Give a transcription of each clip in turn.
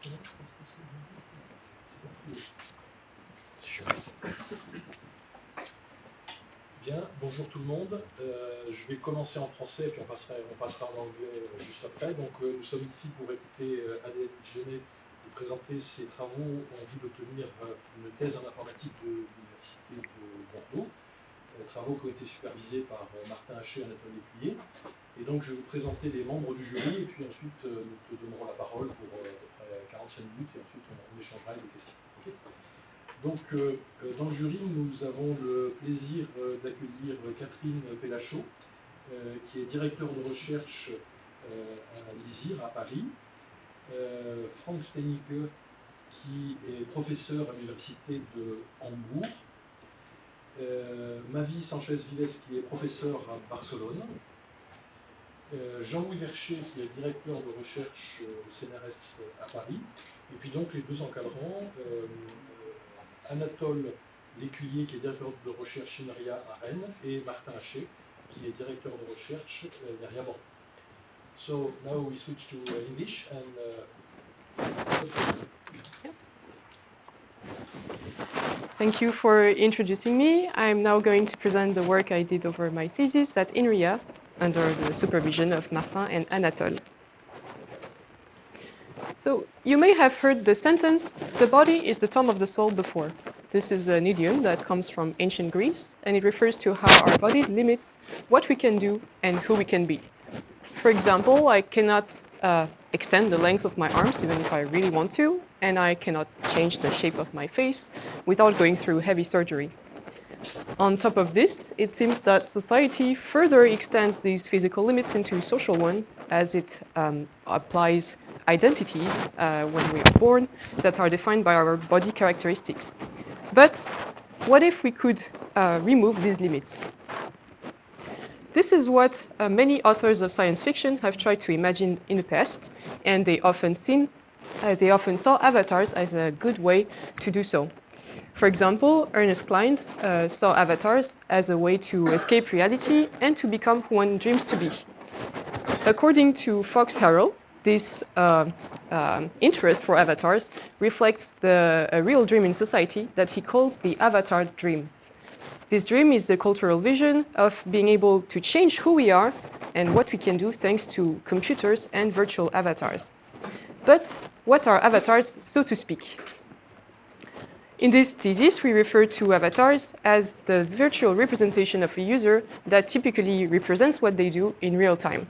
Bien, bonjour tout le monde. Je vais commencer en français, puis on passera en anglais juste après. Donc, nous sommes ici pour écouter Adélaïde Genay nous présenter ses travaux en vue d'obtenir une thèse en informatique de l'Université de Bordeaux. Travaux qui ont été supervisés par Martin Haché et Anatole Lécuyer. Et donc, je vais vous présenter les membres du jury, et puis ensuite, nous te donnerons la parole pour à peu près 45 minutes, et ensuite, on échangera des questions. Okay. Donc, dans le jury, nous avons le plaisir d'accueillir Catherine Pellachot, qui est directeur de recherche à l'ISIR à Paris, Frank Steinicke, qui est professeur à l'université de Hambourg, Mavi Sanchez-Viles, qui est professeur à Barcelone, Jean-Louis Vercher, qui est directeur de recherche au CNRS à Paris, et puis donc les deux encadrants, Anatole Lécuyer, qui est directeur de recherche chez NRIA à Rennes, et Martin Haché, qui est directeur de recherche derrière Bordeaux. So now we switch to English and. Thank you for introducing me. I'm now going to present the work I did over my thesis at INRIA under the supervision of Martin and Anatole. So you may have heard the sentence, "The body is the tomb of the soul" before. This is an idiom that comes from ancient Greece, and it refers to how our body limits what we can do and who we can be. For example, I cannot extend the length of my arms even if I really want to, and I cannot change the shape of my face without going through heavy surgery. On top of this, it seems that society further extends these physical limits into social ones, as it applies identities when we are born that are defined by our body characteristics. But what if we could remove these limits? This is what many authors of science fiction have tried to imagine in the past, and they often saw avatars as a good way to do so. For example, Ernest Cline saw avatars as a way to escape reality and to become who one dreams to be. According to Fox Harrell, this interest for avatars reflects a real dream in society that he calls the avatar dream. This dream is the cultural vision of being able to change who we are and what we can do thanks to computers and virtual avatars. But what are avatars, so to speak? In this thesis, we refer to avatars as the virtual representation of a user that typically represents what they do in real time.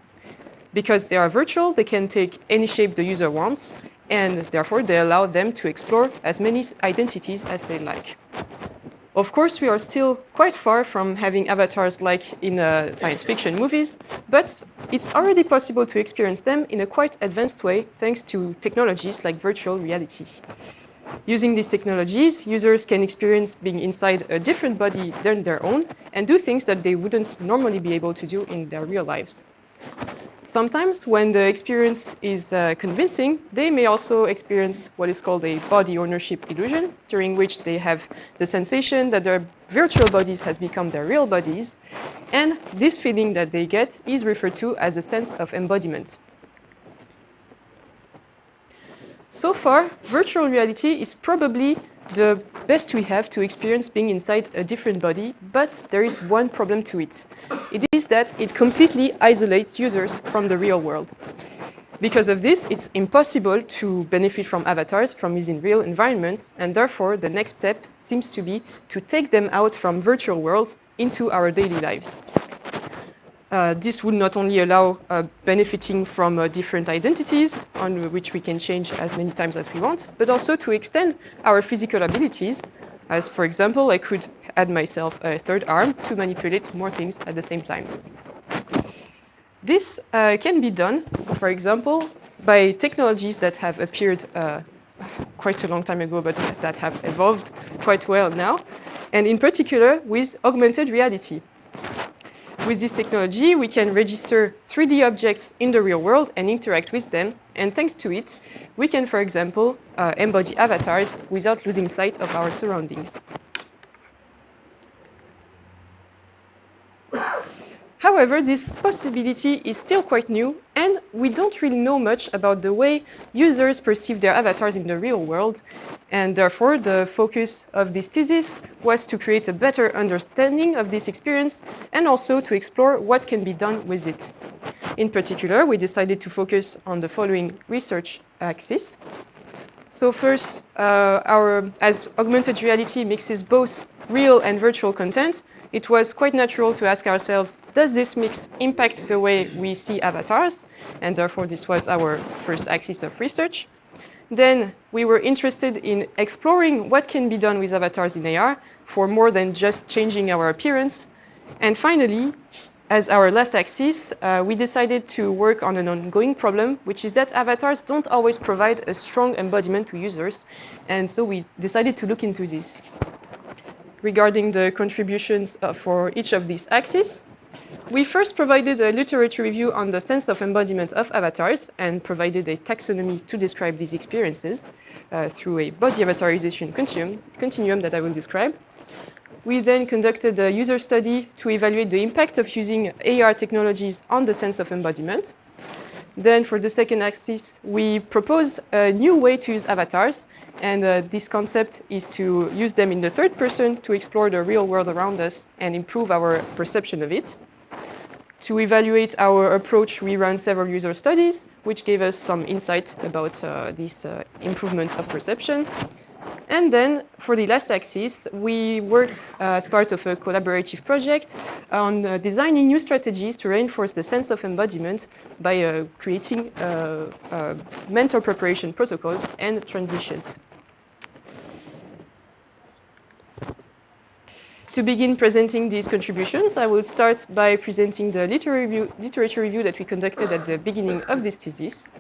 Because they are virtual, they can take any shape the user wants, and therefore they allow them to explore as many identities as they like. Of course, we are still quite far from having avatars like in science fiction movies, but it's already possible to experience them in a quite advanced way thanks to technologies like virtual reality. Using these technologies, users can experience being inside a different body than their own and do things that they wouldn't normally be able to do in their real lives. Sometimes, when the experience is convincing, they may also experience what is called a body ownership illusion, during which they have the sensation that their virtual bodies has become their real bodies, and this feeling that they get is referred to as a sense of embodiment. So far, virtual reality is probably the best we have to experience being inside a different body, but there is one problem to it. It is that it completely isolates users from the real world. Because of this, it's impossible to benefit from avatars from using real environments, and therefore the next step seems to be to take them out from virtual worlds into our daily lives. This would not only allow benefiting from different identities on which we can change as many times as we want, but also to extend our physical abilities. As for example, I could add myself a third arm to manipulate more things at the same time. This can be done, for example, by technologies that have appeared quite a long time ago, but that have evolved quite well now, and in particular with augmented reality. With this technology, we can register 3D objects in the real world and interact with them, and thanks to it, we can, for example, embody avatars without losing sight of our surroundings. However, this possibility is still quite new, and we don't really know much about the way users perceive their avatars in the real world, and therefore the focus of this thesis was to create a better understanding of this experience and also to explore what can be done with it. In particular, we decided to focus on the following research axis. So first, as augmented reality mixes both real and virtual content, it was quite natural to ask ourselves, does this mix impact the way we see avatars? And therefore, this was our first axis of research. Then we were interested in exploring what can be done with avatars in AR for more than just changing our appearance. And finally, as our last axis, we decided to work on an ongoing problem, which is that avatars don't always provide a strong embodiment to users. And so we decided to look into this. Regarding the contributions for each of these axes, we first provided a literature review on the sense of embodiment of avatars and provided a taxonomy to describe these experiences through a body avatarization continuum that I will describe. We then conducted a user study to evaluate the impact of using AR technologies on the sense of embodiment. Then for the second axis, we proposed a new way to use avatars. And this concept is to use them in the third person to explore the real world around us and improve our perception of it. To evaluate our approach, we ran several user studies, which gave us some insight about this improvement of perception. And then for the last axis, we worked as part of a collaborative project on designing new strategies to reinforce the sense of embodiment by creating mental preparation protocols and transitions. To begin presenting these contributions, I will start by presenting the literature review that we conducted at the beginning of this thesis.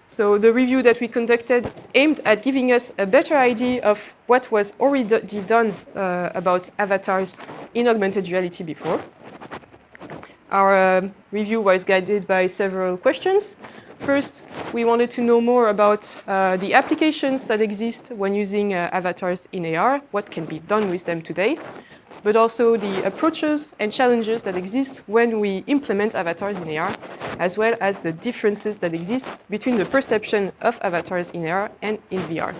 So the review that we conducted aimed at giving us a better idea of what was already done about avatars in augmented reality before. Our review was guided by several questions. First, we wanted to know more about the applications that exist when using avatars in AR, what can be done with them today, but also the approaches and challenges that exist when we implement avatars in AR, as well as the differences that exist between the perception of avatars in AR and in VR.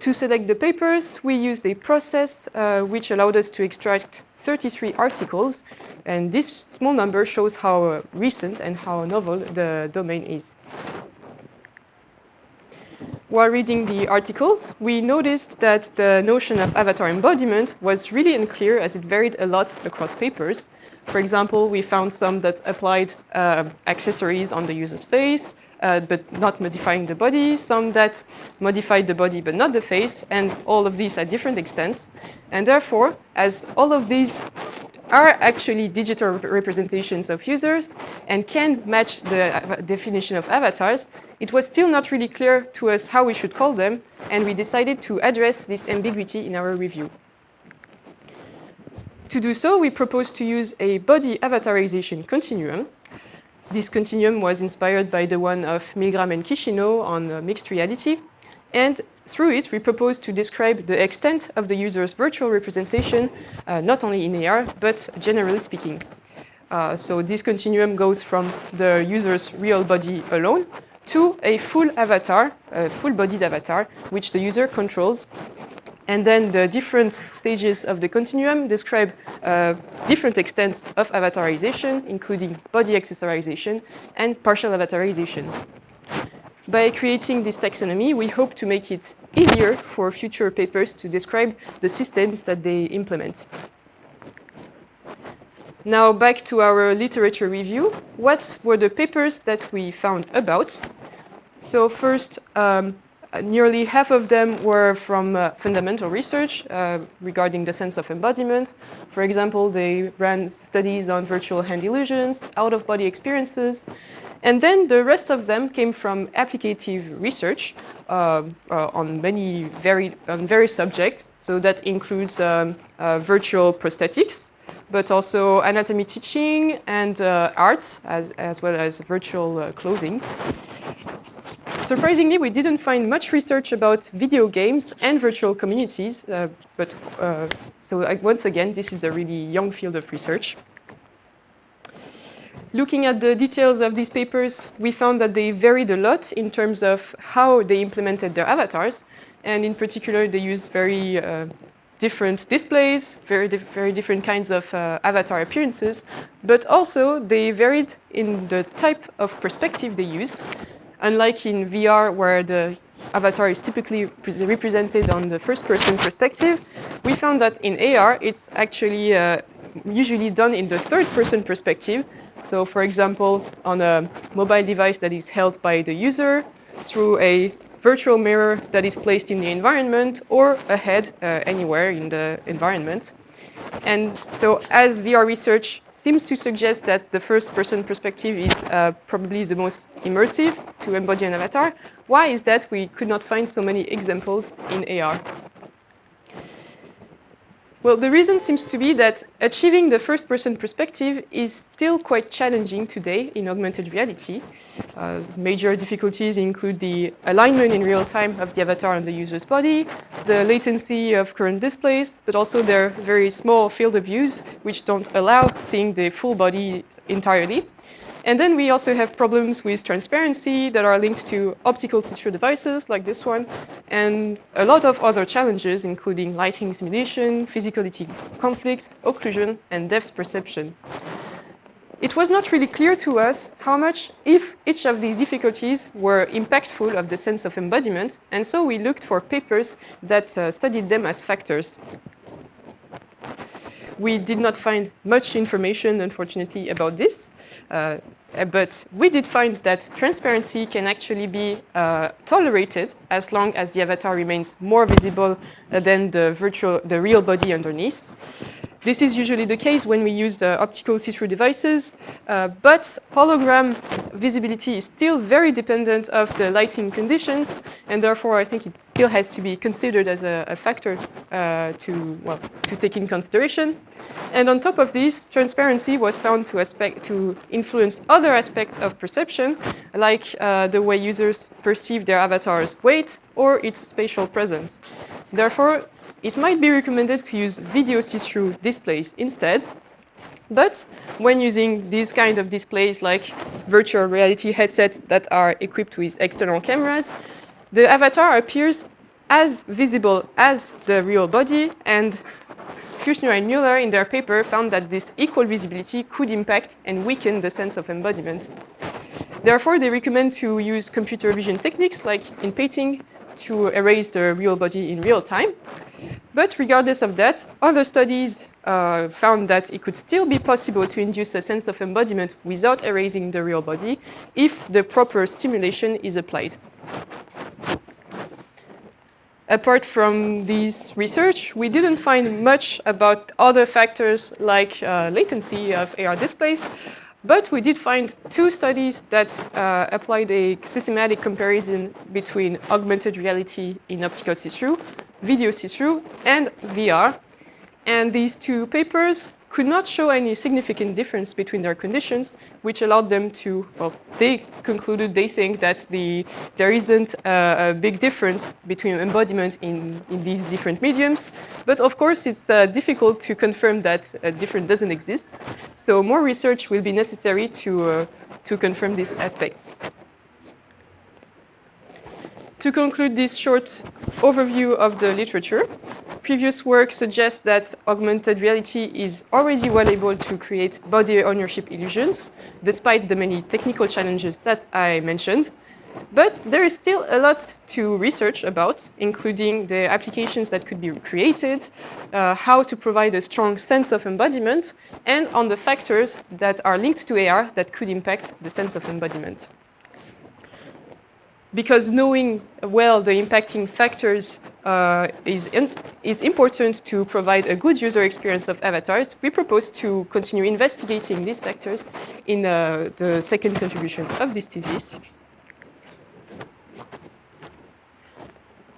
To select the papers, we used a process which allowed us to extract 33 articles, and this small number shows how recent and how novel the domain is. While reading the articles, we noticed that the notion of avatar embodiment was really unclear as it varied a lot across papers. For example, we found some that applied accessories on the user's face, but not modifying the body, some that modified the body but not the face, and all of these at different extents. And therefore, as all of these are actually digital representations of users and can match the definition of avatars, it was still not really clear to us how we should call them, and we decided to address this ambiguity in our review. To do so, we proposed to use a body avatarization continuum. This continuum was inspired by the one of Milgram and Kishino on mixed reality. And through it, we proposed to describe the extent of the user's virtual representation, not only in AR, but generally speaking. So this continuum goes from the user's real body alone to a full avatar, a full-bodied avatar, which the user controls. And then the different stages of the continuum describe different extents of avatarization, including body accessorization and partial avatarization. By creating this taxonomy, we hope to make it easier for future papers to describe the systems that they implement. Now back to our literature review. What were the papers that we found about? So first, nearly half of them were from fundamental research regarding the sense of embodiment. For example, they ran studies on virtual hand illusions, out-of-body experiences, and then the rest of them came from applicative research on various subjects. So that includes virtual prosthetics, but also anatomy teaching and arts, as well as virtual clothing. Surprisingly, we didn't find much research about video games and virtual communities, so once again, this is a really young field of research. Looking at the details of these papers, we found that they varied a lot in terms of how they implemented their avatars. And in particular, they used very different displays, very different kinds of avatar appearances. But also, they varied in the type of perspective they used. Unlike in VR, where the avatar is typically represented on the first-person perspective, we found that in AR, it's actually usually done in the third-person perspective. So, for example, on a mobile device that is held by the user, through a virtual mirror that is placed in the environment, or a head anywhere in the environment. And so, as VR research seems to suggest that the first-person perspective is probably the most immersive to embody an avatar, why is that we could not find so many examples in AR? Well, the reason seems to be that achieving the first-person perspective is still quite challenging today in augmented reality. Major difficulties include the alignment in real time of the avatar on the user's body, the latency of current displays, but also their very small field of view, which don't allow seeing the full body entirely. And then we also have problems with transparency that are linked to optical see-through devices like this one, and a lot of other challenges, including lighting simulation, physicality conflicts, occlusion, and depth perception. It was not really clear to us how much, if each of these difficulties were impactful of the sense of embodiment, and so we looked for papers that studied them as factors. We did not find much information, unfortunately, about this, but we did find that transparency can actually be tolerated as long as the avatar remains more visible than the real body underneath. This is usually the case when we use optical see-through devices, but hologram visibility is still very dependent of the lighting conditions, and therefore I think it still has to be considered as a factor to take in consideration. And on top of this, transparency was found to influence other aspects of perception, like the way users perceive their avatar's weight or its spatial presence. Therefore, it might be recommended to use video see-through displays instead. But when using these kind of displays like virtual reality headsets that are equipped with external cameras, the avatar appears as visible as the real body, and Kushner and Mueller in their paper found that this equal visibility could impact and weaken the sense of embodiment. Therefore, they recommend to use computer vision techniques like in painting to erase the real body in real time. But regardless of that, other studies found that it could still be possible to induce a sense of embodiment without erasing the real body if the proper stimulation is applied. Apart from this research, we didn't find much about other factors like latency of AR displays, but we did find two studies that applied a systematic comparison between augmented reality in optical see-through, video see-through, and VR. And these two papers could not show any significant difference between their conditions, which allowed them to, well, they concluded they think that there isn't a big difference between embodiment in these different mediums. But of course, it's difficult to confirm that a difference doesn't exist. So more research will be necessary to confirm these aspects. To conclude this short overview of the literature, previous work suggests that augmented reality is already well able to create body ownership illusions, despite the many technical challenges that I mentioned. But there is still a lot to research about, including the applications that could be created, how to provide a strong sense of embodiment, and on the factors that are linked to AR that could impact the sense of embodiment. Because knowing well the impacting factors is important to provide a good user experience of avatars, we propose to continue investigating these factors in the second contribution of this thesis.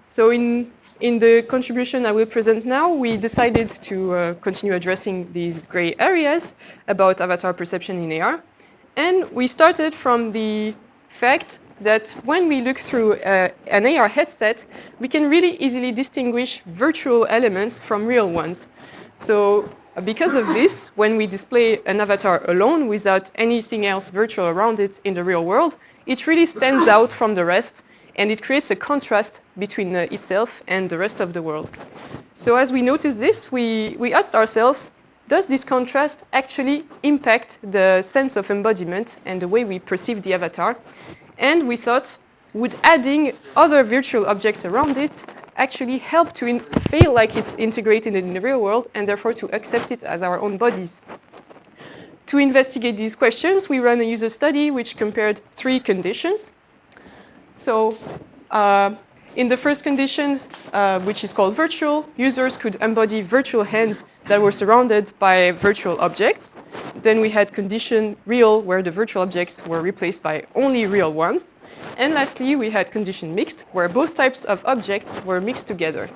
So in the contribution I will present now, we decided to continue addressing these gray areas about avatar perception in AR. And we started from the fact that when we look through an AR headset, we can really easily distinguish virtual elements from real ones. So Because of this, when we display an avatar alone without anything else virtual around it in the real world, it really stands out from the rest, and it creates a contrast between itself and the rest of the world. So as we noticed this, we asked ourselves, does this contrast actually impact the sense of embodiment and the way we perceive the avatar? And we thought, would adding other virtual objects around it actually help to feel like it's integrated in the real world and therefore to accept it as our own bodies? To investigate these questions, we ran a user study which compared 3 conditions. So in the first condition, which is called virtual, users could embody virtual hands that were surrounded by virtual objects. Then we had condition real, where the virtual objects were replaced by only real ones. And lastly, we had condition mixed, where both types of objects were mixed together.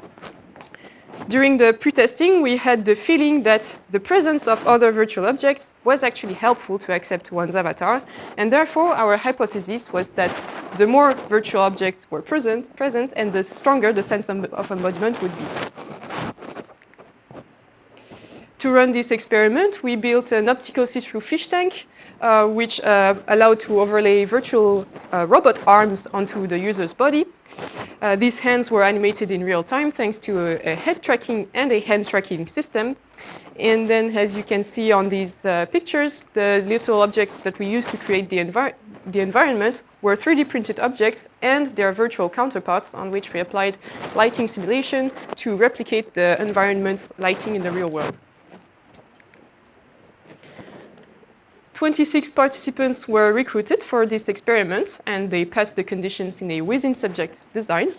During the pre-testing, we had the feeling that the presence of other virtual objects was actually helpful to accept one's avatar, and therefore our hypothesis was that the more virtual objects were present, and the stronger the sense of embodiment would be. To run this experiment, we built an optical see-through fish tank, which allowed to overlay virtual robot arms onto the user's body. These hands were animated in real time thanks to a head tracking and a hand tracking system. And then, as you can see on these pictures, the little objects that we used to create the environment were 3D printed objects and their virtual counterparts on which we applied lighting simulation to replicate the environment's lighting in the real world. 26 participants were recruited for this experiment, and they passed the conditions in a within-subject design.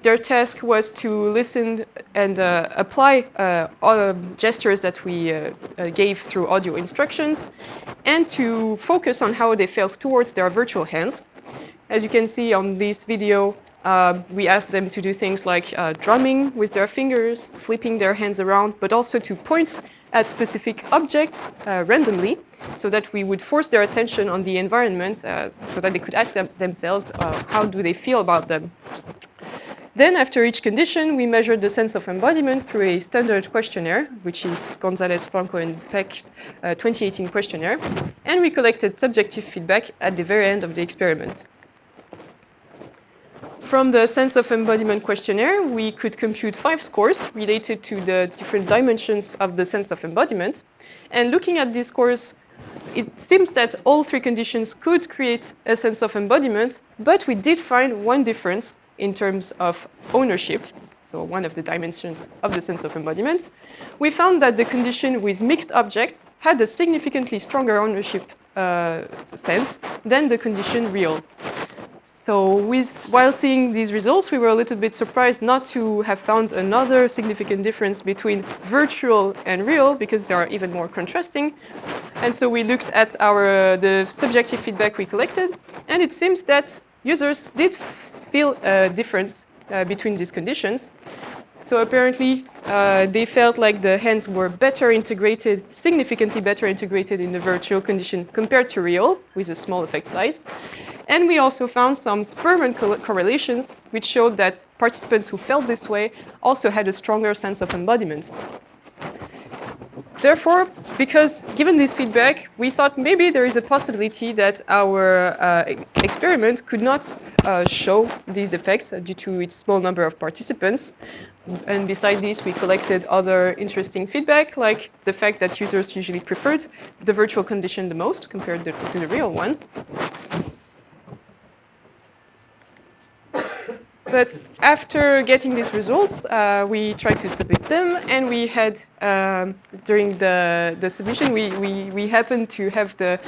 Their task was to listen and apply gestures that we gave through audio instructions, and to focus on how they felt towards their virtual hands. As you can see on this video, we asked them to do things like drumming with their fingers, flipping their hands around, but also to point at specific objects randomly, so that we would force their attention on the environment so that they could ask themselves how do they feel about them. Then, after each condition, we measured the sense of embodiment through a standard questionnaire, which is Gonzalez, Franco, and Peck's 2018 questionnaire, and we collected subjective feedback at the very end of the experiment. From the sense of embodiment questionnaire, we could compute 5 scores related to the different dimensions of the sense of embodiment. And looking at these scores, it seems that all 3 conditions could create a sense of embodiment, but we did find one difference in terms of ownership, so one of the dimensions of the sense of embodiment. We found that the condition with mixed objects had a significantly stronger ownership sense than the condition real. So while seeing these results, we were a little bit surprised not to have found another significant difference between virtual and real, because they are even more contrasting. And so we looked at the subjective feedback we collected, and it seems that users did feel a difference between these conditions. So apparently, they felt like the hands were better integrated, significantly better integrated in the virtual condition compared to real, with a small effect size. And we also found some Spearman correlations, which showed that participants who felt this way also had a stronger sense of embodiment. Therefore, because given this feedback, we thought maybe there is a possibility that our experiment could not show these effects due to its small number of participants. And besides this, we collected other interesting feedback, like the fact that users usually preferred the virtual condition the most compared to the real one. But after getting these results, we tried to submit them, and we had, during the submission, we happened to have the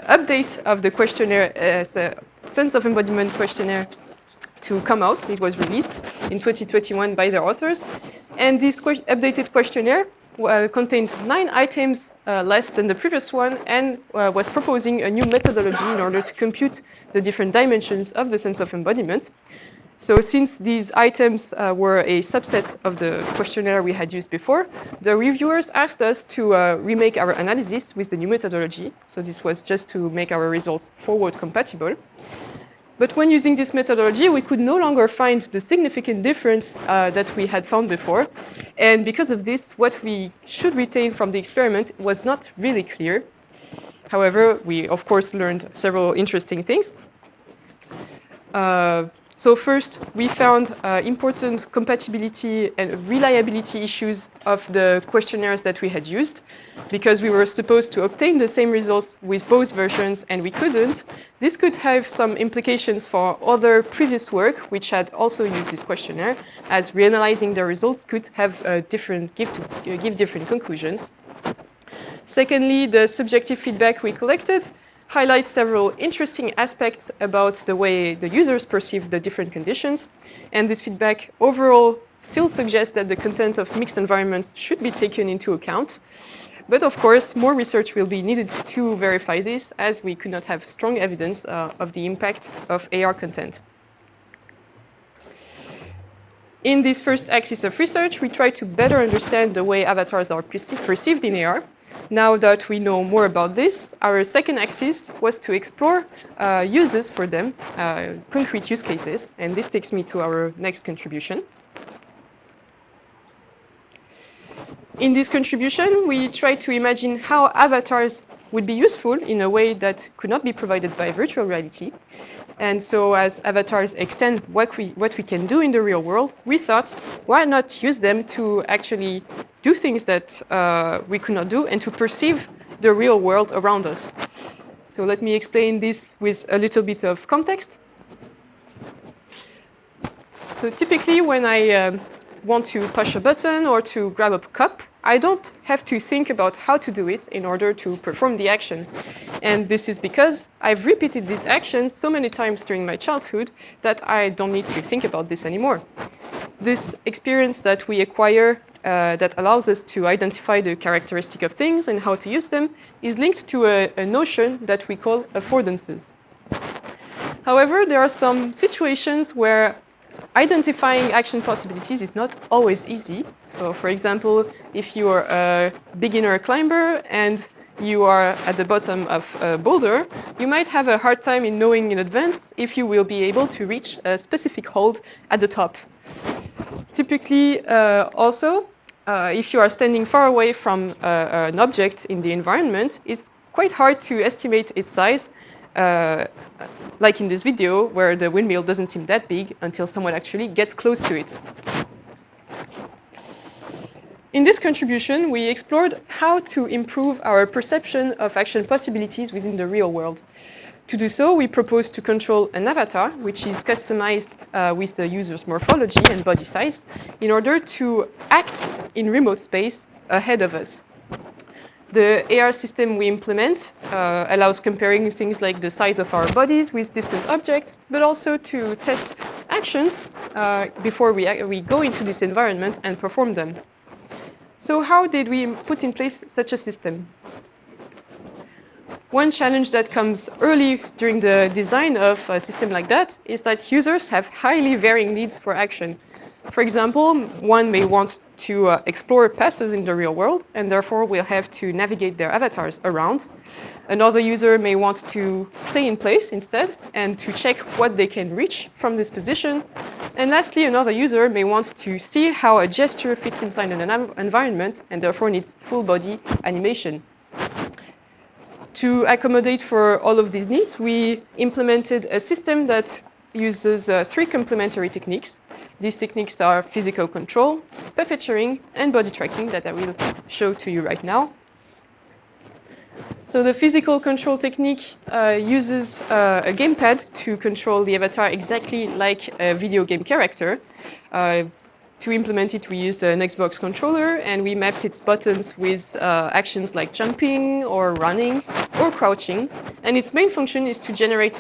update of the questionnaire as a sense of embodiment questionnaire to come out. It was released in 2021 by the authors. And this updated questionnaire contained 9 items less than the previous one, and was proposing a new methodology in order to compute the different dimensions of the sense of embodiment. So since these items were a subset of the questionnaire we had used before, the reviewers asked us to remake our analysis with the new methodology. So this was just to make our results forward compatible. But when using this methodology, we could no longer find the significant difference that we had found before. And because of this, what we should retain from the experiment was not really clear. However, we, of course, learned several interesting things. So first, we found important compatibility and reliability issues of the questionnaires that we had used. Because we were supposed to obtain the same results with both versions and we couldn't, this could have some implications for other previous work which had also used this questionnaire, as reanalyzing the results could have give different conclusions. Secondly, the subjective feedback we collected highlights several interesting aspects about the way the users perceive the different conditions. And this feedback overall still suggests that the content of mixed environments should be taken into account. But of course, more research will be needed to verify this, as we could not have strong evidence of the impact of AR content. In this first axis of research, we try to better understand the way avatars are perceived in AR. Now that we know more about this, our second axis was to explore uses for them, concrete use cases, and this takes me to our next contribution. In this contribution, we try to imagine how avatars would be useful in a way that could not be provided by virtual reality. And so as avatars extend what we can do in the real world, we thought, why not use them to actually do things that we could not do and to perceive the real world around us. So let me explain this with a little bit of context. So typically when I want to push a button or to grab a cup, I don't have to think about how to do it in order to perform the action. And this is because I've repeated these actions so many times during my childhood that I don't need to think about this anymore. This experience that we acquire that allows us to identify the characteristic of things and how to use them is linked to a notion that we call affordances. However, there are some situations where identifying action possibilities is not always easy. So for example, if you are a beginner climber and you are at the bottom of a boulder, you might have a hard time in knowing in advance if you will be able to reach a specific hold at the top. Typically, also, if you are standing far away from an object in the environment, it's quite hard to estimate its size, like in this video, where the windmill doesn't seem that big until someone actually gets close to it. In this contribution, we explored how to improve our perception of action possibilities within the real world. To do so, we proposed to control an avatar, which is customized with the user's morphology and body size, in order to act in remote space ahead of us. The AR system we implement allows comparing things like the size of our bodies with distant objects, but also to test actions before we go into this environment and perform them. So how did we put in place such a system? One challenge that comes early during the design of a system like that is that users have highly varying needs for action. For example, one may want to explore passes in the real world and therefore will have to navigate their avatars around. Another user may want to stay in place instead and to check what they can reach from this position. And lastly, another user may want to see how a gesture fits inside an environment and therefore needs full body animation. To accommodate for all of these needs, we implemented a system that uses three complementary techniques. These techniques are physical control, puppeteering, and body tracking that I will show to you right now. So the physical control technique uses a gamepad to control the avatar exactly like a video game character. To implement it, we used an Xbox controller and we mapped its buttons with actions like jumping or running or crouching. And its main function is to generate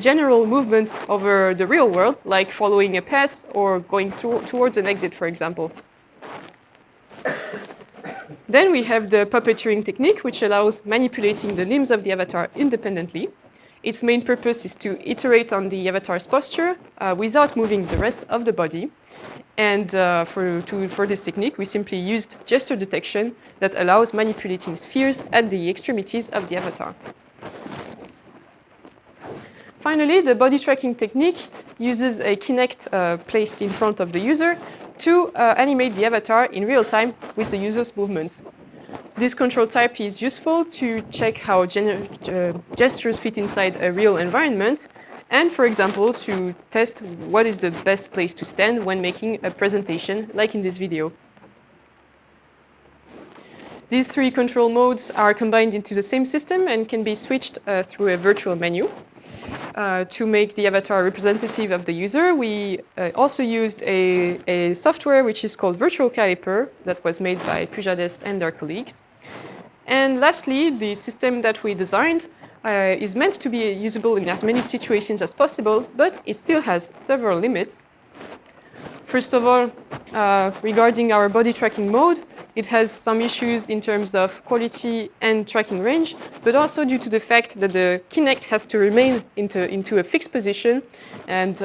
general movement over the real world, like following a path or going towards an exit, for example. Then we have the puppeteering technique, which allows manipulating the limbs of the avatar independently. Its main purpose is to iterate on the avatar's posture without moving the rest of the body. And for this technique, we simply used gesture detection that allows manipulating spheres at the extremities of the avatar. Finally, the body tracking technique uses a Kinect placed in front of the user to animate the avatar in real time with the user's movements. This control type is useful to check how gestures fit inside a real environment, and, for example, to test what is the best place to stand when making a presentation, like in this video. These three control modes are combined into the same system and can be switched through a virtual menu. To make the avatar representative of the user, we also used a software which is called Virtual Caliper that was made by Pujades and their colleagues. And lastly, the system that we designed is meant to be usable in as many situations as possible, but it still has several limits. First of all, regarding our body tracking mode, it has some issues in terms of quality and tracking range, but also due to the fact that the Kinect has to remain into a fixed position, and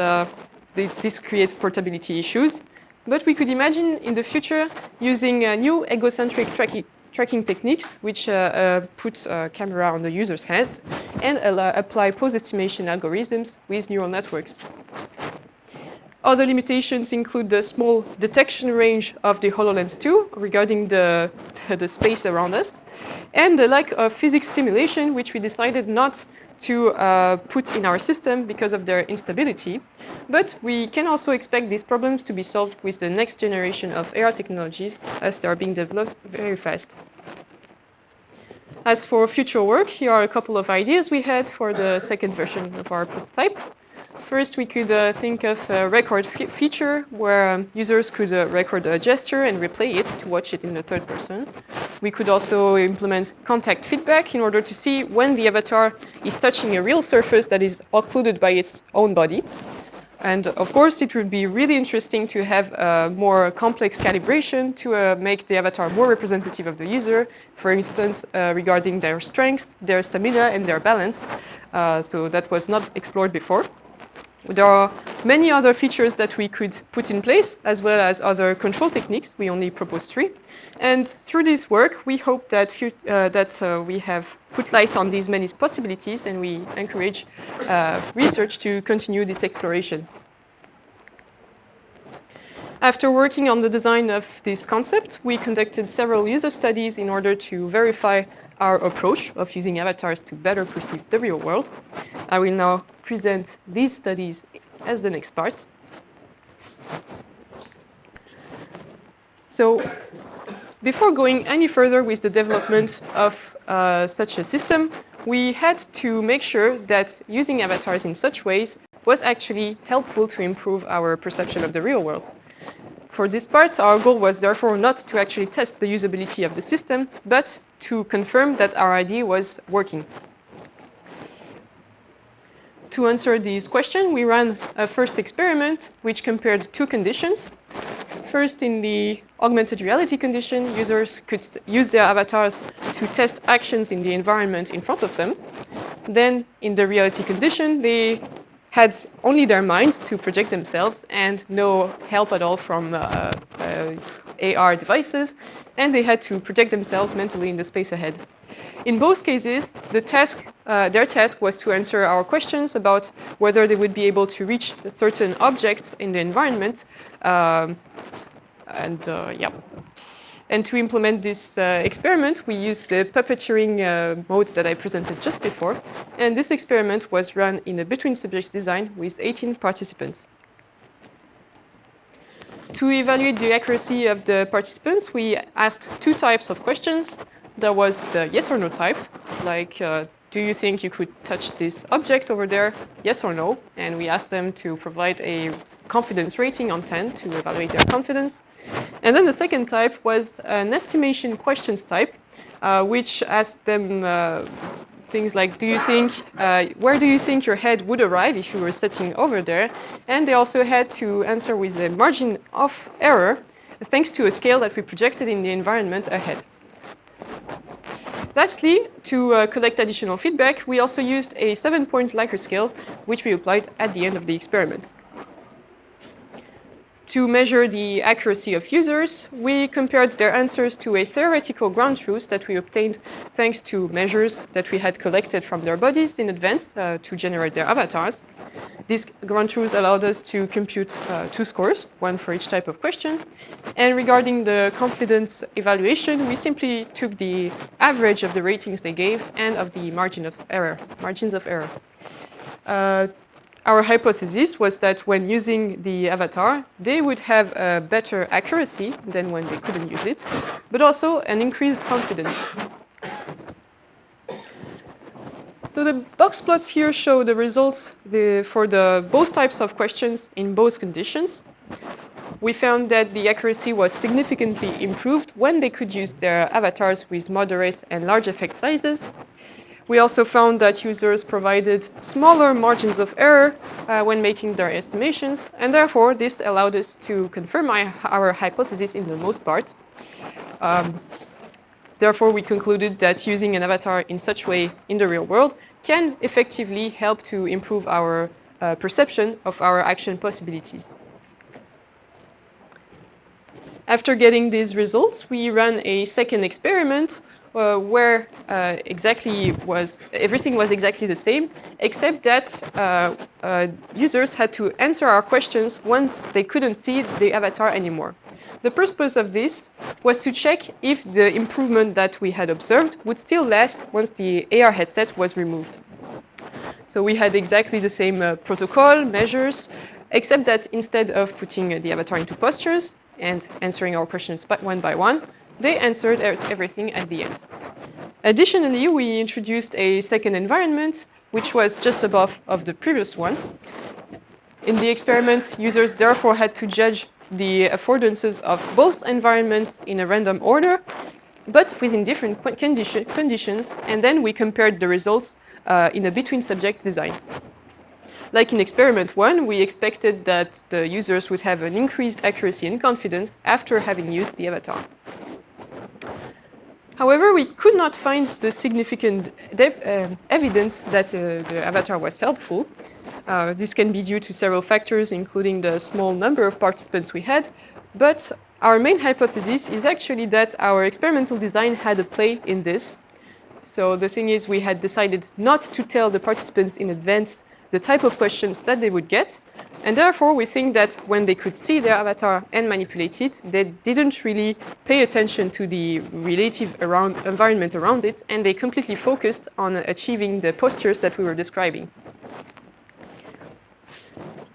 this creates portability issues. But we could imagine in the future using new egocentric tracking techniques, which put a camera on the user's head and apply pose estimation algorithms with neural networks. Other limitations include the small detection range of the HoloLens 2 regarding the space around us, and the lack of physics simulation, which we decided not to put in our system because of their instability. But we can also expect these problems to be solved with the next generation of AR technologies, as they are being developed very fast. As for future work, here are a couple of ideas we had for the second version of our prototype. First, we could think of a record feature where users could record a gesture and replay it to watch it in the third person. We could also implement contact feedback in order to see when the avatar is touching a real surface that is occluded by its own body. And of course, it would be really interesting to have a more complex calibration to make the avatar more representative of the user, for instance, regarding their strengths, their stamina, and their balance. So that was not explored before. There are many other features that we could put in place, as well as other control techniques. We only proposed 3. And through this work, we hope that we have put light on these many possibilities, and we encourage research to continue this exploration. After working on the design of this concept, we conducted several user studies in order to verify our approach of using avatars to better perceive the real world. I will now present these studies as the next part. So, before going any further with the development of such a system, we had to make sure that using avatars in such ways was actually helpful to improve our perception of the real world. For this part, our goal was therefore not to actually test the usability of the system, but to confirm that our idea was working. To answer this question, we ran a first experiment which compared 2 conditions. First, in the augmented reality condition, users could use their avatars to test actions in the environment in front of them. Then, in the reality condition, they had only their minds to project themselves and no help at all from AR devices, and they had to project themselves mentally in the space ahead. In both cases, their task was to answer our questions about whether they would be able to reach certain objects in the environment, And to implement this experiment, we used the puppeteering mode that I presented just before. And this experiment was run in a between subjects design with 18 participants. To evaluate the accuracy of the participants, we asked 2 types of questions. There was the yes or no type, like, do you think you could touch this object over there? Yes or no? And we asked them to provide a confidence rating on 10 to evaluate their confidence. And then the second type was an estimation questions type, which asked them things like, where do you think your head would arrive if you were sitting over there? And they also had to answer with a margin of error, thanks to a scale that we projected in the environment ahead. Lastly, to collect additional feedback, we also used a 7-point Likert scale, which we applied at the end of the experiment. To measure the accuracy of users, we compared their answers to a theoretical ground truth that we obtained thanks to measures that we had collected from their bodies in advance to generate their avatars. These ground truths allowed us to compute 2 scores, one for each type of question. And regarding the confidence evaluation, we simply took the average of the ratings they gave and of the margins of error. Our hypothesis was that when using the avatar, they would have a better accuracy than when they couldn't use it, but also an increased confidence. So the box plots here show the results for both types of questions in both conditions. We found that the accuracy was significantly improved when they could use their avatars with moderate and large effect sizes. We also found that users provided smaller margins of error when making their estimations, and therefore this allowed us to confirm our hypothesis in the most part. Therefore, we concluded that using an avatar in such way in the real world can effectively help to improve our perception of our action possibilities. After getting these results, we ran a second experiment where everything was exactly the same, except that users had to answer our questions once they couldn't see the avatar anymore. The purpose of this was to check if the improvement that we had observed would still last once the AR headset was removed. So we had exactly the same protocol, measures, except that instead of putting the avatar into postures and answering our questions one by one, they answered everything at the end. Additionally, we introduced a second environment, which was just above of the previous one. In the experiment, users therefore had to judge the affordances of both environments in a random order, but within different conditions, and then we compared the results in a between subjects design. Like in experiment 1, we expected that the users would have an increased accuracy and confidence after having used the avatar. However, we could not find the significant evidence that the avatar was helpful. This can be due to several factors, including the small number of participants we had, but our main hypothesis is actually that our experimental design had a play in this. So the thing is, we had decided not to tell the participants in advance the type of questions that they would get, and therefore we think that when they could see their avatar and manipulate it, they didn't really pay attention to the relative environment around it, and they completely focused on achieving the postures that we were describing.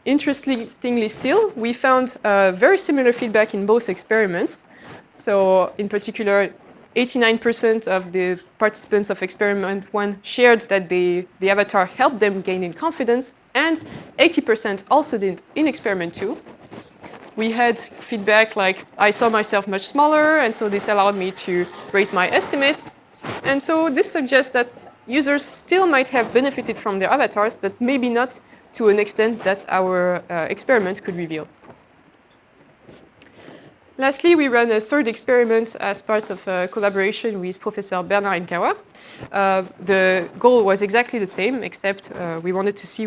Interestingly still, we found very similar feedback in both experiments. So in particular, 89% of the participants of experiment 1 shared that the avatar helped them gain in confidence, and 80% also did in experiment 2. We had feedback like, I saw myself much smaller, and so this allowed me to raise my estimates. And so this suggests that users still might have benefited from their avatars, but maybe not to an extent that our experiment could reveal. Lastly, we ran a third experiment as part of a collaboration with Professor Bernard Nkawa. The goal was exactly the same, except we wanted to see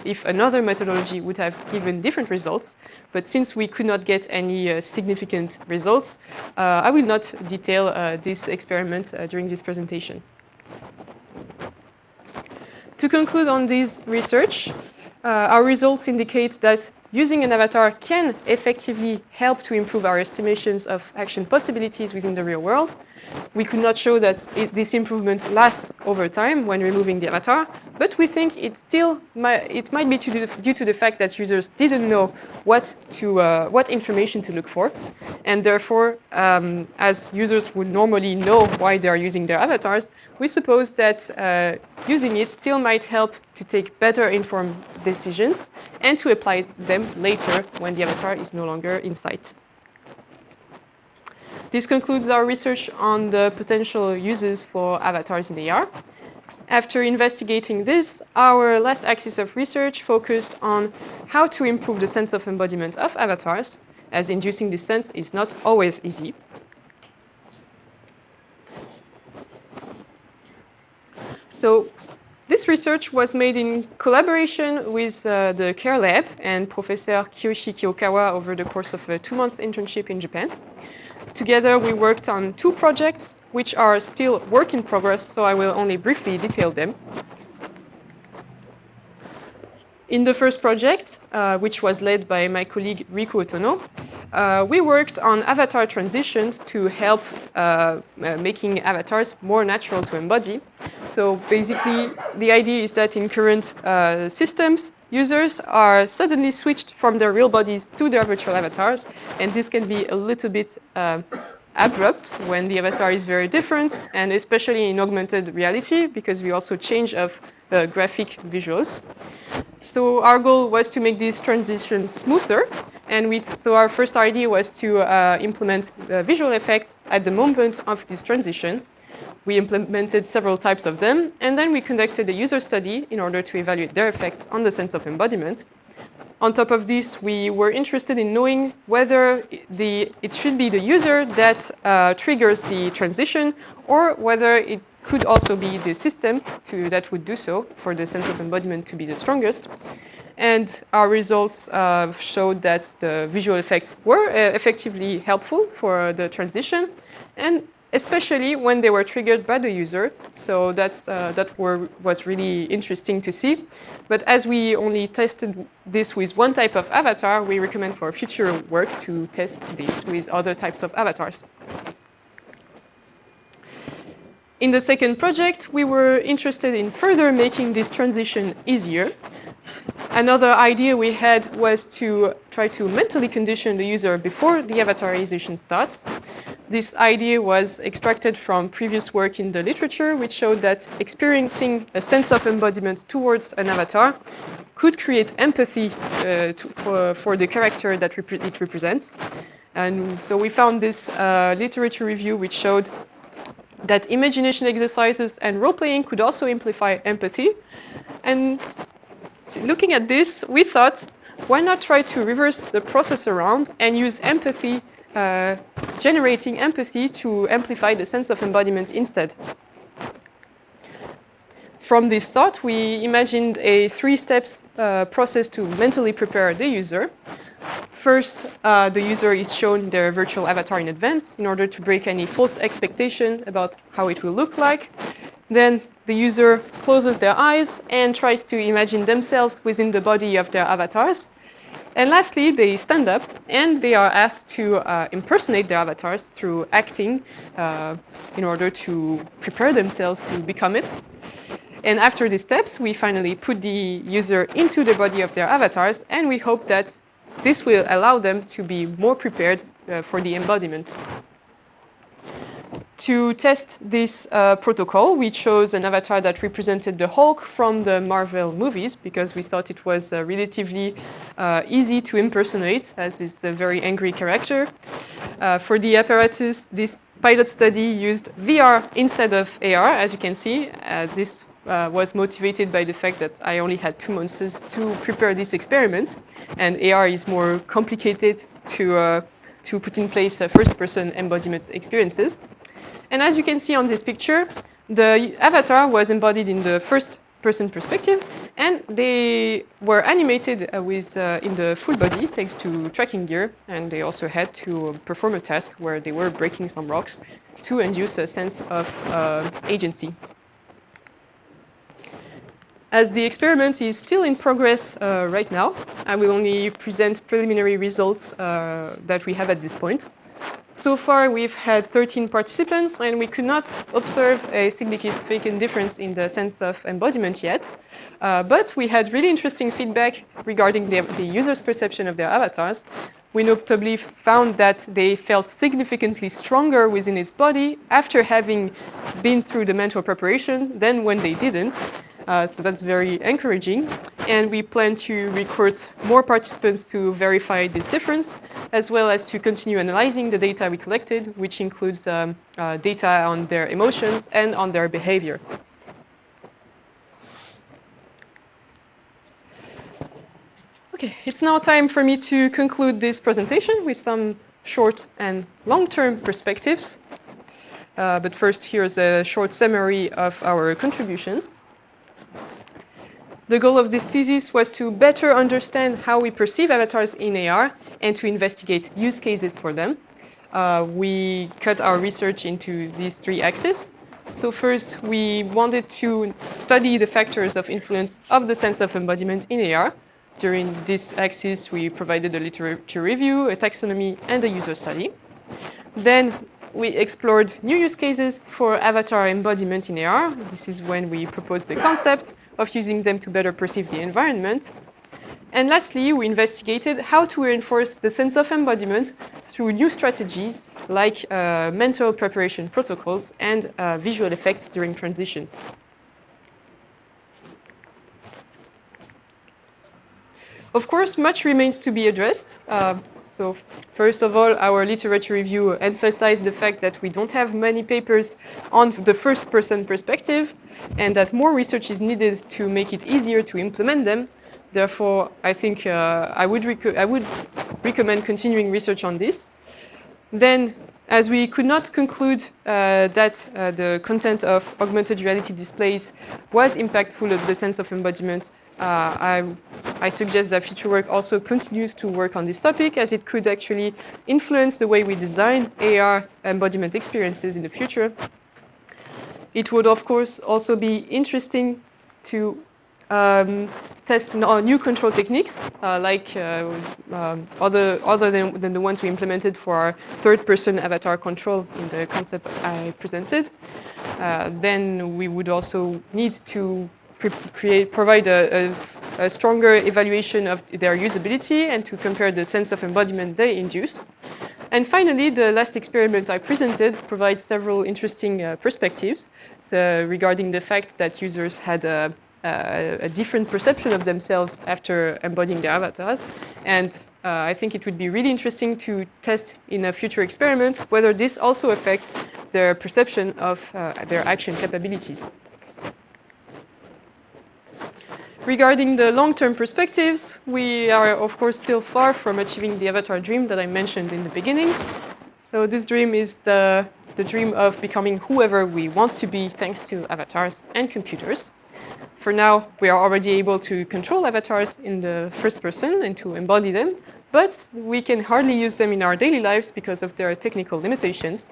if another methodology would have given different results. But since we could not get any significant results, I will not detail this experiment during this presentation. To conclude on this research, our results indicate that using an avatar can effectively help to improve our estimations of action possibilities within the real world. We could not show that this improvement lasts over time when removing the avatar, but we think it might be due to the fact that users didn't know what information to look for, and therefore, as users would normally know why they are using their avatars, we suppose that using it still might help to take better informed decisions and to apply them later when the avatar is no longer in sight. This concludes our research on the potential uses for avatars in AR. After investigating this, our last axis of research focused on how to improve the sense of embodiment of avatars, as inducing this sense is not always easy. So This research was made in collaboration with the CARE Lab and Professor Kiyoshi Kiyokawa over the course of a 2-month internship in Japan. Together, we worked on 2 projects, which are still work in progress, so I will only briefly detail them. In the first project, which was led by my colleague Riku Otono, we worked on avatar transitions to help making avatars more natural to embody. So basically, the idea is that in current systems, users are suddenly switched from their real bodies to their virtual avatars, and this can be a little bit abrupt when the avatar is very different, and especially in augmented reality, because we also change of graphic visuals. So our goal was to make this transition smoother, and so our first idea was to implement visual effects at the moment of this transition. We implemented several types of them, and then we conducted a user study in order to evaluate their effects on the sense of embodiment. On top of this, we were interested in knowing whether it should be the user that triggers the transition, or whether it could also be the system that would do so for the sense of embodiment to be the strongest. And our results showed that the visual effects were effectively helpful for the transition, and especially when they were triggered by the user. So that was really interesting to see. But as we only tested this with one type of avatar, we recommend for future work to test this with other types of avatars. In the second project, we were interested in further making this transition easier. Another idea we had was to try to mentally condition the user before the avatarization starts. This idea was extracted from previous work in the literature, which showed that experiencing a sense of embodiment towards an avatar could create empathy for the character that it represents. And so we found this literature review which showed that imagination exercises and role-playing could also amplify empathy. And looking at this, we thought, why not try to reverse the process around and use empathy, generating empathy to amplify the sense of embodiment instead. From this thought, we imagined a 3-step process to mentally prepare the user. First, the user is shown their virtual avatar in advance in order to break any false expectation about how it will look like. Then the user closes their eyes and tries to imagine themselves within the body of their avatars. And lastly, they stand up and they are asked to impersonate their avatars through acting in order to prepare themselves to become it. And after these steps, we finally put the user into the body of their avatars, and we hope that this will allow them to be more prepared for the embodiment. To test this protocol, we chose an avatar that represented the Hulk from the Marvel movies because we thought it was relatively easy to impersonate, as it's a very angry character. For the apparatus, this pilot study used VR instead of AR, as you can see. This was motivated by the fact that I only had 2 months to prepare this experiment, and AR is more complicated to put in place first-person embodiment experiences. And as you can see on this picture, the avatar was embodied in the first-person perspective, and they were animated in the full body thanks to tracking gear, and they also had to perform a task where they were breaking some rocks to induce a sense of agency. As the experiment is still in progress right now, I will only present preliminary results that we have at this point. So far, we've had 13 participants, and we could not observe a significant difference in the sense of embodiment yet. But we had really interesting feedback regarding the user's perception of their avatars. We notably found that they felt significantly stronger within its body after having been through the mental preparation than when they didn't. So that's very encouraging. And we plan to recruit more participants to verify this difference, as well as to continue analyzing the data we collected, which includes data on their emotions and on their behavior. Okay, it's now time for me to conclude this presentation with some short and long-term perspectives. But first, here's a short summary of our contributions. The goal of this thesis was to better understand how we perceive avatars in AR and to investigate use cases for them. We cut our research into these three axes. So first, we wanted to study the factors of influence of the sense of embodiment in AR. During this axis, we provided a literature review, a taxonomy, and a user study. Then we explored new use cases for avatar embodiment in AR. This is when we proposed the concept of using them to better perceive the environment. And lastly, we investigated how to reinforce the sense of embodiment through new strategies like mental preparation protocols and visual effects during transitions. Of course, much remains to be addressed. So first of all, our literature review emphasized the fact that we don't have many papers on the first-person perspective and that more research is needed to make it easier to implement them. Therefore, I think I would recommend continuing research on this. Then, as we could not conclude that the content of augmented reality displays was impactful of the sense of embodiment, I suggest that future work also continues to work on this topic, as it could actually influence the way we design AR embodiment experiences in the future. It would, of course, also be interesting to test new control techniques, like other than the ones we implemented for our third-person avatar control in the concept I presented. Then we would also need to provide a stronger evaluation of their usability and to compare the sense of embodiment they induce. And finally, the last experiment I presented provides several interesting perspectives regarding the fact that users had a different perception of themselves after embodying their avatars. And I think it would be really interesting to test in a future experiment whether this also affects their perception of their action capabilities. Regarding the long-term perspectives, we are, of course, still far from achieving the avatar dream that I mentioned in the beginning. So this dream is the dream of becoming whoever we want to be thanks to avatars and computers. For now, we are already able to control avatars in the first person and to embody them, but we can hardly use them in our daily lives because of their technical limitations.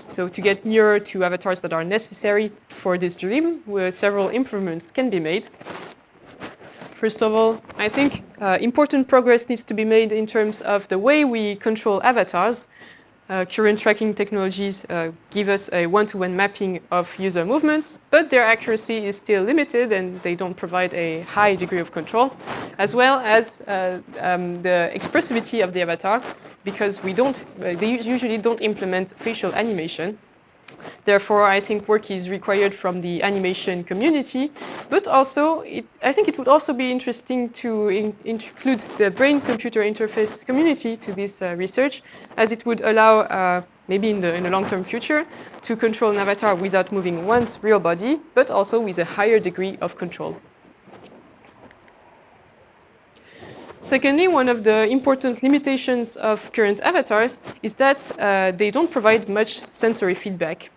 So to get nearer to avatars that are necessary for this dream, several improvements can be made. First of all, I think important progress needs to be made in terms of the way we control avatars. Current tracking technologies give us a one-to-one mapping of user movements, but their accuracy is still limited and they don't provide a high degree of control, as well as the expressivity of the avatar, because they usually don't implement facial animation. Therefore, I think work is required from the animation community, but also I think it would also be interesting to include the brain-computer interface community to this research, as it would allow, maybe in the long-term future, to control an avatar without moving one's real body, but also with a higher degree of control. Secondly, one of the important limitations of current avatars is that they don't provide much sensory feedback.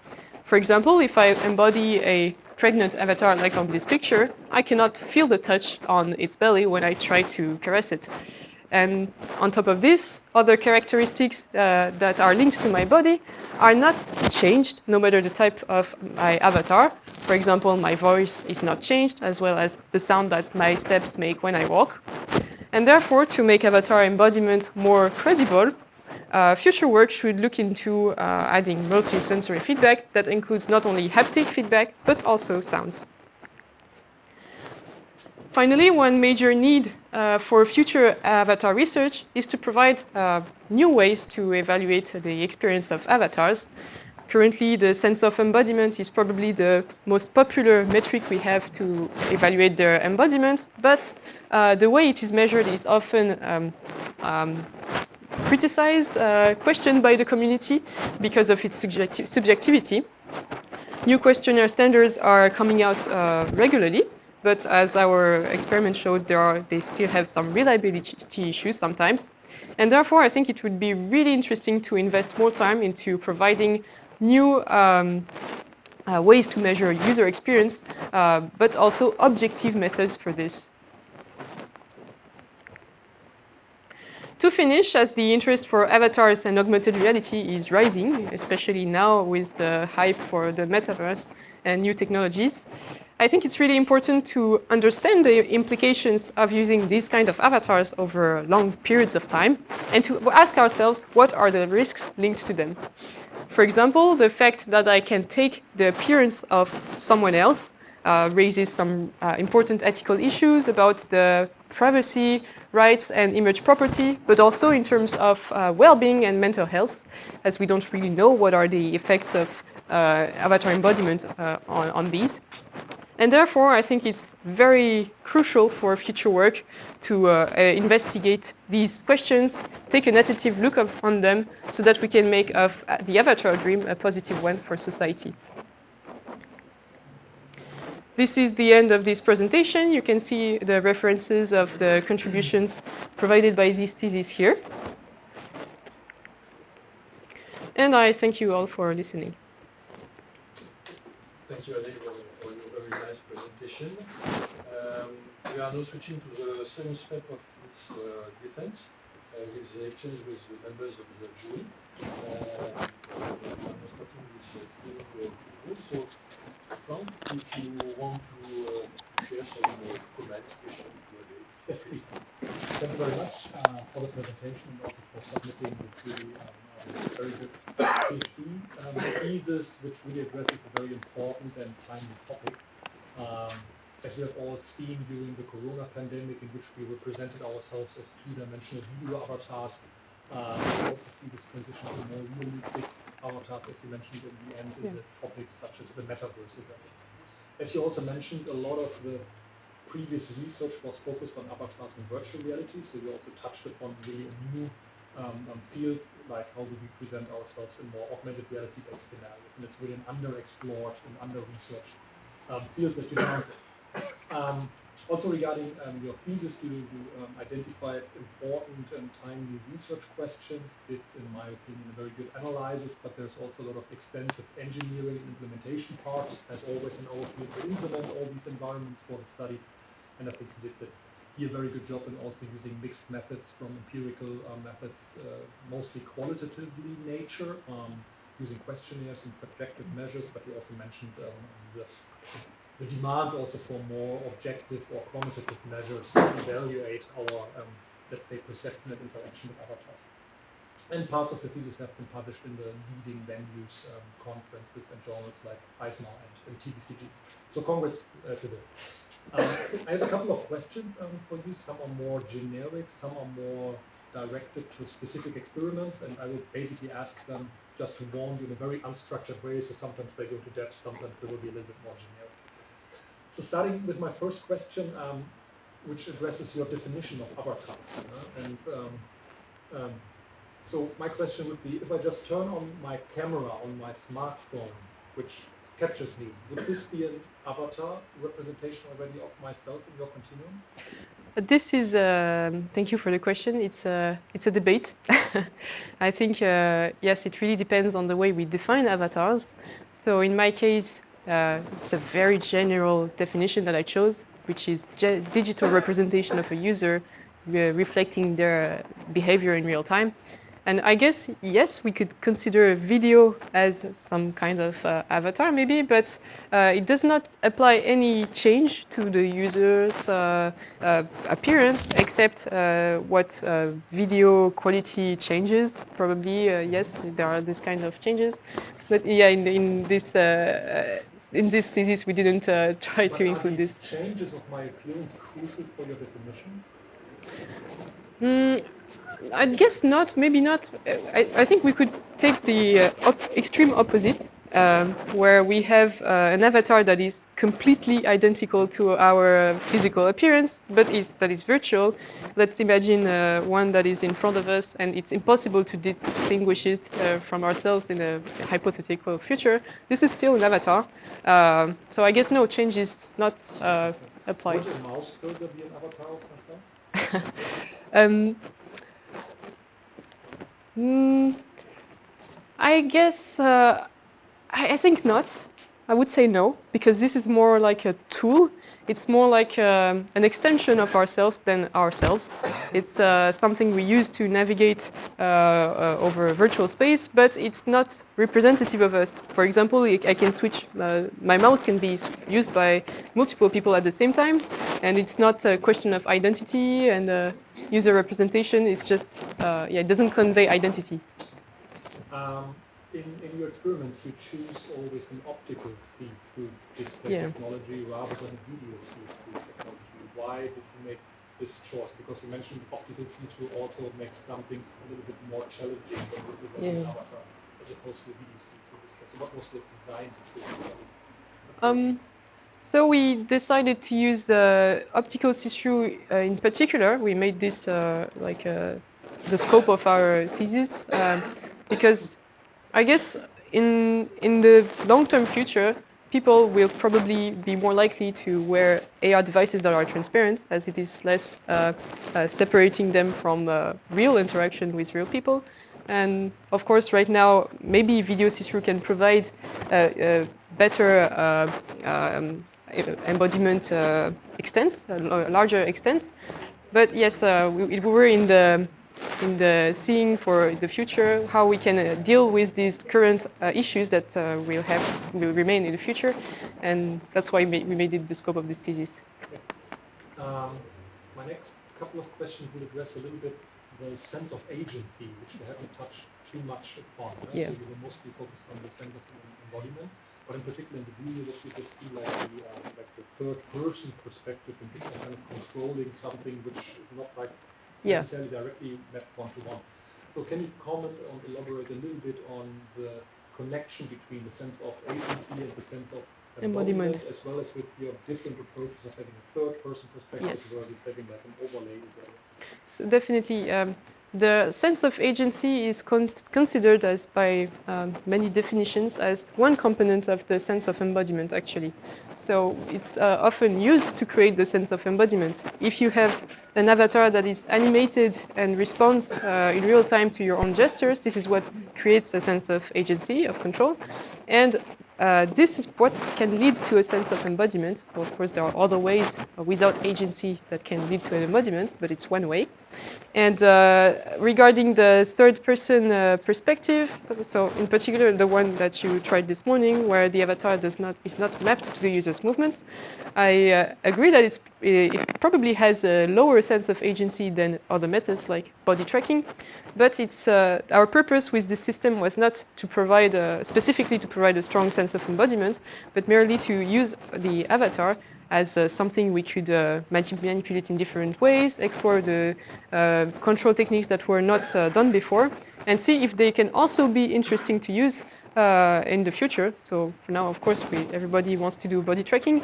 For example, if I embody a pregnant avatar like on this picture, I cannot feel the touch on its belly when I try to caress it. And on top of this, other characteristics that are linked to my body are not changed, no matter the type of my avatar. For example, my voice is not changed, as well as the sound that my steps make when I walk. And therefore, to make avatar embodiment more credible, future work should look into adding multi-sensory feedback that includes not only haptic feedback, but also sounds. Finally, one major need for future avatar research is to provide new ways to evaluate the experience of avatars. Currently, the sense of embodiment is probably the most popular metric we have to evaluate their embodiment, but the way it is measured is often criticized, questioned by the community because of its subjectivity. New questionnaire standards are coming out regularly, but as our experiment showed, they still have some reliability issues sometimes. And therefore, I think it would be really interesting to invest more time into providing new ways to measure user experience, but also objective methods for this. To finish, as the interest for avatars and augmented reality is rising, especially now with the hype for the metaverse and new technologies, I think it's really important to understand the implications of using these kind of avatars over long periods of time and to ask ourselves what are the risks linked to them. For example, the fact that I can take the appearance of someone else raises some important ethical issues about the privacy rights and image property, but also in terms of well-being and mental health, as we don't really know what are the effects of avatar embodiment on these. And therefore, I think it's very crucial for future work to investigate these questions, take an attentive look on them, so that we can make of the avatar dream a positive one for society. This is the end of this presentation. You can see the references of the contributions provided by this thesis here. And I thank you all for listening. Thank you, Adélaïde, for your very nice presentation. We are now switching to the second step of this defense with the exchange with the members of the jury. I'm starting with Hugo. So, Frank, if you want to share some comments, questions to Adélaïde. Yes, please. Thank you very much for the presentation and also for submitting this really very good PhD thesis, which really addresses a very important and timely topic. As we have all seen during the corona pandemic, in which we represented ourselves as two-dimensional video avatars, we also see this transition to more realistic avatars, as you mentioned in the end, in the topics such as the metaverse event. As you also mentioned, a lot of the previous research was focused on avatars and virtual reality, so we also touched upon really a new field, like how do we present ourselves in more augmented reality-based scenarios, and it's really an underexplored and under-researched field that you found. Also regarding your thesis, you identified important and timely research questions, did, in my opinion, a very good analysis, but there's also a lot of extensive engineering and implementation parts, as always in our field, to implement all these environments for the studies. And I think you did here a very good job in also using mixed methods from empirical methods, mostly qualitatively nature, using questionnaires and subjective measures, but you also mentioned the demand also for more objective or quantitative measures to evaluate our, let's say, perception and interaction with avatars. And parts of the thesis have been published in the leading venues, conferences and journals like ISMA and TBCG. So congrats to this. I have a couple of questions for you. Some are more generic, some are more directed to specific experiments, and I will basically ask them just to warn you in a very unstructured way, so sometimes they go to depth, sometimes they will be a little bit more generic. So starting with my first question, which addresses your definition of avatars. So my question would be, if I just turn on my camera on my smartphone, which captures me, would this be an avatar representation already of myself in your continuum? This is, thank you for the question. It's a debate. I think, yes, it really depends on the way we define avatars. So in my case, it's a very general definition that I chose, which is digital representation of a user reflecting their behavior in real time. And I guess, yes, we could consider a video as some kind of avatar maybe, but it does not apply any change to the user's appearance, except what video quality changes. Probably, yes, there are this kind of changes. But yeah, in this thesis, we didn't try to include this. Changes of my appearance crucial for your definition? I guess not, maybe not. I think we could take the extreme opposite, where we have an avatar that is completely identical to our physical appearance, but that is virtual. Let's imagine one that is in front of us, and it's impossible to distinguish it from ourselves in a hypothetical future. This is still an avatar. So I guess no, change is not applied. Would a mouse cursor be an avatar of myself? I guess I think not. I would say no, because this is more like a tool. It's more like an extension of ourselves than ourselves. It's something we use to navigate over virtual space, but it's not representative of us. For example, I can switch, my mouse can be used by multiple people at the same time, and it's not a question of identity and user representation. It's just, it doesn't convey identity. In your experiments, you choose always an optical see-through display technology rather than a video see-through technology. Why did you make this choice? Because you mentioned optical see-through also makes some things a little bit more challenging when representing an avatar as opposed to a video see-through display. So what was the design decision for this? So we decided to use optical see-through in particular. We made this the scope of our thesis because I guess in the long-term future, people will probably be more likely to wear AR devices that are transparent, as it is less separating them from real interaction with real people. And of course, right now, maybe video see-through can provide better embodiment extents, larger extents. But yes, we were in the seeing for the future how we can deal with these current issues that will remain in the future, and that's why we made it the scope of this thesis. My next couple of questions will address a little bit the sense of agency, which we haven't touched too much upon. Right? So you were mostly focused on the sense of embodiment, but in particular in the video that you just see like the third-person perspective in which you're kind of controlling something which is not like necessarily directly mapped one-to-one. So can you comment or elaborate a little bit on the connection between the sense of agency and the sense of embodiment, as well as with your different approaches of having a third-person perspective versus having like an overlay? So definitely, the sense of agency is considered as by many definitions as one component of the sense of embodiment, actually. So it's often used to create the sense of embodiment. If you have an avatar that is animated and responds in real time to your own gestures, this is what creates a sense of agency, of control. And this is what can lead to a sense of embodiment. Well, of course, there are other ways without agency that can lead to an embodiment, but it's one way. And regarding the third-person perspective, so in particular the one that you tried this morning, where the avatar is not mapped to the user's movements, I agree that it probably has a lower sense of agency than other methods like body tracking. But it's our purpose with this system was not to provide specifically to provide a strong sense of embodiment, but merely to use the avatar as something we could manipulate in different ways, explore the control techniques that were not done before, and see if they can also be interesting to use in the future. So for now, of course, everybody wants to do body tracking.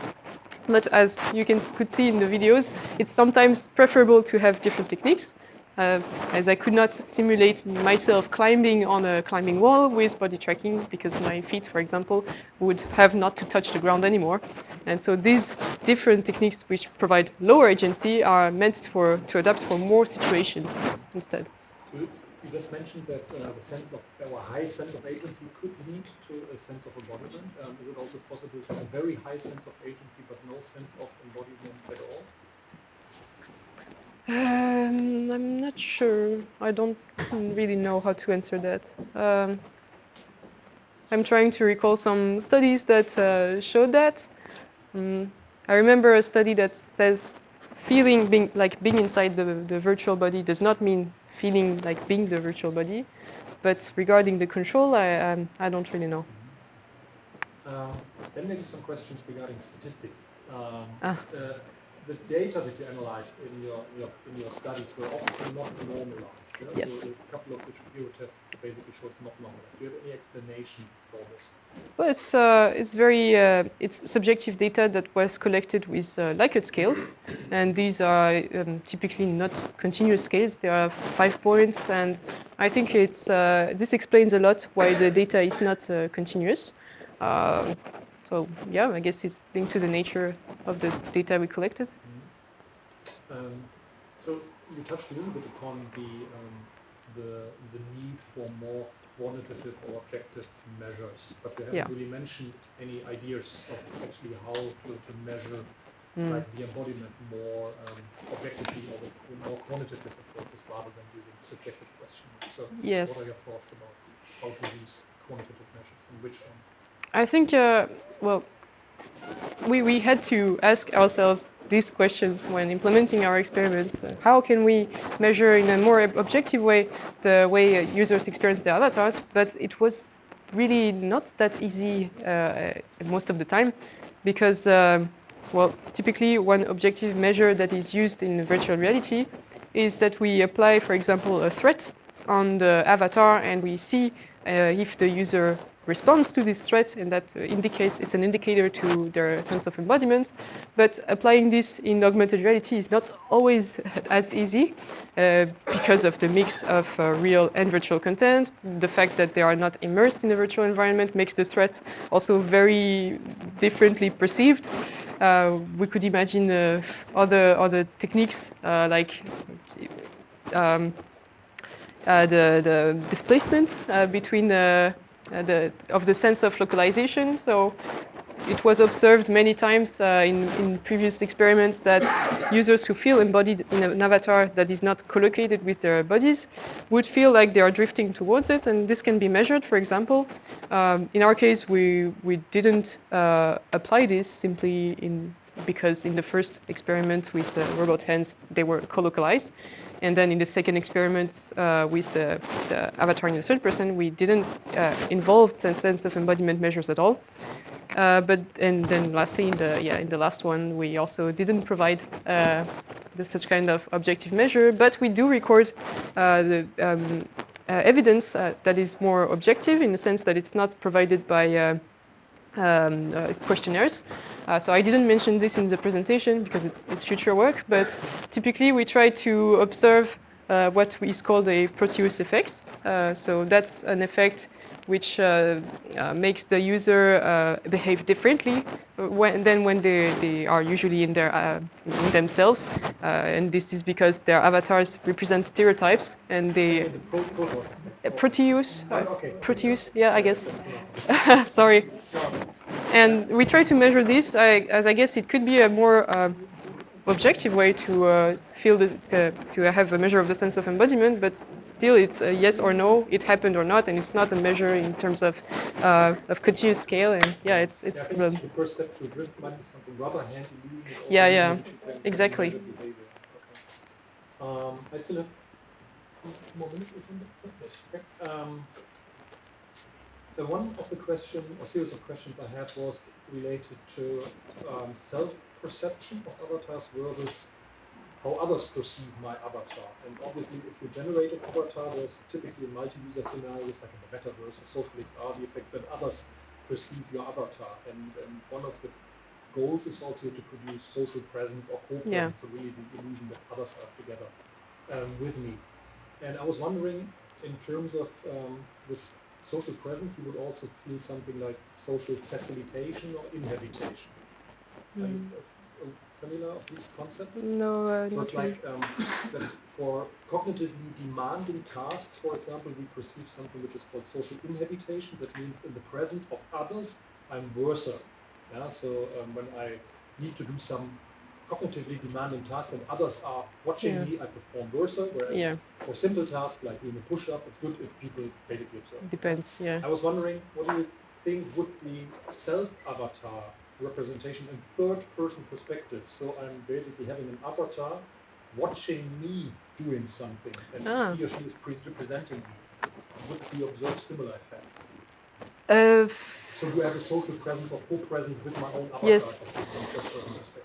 But as you could see in the videos, it's sometimes preferable to have different techniques. As I could not simulate myself climbing on a climbing wall with body tracking because my feet, for example, would have not to touch the ground anymore. And so these different techniques which provide lower agency are meant to adapt for more situations instead. You just mentioned that the sense of, or high sense of agency could lead to a sense of embodiment. Is it also possible to have a very high sense of agency but no sense of embodiment at all? I'm not sure. I don't really know how to answer that. I'm trying to recall some studies that showed that. I remember a study that says being inside the virtual body does not mean feeling like being the virtual body. But regarding the control, I don't really know. Then maybe some questions regarding statistics. The data that you analyzed in your studies were often not normalized. Yes. So a couple of the Shapiro tests basically show it's not normalized. Do you have any explanation for this? Well, it's subjective data that was collected with Likert scales, and these are typically not continuous scales. There are 5 points, and I think this explains a lot why the data is not continuous. So yeah, I guess it's linked to the nature of the data we collected. So you touched a little bit upon the need for more quantitative or objective measures, but we haven't Yeah. really mentioned any ideas of actually how to measure like the embodiment more objectively or with more quantitative approaches rather than using subjective questionnaires. So Yes. what are your thoughts about how to use quantitative measures and which ones? I think, well, we had to ask ourselves these questions when implementing our experiments. How can we measure in a more objective way the way users experience their avatars? But it was really not that easy most of the time because, well, typically one objective measure that is used in virtual reality is that we apply, for example, a threat on the avatar and we see if the user responds to this threat, and that indicates it's an indicator to their sense of embodiment. But applying this in augmented reality is not always as easy because of the mix of real and virtual content. The fact that they are not immersed in a virtual environment makes the threat also very differently perceived. We could imagine other techniques like the displacement between of the sense of localization. So it was observed many times in previous experiments that users who feel embodied in an avatar that is not collocated with their bodies would feel like they are drifting towards it, and this can be measured. For example, in our case, we didn't apply this simply because in the first experiment with the robot hands, they were co-localized. And then in the second experiment with the avatar in the third person, we didn't involve the sense of embodiment measures at all. And then lastly, in the last one, we also didn't provide such kind of objective measure, but we do record the evidence that is more objective in the sense that it's not provided by questionnaires. So I didn't mention this in the presentation because it's future work, but typically we try to observe what is called a Proteus effect. So that's an effect which makes the user behave differently than when they are usually in in themselves. And this is because their avatars represent stereotypes, and they Proteus, Proteus, yeah, I guess. Sorry. And we try to measure this, as I guess it could be a more objective way to feel this, to have a measure of the sense of embodiment, but still it's a yes or no, it happened or not, and it's not a measure in terms of continuous scale. And yeah, it's I think the first step to drift might be something rather handy. Yeah, exactly. Okay. I still have 2 more minutes. Yes. Okay. One of the series of questions I had was related to self-perception of avatars versus how others perceive my avatar. And obviously, if you generate an avatar, there's typically multi-user scenarios like in the metaverse or social XR, the effect that others perceive your avatar. And one of the goals is also to produce social presence or co-presence, so really the illusion that others are together with me. And I was wondering, in terms of this social presence, you would also feel something like social facilitation or inhabitation. Are you familiar of these concepts? No, so not it's really. like that for cognitively demanding tasks, for example, we perceive something which is called social inhabitation. That means in the presence of others, I'm worser. Yeah? So when I need to do some cognitively demanding task and others are watching me, I perform worser. Whereas for simple tasks like doing a push-up, it's good if people basically observe. Depends, yeah. I was wondering, what do you think would the self-avatar representation in third-person perspective? So I'm basically having an avatar watching me doing something, and he or she is representing me. Would we observe similar effects? So do I have a social presence or co-presence with my own avatar? Yes. From third-person perspective?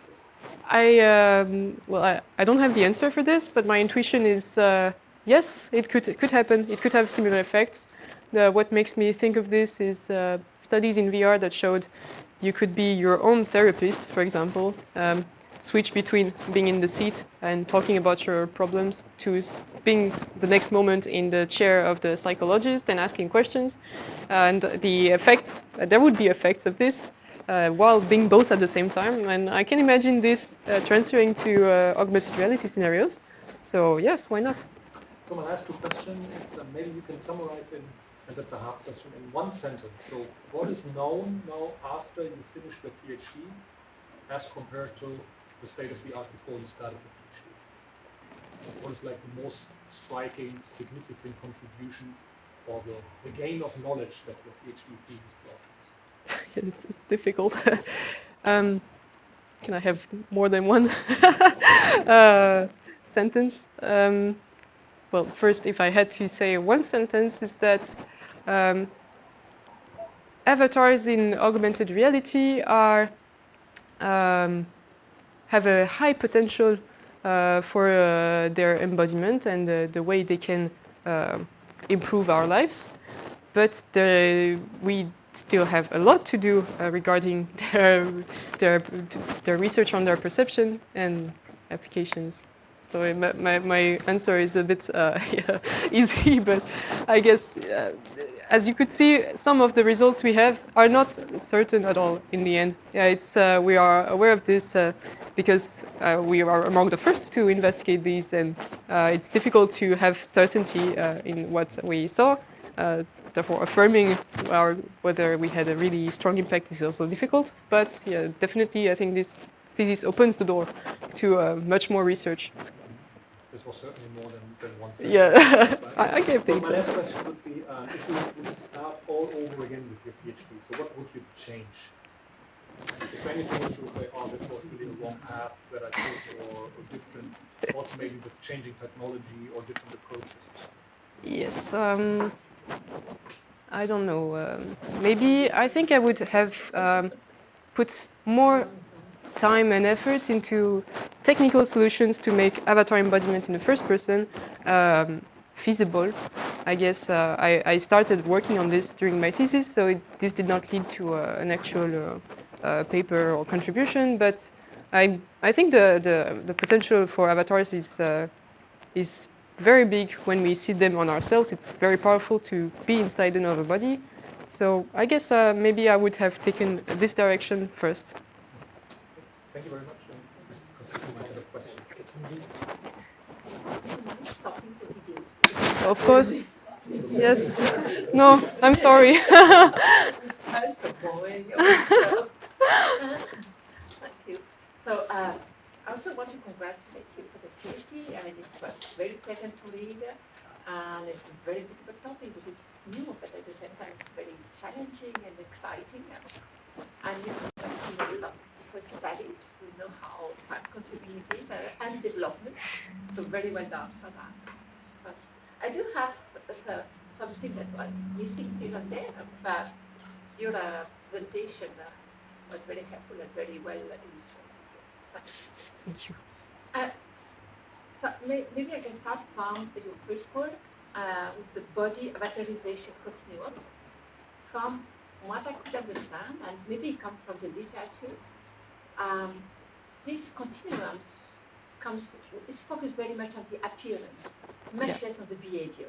I don't have the answer for this, but my intuition is yes, it could happen. It could have similar effects. What makes me think of this is studies in VR that showed you could be your own therapist, for example, switch between being in the seat and talking about your problems to being the next moment in the chair of the psychologist and asking questions. And the effects, there would be effects of this while being both at the same time. And I can imagine this transferring to augmented reality scenarios. So yes, why not? So my last question is maybe you can summarize in And that's a hard question in one sentence. So what is known now after you finished your PhD as compared to the state of the art before you started the PhD? What is like the most striking, significant contribution or the gain of knowledge that your PhD thesis brought? It's difficult. Can I have more than one sentence? Well, first, if I had to say one sentence, is that avatars in augmented reality are have a high potential for their embodiment and the way they can improve our lives. But we still have a lot to do regarding their research on their perception and applications. So my answer is a bit yeah, easy, but I guess as you could see, some of the results we have are not certain at all in the end. Yeah, it's we are aware of this because we are among the first to investigate these, and it's difficult to have certainty in what we saw. Therefore, affirming whether we had a really strong impact is also difficult. But yeah, definitely, I think this thesis opens the door to much more research. This was certainly more than one sentence. Yeah, Right? I can think so. so. My next question would be, if you would start all over again with your PhD, so what would you change? Is there anything which you would say, oh, this was really the wrong path that I took, or different, also maybe with changing technology or different approaches? Yes, I don't know. Maybe I think I would have put more time and effort into technical solutions to make avatar embodiment in the first person feasible. I guess I started working on this during my thesis, so this did not lead to an actual paper or contribution, but I think the potential for avatars is very big when we see them on ourselves. It's very powerful to be inside another body. So I guess maybe I would have taken this direction first. Thank you very much. This concludes my set of questions. Of course. Yes. No, I'm sorry. Thank you. So I also want to congratulate you for the PhD. I mean, it's very pleasant to read, and it's a very difficult topic, but it's new, but at the same time, it's very challenging and exciting. And you conduct a lot of different studies. We know how time-consuming it is and development. So very well done for that. But I do have something that was missing here and there, but your presentation was very helpful and very well illustrated. Thank you. So maybe I can start from your first work with the body avatarization continuum. From what I could understand, and maybe it comes from the literatures, this continuum is focused very much on the appearance, much less on the behavior.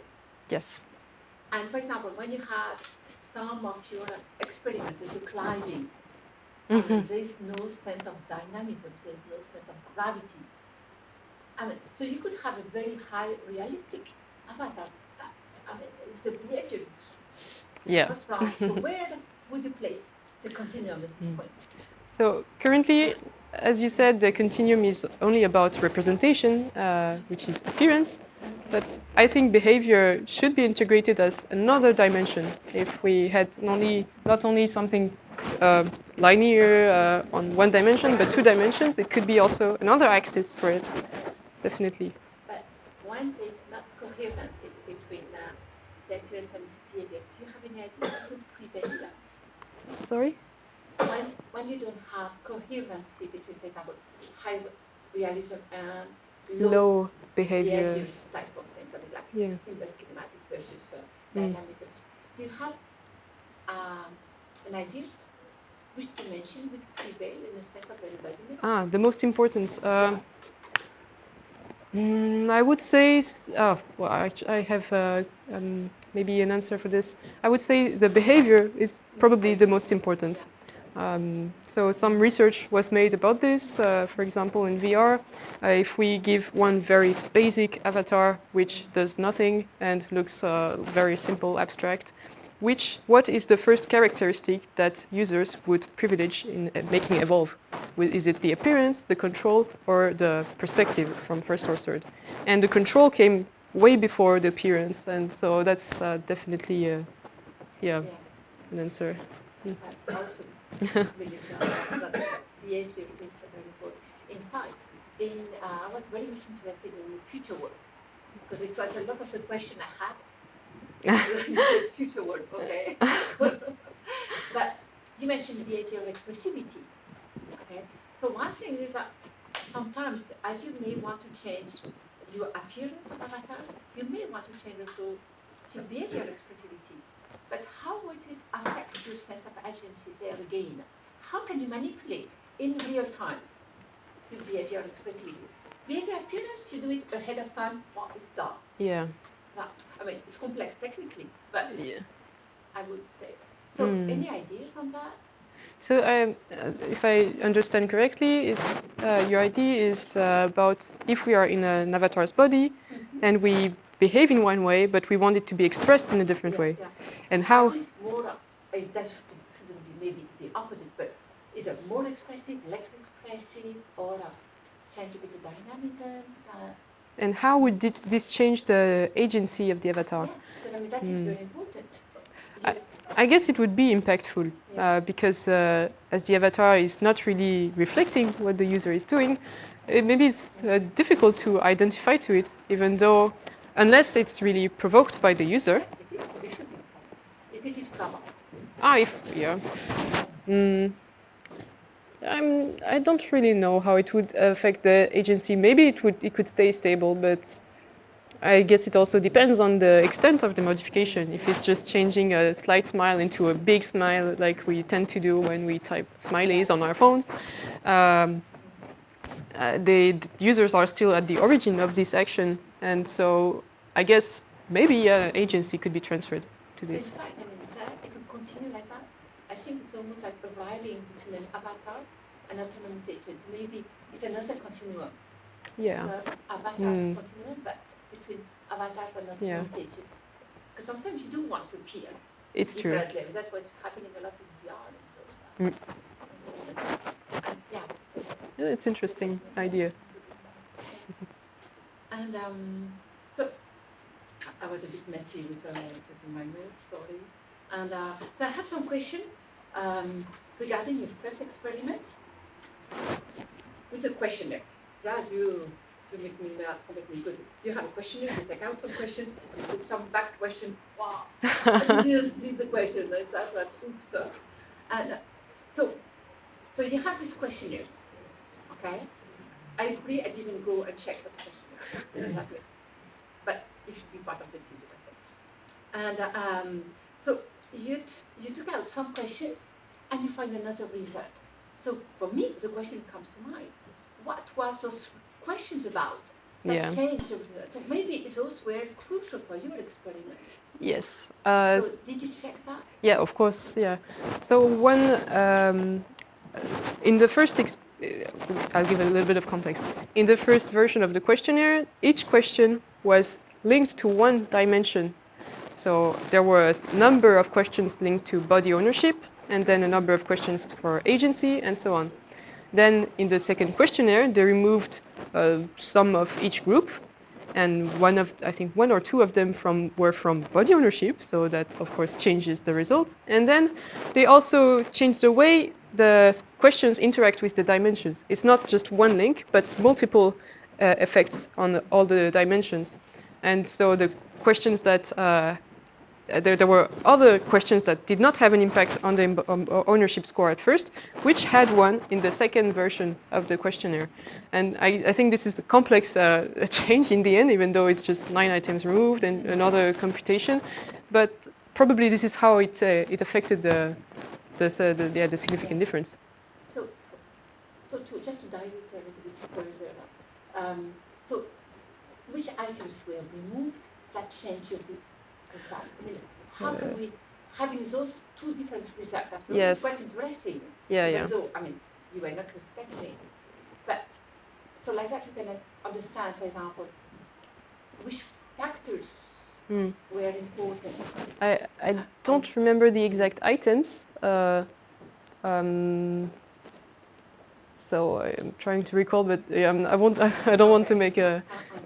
Yes. And for example, when you have some of your experiments, the climbing, there's no sense of dynamism, there's no sense of gravity. I mean, so you could have a very high realistic avatar, but I mean, if the behavior is not right, so where would you place the continuum at this point? So currently, as you said, the continuum is only about representation, which is appearance. But I think behavior should be integrated as another dimension. If we had not only something linear on one dimension, but two dimensions, it could be also another axis for it, definitely. But when there's not coherency between the appearance and behavior, do you have any idea what would prevent that? Sorry? When you don't have coherency between, for example, high realism and low behaviors, like for example, like inverse kinematics versus dynamism. Do you have an idea which dimension would prevail in the sense of embodiment? The most important. I would say, well, I have maybe an answer for this. I would say the behavior is probably the most important. So some research was made about this. For example, in VR, if we give one very basic avatar which does nothing and looks very simple, abstract, what is the first characteristic that users would privilege in making evolve? Is it the appearance, the control, or the perspective from first or third? And the control came way before the appearance, and so that's definitely an answer. Also, really, that behavior seems very important. In fact, I was very much interested in the future world because it was a lot of the question I had. It's future world, okay. But you mentioned behavioral expressivity. Okay, so one thing is that sometimes, as you may want to change your appearance of avatars, you may want to change also your behavioral expressivity. But how would it affect your sense of agency there again? How can you manipulate in real times your behavioral expressivity? Behavior appearance, you do it ahead of time, what is done. Yeah. Now, I mean, it's complex technically, but Yeah. I would say. So, any ideas on that? So, if I understand correctly, it's your idea is about if we are in an avatar's body and we behave in one way, but we want it to be expressed in a different way, and how? At least more. It shouldn't be maybe the opposite, but is it more expressive, less expressive, or change a bit of dynamisms? And how would this change the agency of the avatar? Yeah, because I mean that is very important. I guess it would be impactful because as the avatar is not really reflecting what the user is doing, maybe it's difficult to identify to it, even though, unless it's really provoked by the user. It should be. If it is provoked. I don't really know how it would affect the agency. Maybe it could stay stable, but I guess it also depends on the extent of the modification. If it's just changing a slight smile into a big smile, like we tend to do when we type smileys on our phones, the users are still at the origin of this action, and so I guess maybe agency could be transferred to this. In fact, I mean, that if we continue like that, I think it's almost like arriving between an avatar and autonomous agents. Maybe it's another continuum. Yeah. Avatars continuum, but between avatars and autonomous agents. Because sometimes you do want to appear. It's true. That's what's happening a lot in VR and so stuff. And, yeah, it's interesting idea. And so I was a bit messy with my notes, sorry. And so I have some questions regarding your first experiment with the questionnaires. Yeah, you make me mad because you have a questionnaire, you take out some questions, you put some back question. Wow, I didn't leave the question. That's oops. And so you have these questionnaires, okay? I agree. I didn't go and check the questionnaires, but it should be part of the thesis, I think. And so you took out some questions and you find another result. So for me, the question comes to mind: what was those questions about that changed the result? So maybe those were crucial for your experiment. Yes. So did you check that? Yeah, of course. Yeah. So in the first, I'll give a little bit of context. In the first version of the questionnaire, each question was linked to one dimension. So there were a number of questions linked to body ownership, and then a number of questions for agency, and so on. Then in the second questionnaire, they removed some of each group, and I think one or two of them were from body ownership, so that of course changes the result. And then they also changed the way the questions interact with the dimensions. It's not just one link, but multiple effects on all the dimensions. And so the questions that there were other questions that did not have an impact on the ownership score at first, which had one in the second version of the questionnaire. And I think this is a complex change in the end, even though it's just 9 items removed and another computation. But probably this is how it affected the significant difference. So just to dive a little bit further, so which items were removed that changed your results? I mean, how can we having those two different results after Yes. is quite interesting. Yeah, Even yeah. though, I mean, you were not respecting. But so like that, you can understand, for example, which factors were important. I don't remember the exact items. So I'm trying to recall, but I won't. I don't want to make a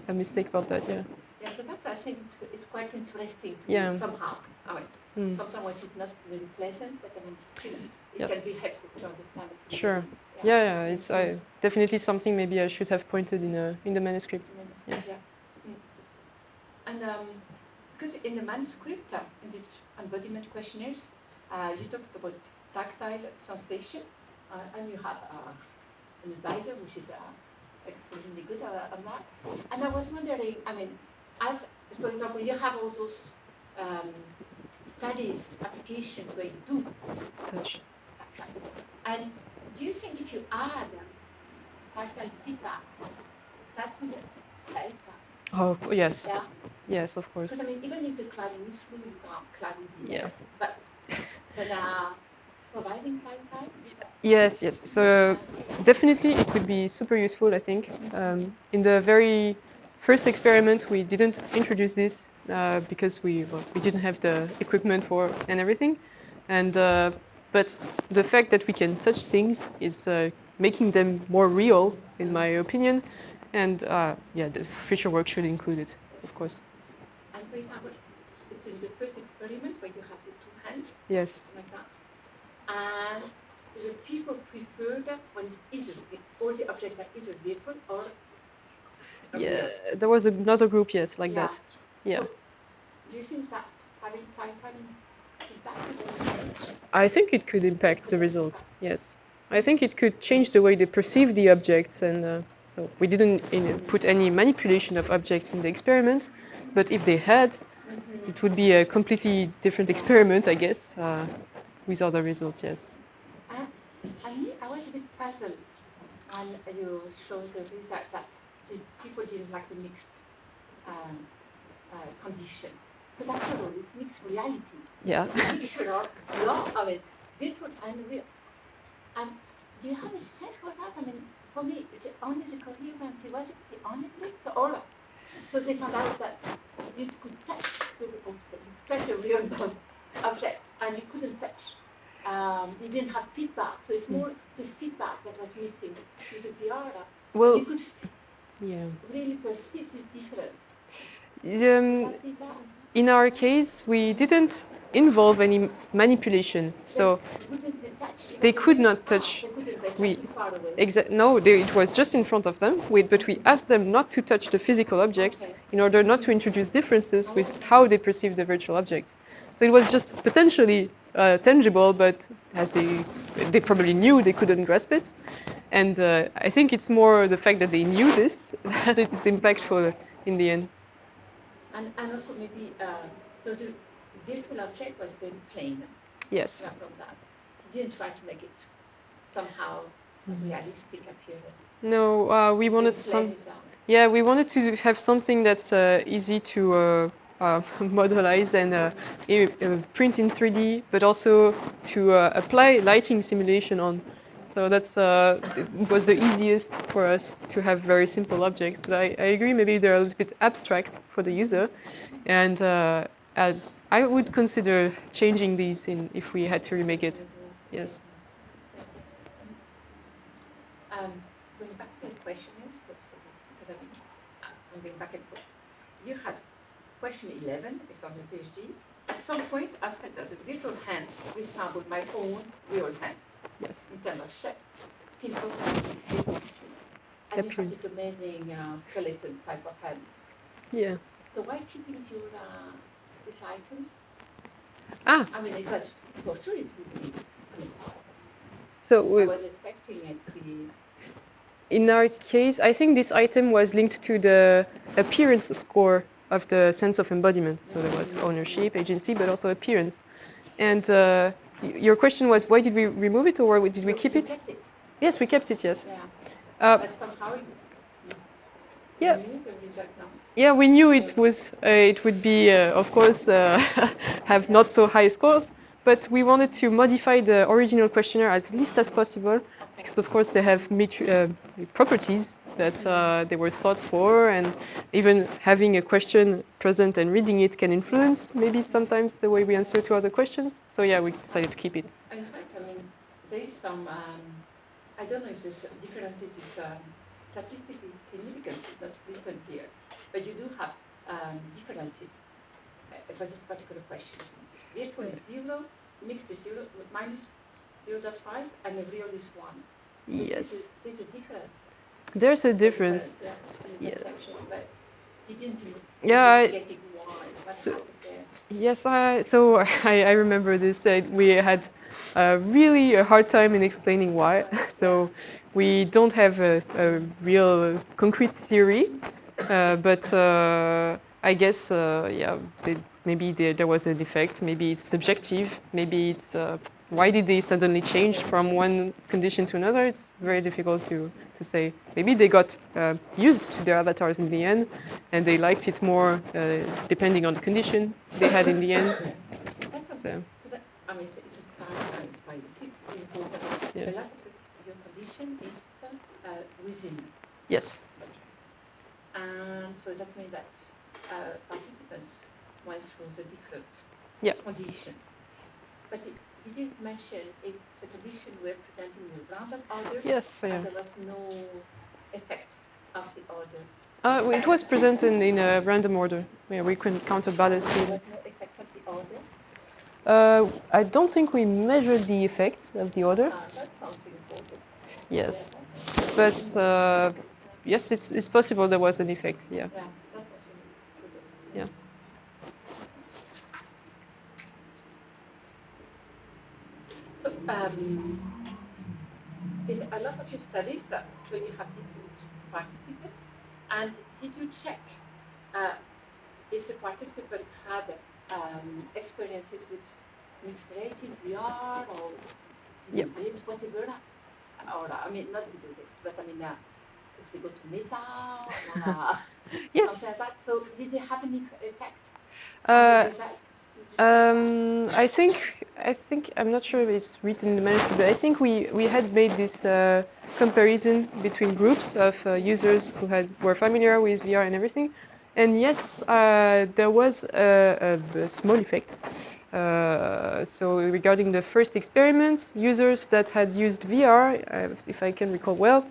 mistake about that. Yeah. Yeah, because that, I think it's quite interesting to somehow. I mean, sometimes it's not really pleasant, but I mean, still, it can be helpful to understand it. Sure. Yeah. It's definitely something maybe I should have pointed in the manuscript. Yeah. And because in the manuscript, in these embodiment questionnaires, you talked about tactile sensation, and you have an advisor, which is extremely good on that. And I was wondering, I mean, as for example, you have all those studies, applications where you do touch. And do you think if you add tactile feedback, that would help? Oh yes. Yeah. Yes, of course. Because I mean, even if the cloud is full, you can't cloud is there. Yeah. But providing tactile. Yes. So definitely it would be super useful, I think. In the very first experiment, we didn't introduce this because we didn't have the equipment for and everything. And but the fact that we can touch things is making them more real, in my opinion. And the future work should include it, of course. And for example, it's in the first experiment where you have the two hands. Yes. Like that. And the people prefer that when it's either all the objects are either different or yeah, there was another group, yes, like that. Yeah. So, do you think that having tactile feedback would change? I think it could impact the results. Yes, I think it could change the way they perceive the objects, and so we didn't put any manipulation of objects in the experiment. But if they had, it would be a completely different experiment, I guess, with other results. Yes. I was a bit puzzled when you showed the result that the people didn't like the mixed condition. Because after all, it's mixed reality. Yeah. It's a mixture of virtual and real. Do you have a sense for that? I mean, for me, only the coherency was it the only thing? So they found out that you could touch a real object, and you couldn't touch. You didn't have feedback, so it's more the feedback that was missing to the PR. Well, you could really perceive this difference. In our case, we didn't involve any manipulation, so they could not touch. It was just in front of them. But we asked them not to touch the physical objects in order not to introduce differences with how they perceive the virtual objects. So it was just potentially tangible, but as they probably knew, they couldn't grasp it. And I think it's more the fact that they knew this that it is impactful in the end. And also maybe, so the virtual object was very plain. Yes. From that. You didn't try to make it somehow realistic appearance. No, we wanted we wanted to have something that's easy to modelize and print in 3D, but also to apply lighting simulation on. So that's it was the easiest for us to have very simple objects. But I agree, maybe they're a little bit abstract for the user, and I would consider changing these if we had to remake it. Yes. Going back to the questionnaires, I'm going back and forth. You had question 11, it's on the PhD. At some point, I felt that the virtual hands resembled my own real hands. Yes. In terms of shapes, skin tone, and you have this amazing skeleton type of hands. Yeah. So why keeping your these items? I mean, it was for sure it would be. I was expecting it to be. In our case, I think this item was linked to the appearance score of the sense of embodiment. So there was ownership, agency, but also appearance. And your question was, why did we remove it, or did we keep it? Kept it. Yes, we kept it. Yes. Yeah. But somehow. Yeah. You knew the result now? Yeah, we knew it would be, of course, have not so high scores, but we wanted to modify the original questionnaire as least as possible, because of course they have properties that they were thought for, and even having a question present and reading it can influence maybe sometimes the way we answer to other questions. So yeah, we decided to keep it. In fact, I mean, there is some, I don't know if this differences is statistically significant, it's not written here, but you do have differences for this particular question. Virtual is 0, mixed is 0, minus 0.5, and real is 1. Yes. There's a difference. There's a difference. In the Yeah. perception, but didn't Yeah. get it why? What happened there? Yes, so I remember this. We had really a hard time in explaining why. So we don't have a real concrete theory, but I guess, yeah, maybe there was an effect. Maybe it's subjective. Maybe it's why did they suddenly change from one condition to another? It's very difficult to say. Maybe they got used to their avatars in the end, and they liked it more depending on the condition they had in the end. So. I mean, it's fine. It's important. Yeah. A lot of your condition is within. Yes. And so that means that participants went through the different conditions. But did you mention if the conditions were presented in random orders? Yes. Yeah. There was no effect of the order. It was presented in a random order. Yeah, we couldn't counterbalance There the. was no effect of the order? I don't think we measured the effect of the order. That's something important. Yes, but yes, it's possible there was an effect. Yeah. Yeah, that's what you need. Yeah. So, in a lot of your studies, so you have different participants, and did you check if the participants had experiences with mixed reality, VR, or video games, whatever? Or, I mean, not video games, but I mean, if they go to Meta or Yes. something like that. So, did they have any effect on the result? I think I'm not sure if it's written in the manuscript, but I think we had made this comparison between groups of users who were familiar with VR and everything, and yes, there was a small effect. So regarding the first experiment, users that had used VR, if I can recall well,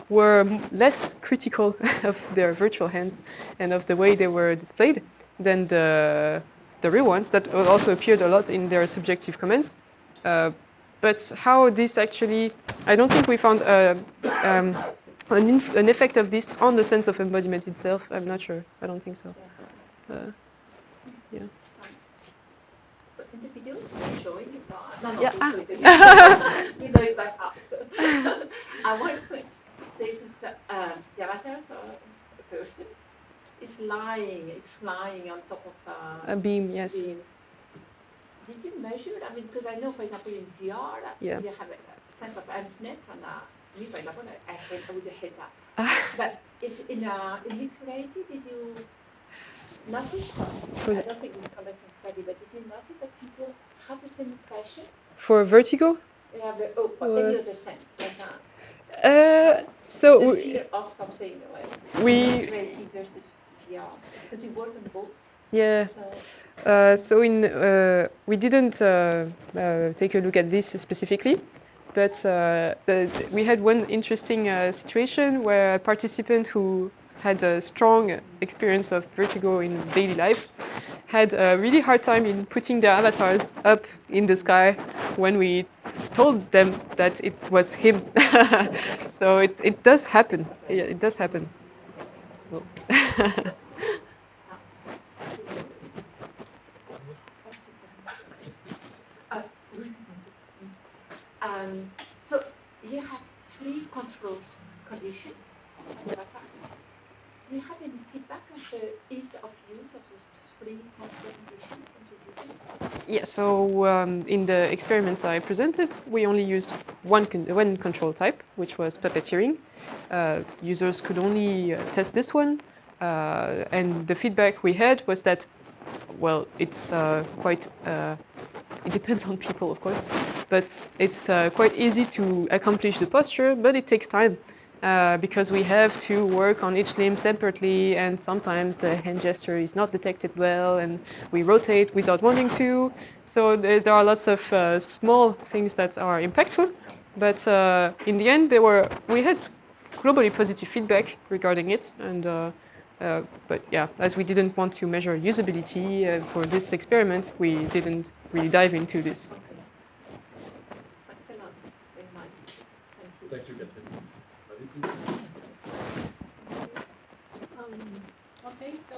were less critical of their virtual hands and of the way they were displayed than the real ones that also appeared a lot in their subjective comments. But how this actually, I don't think we found an effect of this on the sense of embodiment itself. I'm not sure. I don't think so. Yeah. So in the videos we're showing, no, Yeah. we know it by heart. At one point, there's this, the avatar of a person is flying on top of A beam, yes. beams. Did you measure? I mean, because I know, for example, in VR, you have a sense of emptiness, and me, for example, I would hate that. But if in mixed reality, did you notice? I don't think we conducted a study, but did you notice that people have the same impression? For vertigo? Yeah, any other sense? So the fear of something like mixed reality versus VR, because you work on both. Yeah. So we didn't take a look at this specifically, but we had one interesting situation where a participant who had a strong experience of vertigo in daily life had a really hard time in putting their avatars up in the sky when we told them that it was him. So it does happen. Yeah, it does happen. Oh. So you have 3 controls condition. Do you have any feedback of the ease of use of those brief presentation, introduce it? Yeah, so in the experiments I presented, we only used one control type, which was puppeteering. Users could only test this one, and the feedback we had was that, well, it's quite, it depends on people, of course, but it's quite easy to accomplish the posture, but it takes time. Because we have to work on each limb separately, and sometimes the hand gesture is not detected well, and we rotate without wanting to. So there are lots of small things that are impactful, but in the end, we had globally positive feedback regarding it, and but yeah, as we didn't want to measure usability for this experiment, we didn't really dive into this. Thanks a lot. Very nice. Thank you. Thank you, Catherine. Marie, please. Okay, so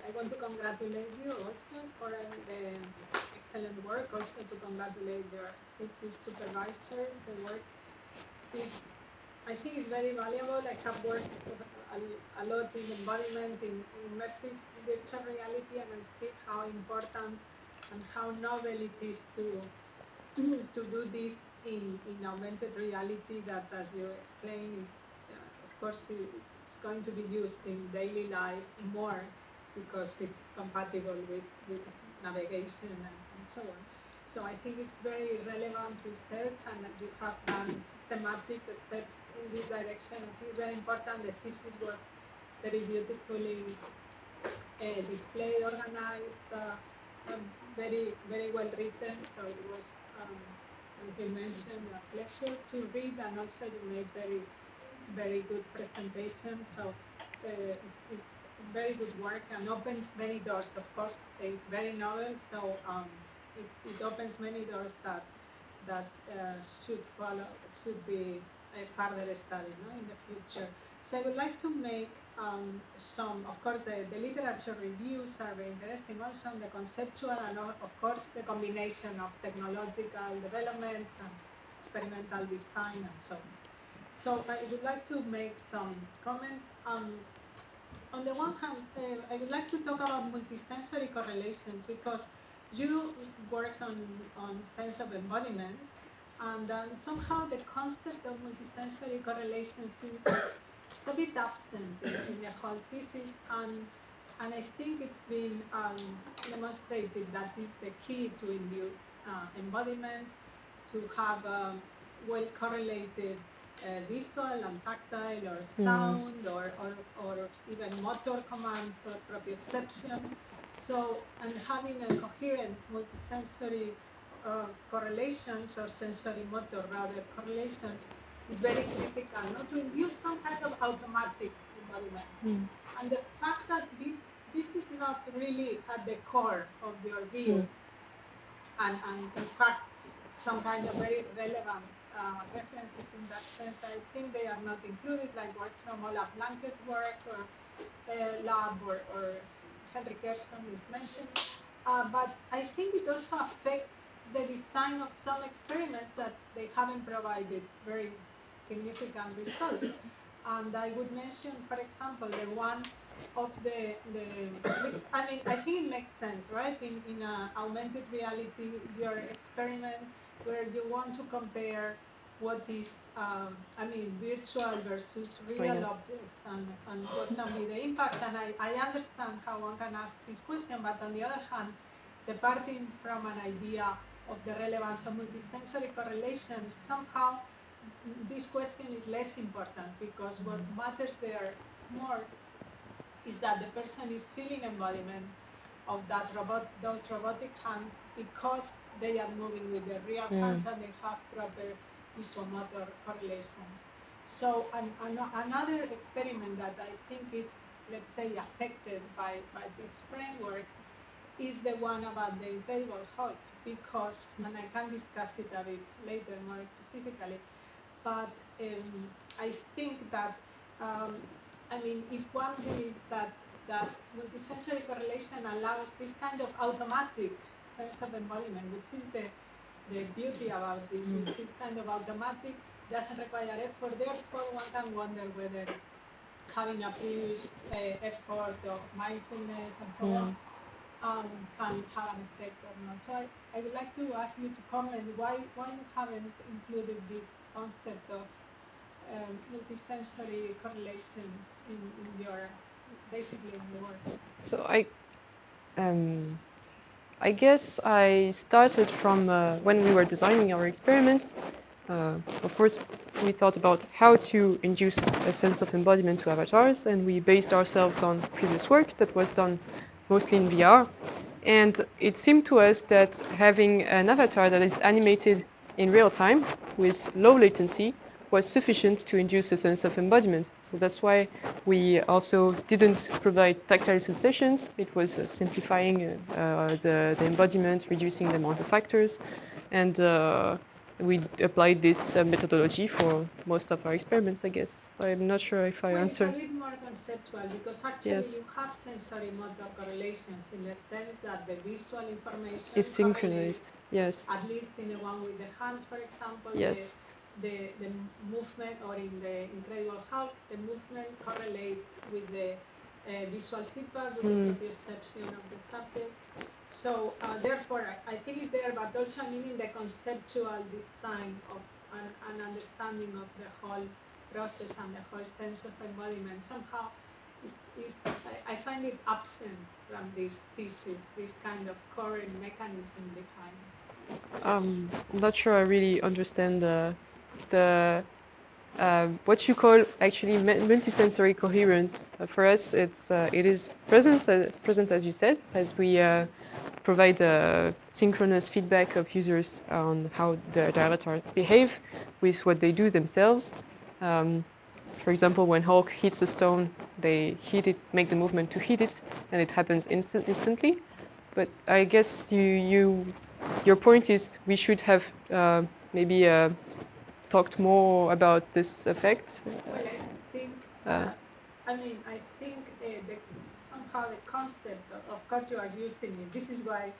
I want to congratulate you also for the excellent work, also to congratulate your thesis supervisors. The work is, I think, is very valuable. I have worked a lot in embodiment, in immersive virtual reality, and I see how important and how novel it is to do this in augmented reality that, as you explained, is, of course, it's going to be used in daily life more because it's compatible with navigation and so on. So I think it's very relevant research, and that you have done systematic steps in this direction. I think it's very important. The thesis was very beautifully displayed, organized, very, very well written. So it was, as you mentioned, a pleasure to read, and also you made very, very good presentation. So it's very good work and opens many doors. Of course, it's very novel, so it opens many doors that should follow, should be a further study, no, in the future. So I would like to make some, of course, the literature reviews are very interesting, also the conceptual, and of course the combination of technological developments and experimental design and so on. So I would like to make some comments. On the one hand, I would like to talk about multisensory correlations, because you work on sense of embodiment, and somehow the concept of multisensory correlations is a bit absent in the whole thesis, and I think it's been demonstrated that is the key to induce embodiment, to have well correlated visual and tactile, or sound, or even motor commands or proprioception. So, and having a coherent multisensory correlations, or sensory motor rather correlations, is very critical, not to induce some kind of automatic embodiment. And the fact that this is not really at the core of your view, and in fact some kind of very relevant references in that sense, I think they are not included, like work from Olaf Blanke's work, or lab, or Henry Kersten is mentioned. But I think it also affects the design of some experiments that they haven't provided very significant results. And I would mention, for example, the one of which, I mean, I think it makes sense, right? In augmented reality, your experiment where you want to compare what is, I mean, virtual versus real objects, and what can be the impact. And I understand how one can ask this question, but on the other hand, departing from an idea of the relevance of multisensory correlations, somehow this question is less important, because what matters there more is that the person is feeling embodiment of those robotic hands, because they are moving with their real hands, and they have proper visuomotor correlations. So another experiment that I think is, let's say, affected by this framework is the one about the Incredible Hulk, because, and I can discuss it a bit later more specifically, but I think that, I mean, if one believes that multisensory correlation allows this kind of automatic sense of embodiment, which is the beauty about this, which is kind of automatic, doesn't require effort, therefore one can wonder whether having a previous effort of mindfulness and so on can have an effect or not. So I would like to ask you to comment why you haven't included this concept of multisensory correlations in your, basically in your work. So I guess I started from when we were designing our experiments. Of course, we thought about how to induce a sense of embodiment to avatars, and we based ourselves on previous work that was done mostly in VR. And it seemed to us that having an avatar that is animated in real time with low latency was sufficient to induce a sense of embodiment. So that's why we also didn't provide tactile sensations. It was simplifying the embodiment, reducing the amount of factors, and we applied this methodology for most of our experiments, I guess. I'm not sure if I Well, answered. it's a little more conceptual because actually Yes. you have sensory motor correlations in the sense that the visual information Is synchronized. correlates, Yes. at least in the one with the hands, for example, Yes. the movement, or in the Incredible Hulk, the movement correlates with the visual feedback, with the proprioception of the subject. So therefore, I think it's there, but also meaning the conceptual design of an understanding of the whole process and the whole sense of embodiment. Somehow, I find it absent from this thesis, this kind of core mechanism behind. I'm not sure I really understand the what you call actually multisensory coherence. For us, it is present as you said, as we provide synchronous feedback of users on how the avatar behave with what they do themselves. For example, when Hulk hits a stone, they hit it, make the movement to hit it, and it happens instantly. But I guess your point is we should have maybe talked more about this effect. Well, I think, I think somehow the concept of course you are using it. This is why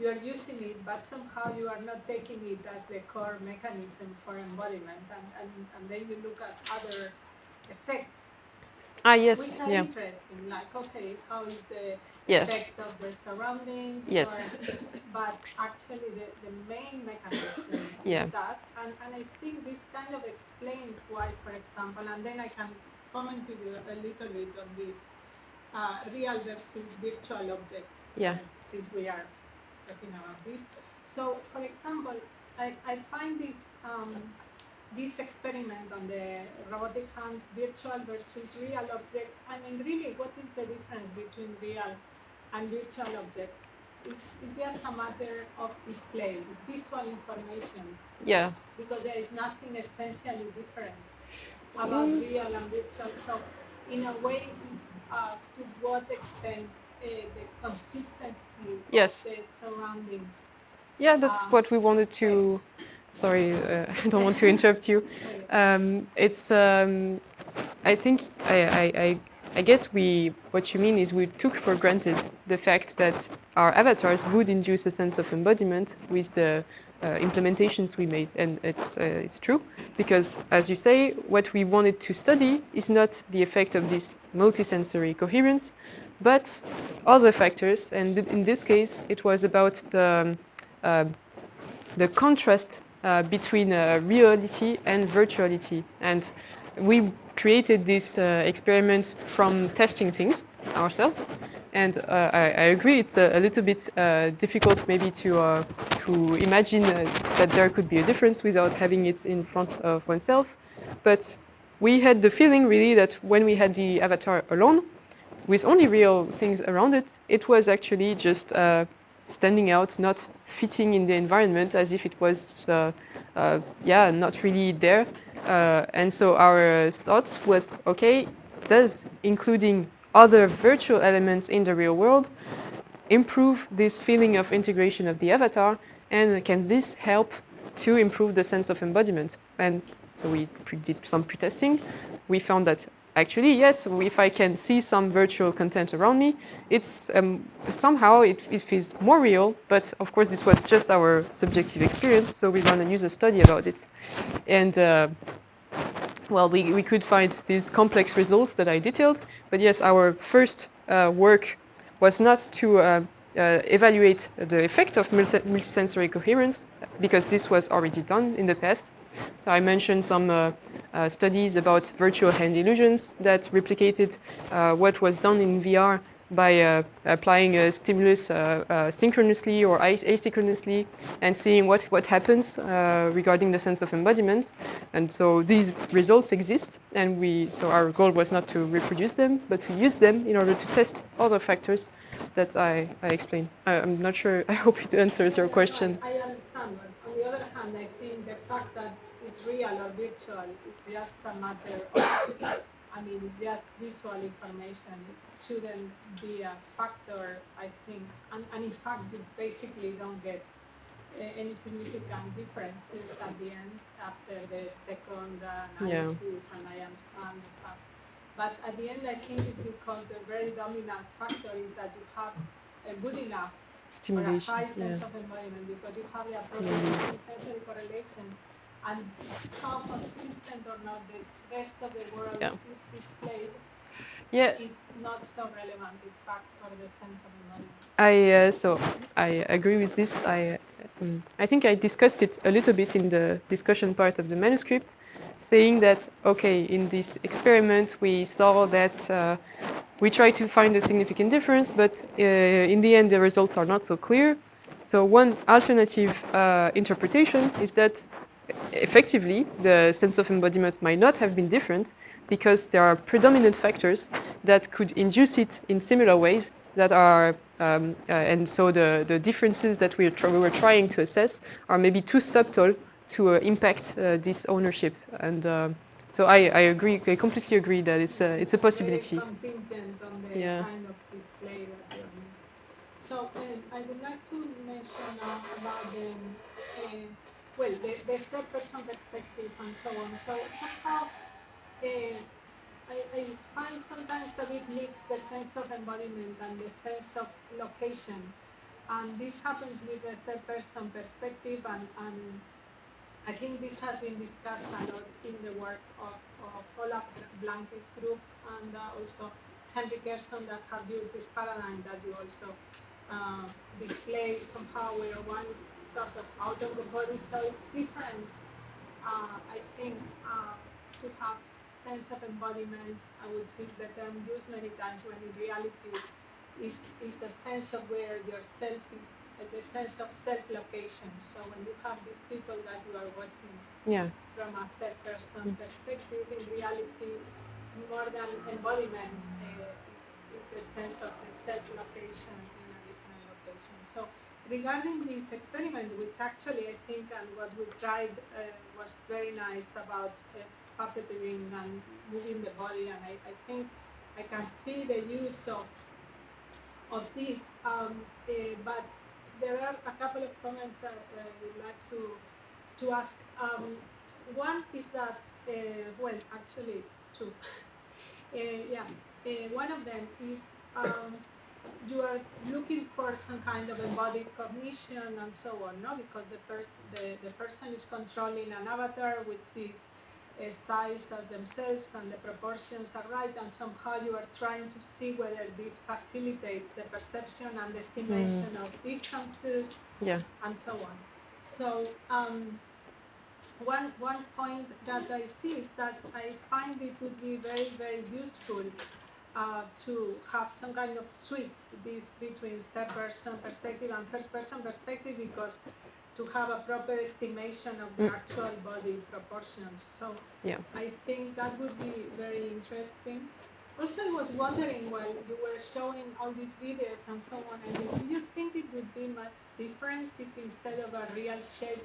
you are using it, but somehow you are not taking it as the core mechanism for embodiment, and then you look at other effects, Yes, which are yeah. interesting, like, okay, how is the Yeah. effect of the surroundings? Yes. But actually the main mechanism Yeah. is that, and I think this kind of explains why, for example, and then I can comment to you a little bit on this real versus virtual objects, Yeah. since we are talking about this. So, for example, I find this experiment on the robotic hands, virtual versus real objects. I mean, really, what is the difference between real and virtual objects? It's just a matter of display, it's visual information. Yeah. Because there is nothing essentially different about real and virtual. So, in a way, it's to what extent the consistency Yes. of the surroundings. Yeah, that's what we wanted to. Sorry, I don't want to interrupt you. It's. I think I guess what you mean is we took for granted the fact that our avatars would induce a sense of embodiment with the implementations we made, and it's true because, as you say, what we wanted to study is not the effect of this multisensory coherence, but other factors, and in this case, it was about the contrast between reality and virtuality. And we created this experiment from testing things ourselves. And I agree, it's a little bit difficult maybe to imagine that there could be a difference without having it in front of oneself. But we had the feeling really that when we had the avatar alone, with only real things around it, it was actually just standing out, not fitting in the environment as if it was, not really there. And so our thoughts was, okay, does including other virtual elements in the real world improve this feeling of integration of the avatar, and can this help to improve the sense of embodiment? And so we did some pre-testing. We found that actually, yes, if I can see some virtual content around me, it's somehow it feels more real. But of course, this was just our subjective experience, so we ran a user study about it. And well, we could find these complex results that I detailed. But yes, our first work was not to evaluate the effect of multisensory coherence, because this was already done in the past. So I mentioned some studies about virtual hand illusions that replicated what was done in VR by applying a stimulus synchronously or asynchronously and seeing what happens regarding the sense of embodiment. And so these results exist, and so our goal was not to reproduce them, but to use them in order to test other factors that I explained. I'm not sure, I hope it answers your question. I understand, but on the other hand, I think the fact that it's real or virtual is just a matter of, I mean, it's just visual information. It shouldn't be a factor, I think. And in fact, you basically don't get any significant differences at the end after the second analysis, and I understand the fact. But at the end, I think it's because the very dominant factor is that you have a good enough or a high sense of embodiment, because you have the appropriate sensory correlations, and how consistent or not the rest of the world is displayed is not so relevant, in fact, for the sense of embodiment. So I agree with this. I think I discussed it a little bit in the discussion part of the manuscript, saying that, okay, in this experiment we saw that we tried to find a significant difference, but in the end the results are not so clear. So one alternative interpretation is that effectively the sense of embodiment might not have been different, because there are predominant factors that could induce it in similar ways that are, and so the differences that we were trying to assess are maybe too subtle to impact this ownership. And so I agree, I completely agree that it's a possibility. Very contingent on the kind of display that you're doing. So I would like to mention about the third person perspective and so on. So somehow I find sometimes a bit mixed the sense of embodiment and the sense of location. And this happens with the third person perspective, and I think this has been discussed a lot in the work of Olaf Blanke's group, and also Henry Gerson, that have used this paradigm that you also display somehow where one is sort of out of the body. So it's different, I think, to have sense of embodiment, which is the term used many times, when in reality is a sense of where yourself is, the sense of self-location. So when you have these people that you are watching from a third-person perspective, in reality, more than embodiment is the sense of the self-location in a different location. So regarding this experiment, which actually I think, and what we tried was very nice about puppeteering and moving the body, and I think I can see the use of this, but there are a couple of comments that I would like to ask. One is that, well, actually two. One of them is you are looking for some kind of embodied cognition and so on, no? Because the person is controlling an avatar which is a size as themselves, and the proportions are right, and somehow you are trying to see whether this facilitates the perception and estimation of distances and so on. So one point that I see is that I find it would be very, very useful to have some kind of switch between third-person perspective and first-person perspective, because to have a proper estimation of the actual body proportions. So I think that would be very interesting. Also, I was wondering, while you were showing all these videos and so on, I mean, do you think it would be much difference if instead of a real shape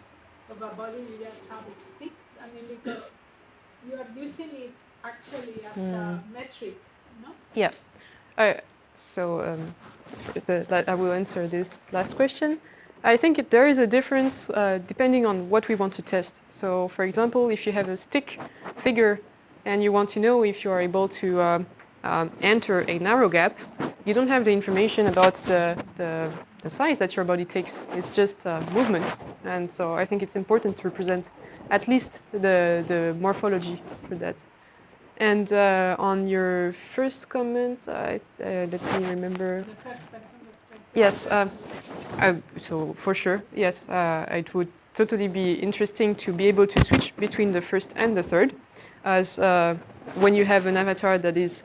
of a body, you just have sticks? I mean, because you are using it actually as a metric, no? Yeah. So I will answer this last question. I think there is a difference depending on what we want to test. So, for example, if you have a stick figure and you want to know if you are able to enter a narrow gap, you don't have the information about the size that your body takes. It's just movements. And so I think it's important to represent at least the morphology for that. And on your first comment, let me remember. The first person perspective. Yes, so for sure, yes, it would totally be interesting to be able to switch between the first and the third, as when you have an avatar that is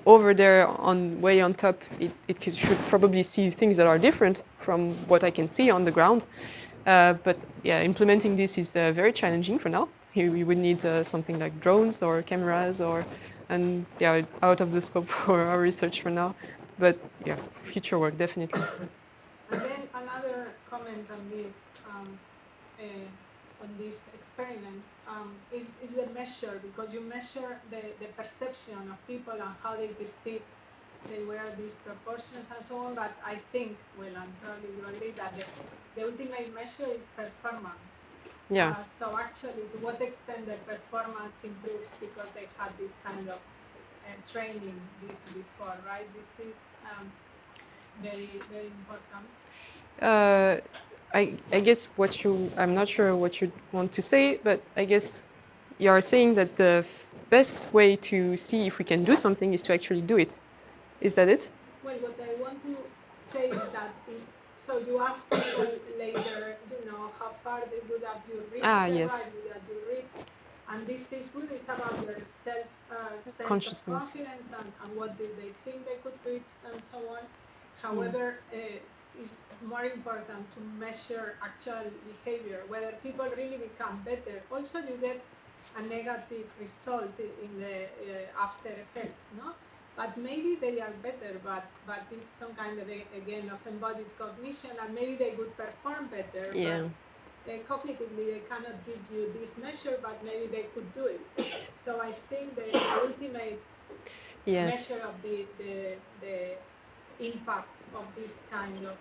over there on way on top, should probably see things that are different from what I can see on the ground. But yeah, implementing this is very challenging for now. We would need something like drones or cameras, and yeah, out of the scope for our research for now. But yeah, future work definitely. And then another comment on this experiment is a measure, because you measure the perception of people and how they perceive they wear these proportions and so on. But I think, well, and probably you agree, that the ultimate measure is performance. Yeah. So actually, to what extent the performance improves because they had this kind of training before, right? This is very, very important. I guess I'm not sure what you want to say, but I guess you are saying that the best way to see if we can do something is to actually do it. Is that it? Well, what I want to say is that so you ask people later, how far they would have you reached the Yes. right, would have you reached, and this is good. It's about their sense of Consciousness. confidence and what did they think they could reach and so on. However, it's more important to measure actual behavior, whether people really become better. Also, you get a negative result in the after effects, no? But maybe they are better, but it's some kind of, again, of embodied cognition, and maybe they would perform better, Yeah. but cognitively they cannot give you this measure, but maybe they could do it. So I think the ultimate measure of the impact of this kind of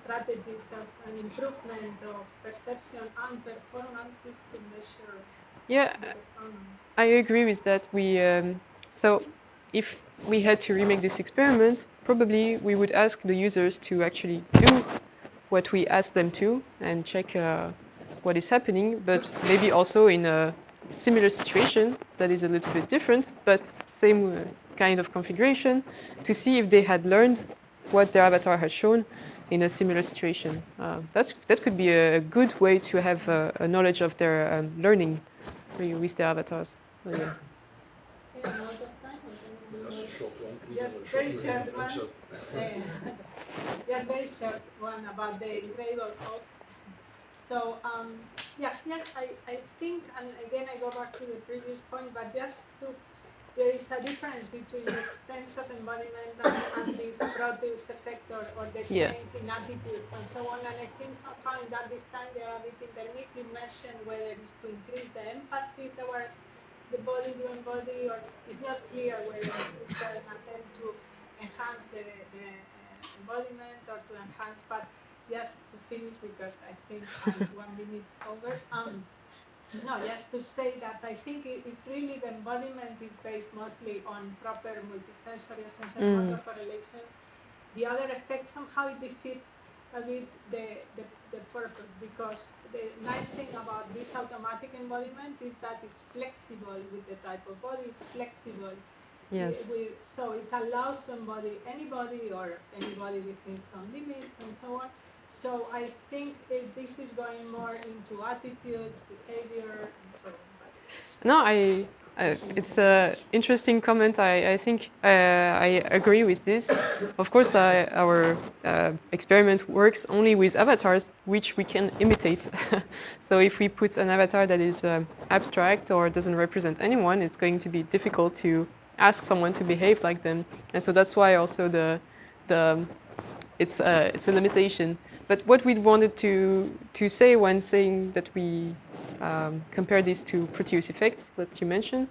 strategies as an improvement of perception and performance is to measure the performance. I agree with that. So if we had to remake this experiment, probably we would ask the users to actually do what we asked them to and check what is happening, but maybe also in a similar situation that is a little bit different, but same kind of configuration, to see if they had learned what their avatar had shown in a similar situation. That could be a good way to have a knowledge of their learning with their avatars. So, yeah. I'm out of time. That's a short one, please. Just very short one. Just very short one about the incredible hope. So yeah, here I think, and again I go back to the previous point, but just there is a difference between the sense of embodiment and this Proteus effect or the change in attitudes and so on. And I think somehow in that design they are a bit intermediate. You mentioned whether it's to increase the empathy towards the body to embody, or it's not clear whether it's an attempt to enhance the embodiment or to enhance, but just to finish, because I think I'm 1 minute over. No, just to say that I think if really the embodiment is based mostly on proper multisensory or sensory-motor correlations, the other effect somehow it defeats a bit the purpose, because the nice thing about this automatic embodiment is that it's flexible with the type of body, it's flexible. Yes. So it allows to embody anybody or anybody within some limits and so on. So I think this is going more into attitudes, behavior, and so on. No, it's an interesting comment. I think I agree with this. Of course, our experiment works only with avatars which we can imitate. So if we put an avatar that is abstract or doesn't represent anyone, it's going to be difficult to ask someone to behave like them. And so that's why also it's a limitation. But what we wanted to say when saying that we compare this to Proteus effects that you mentioned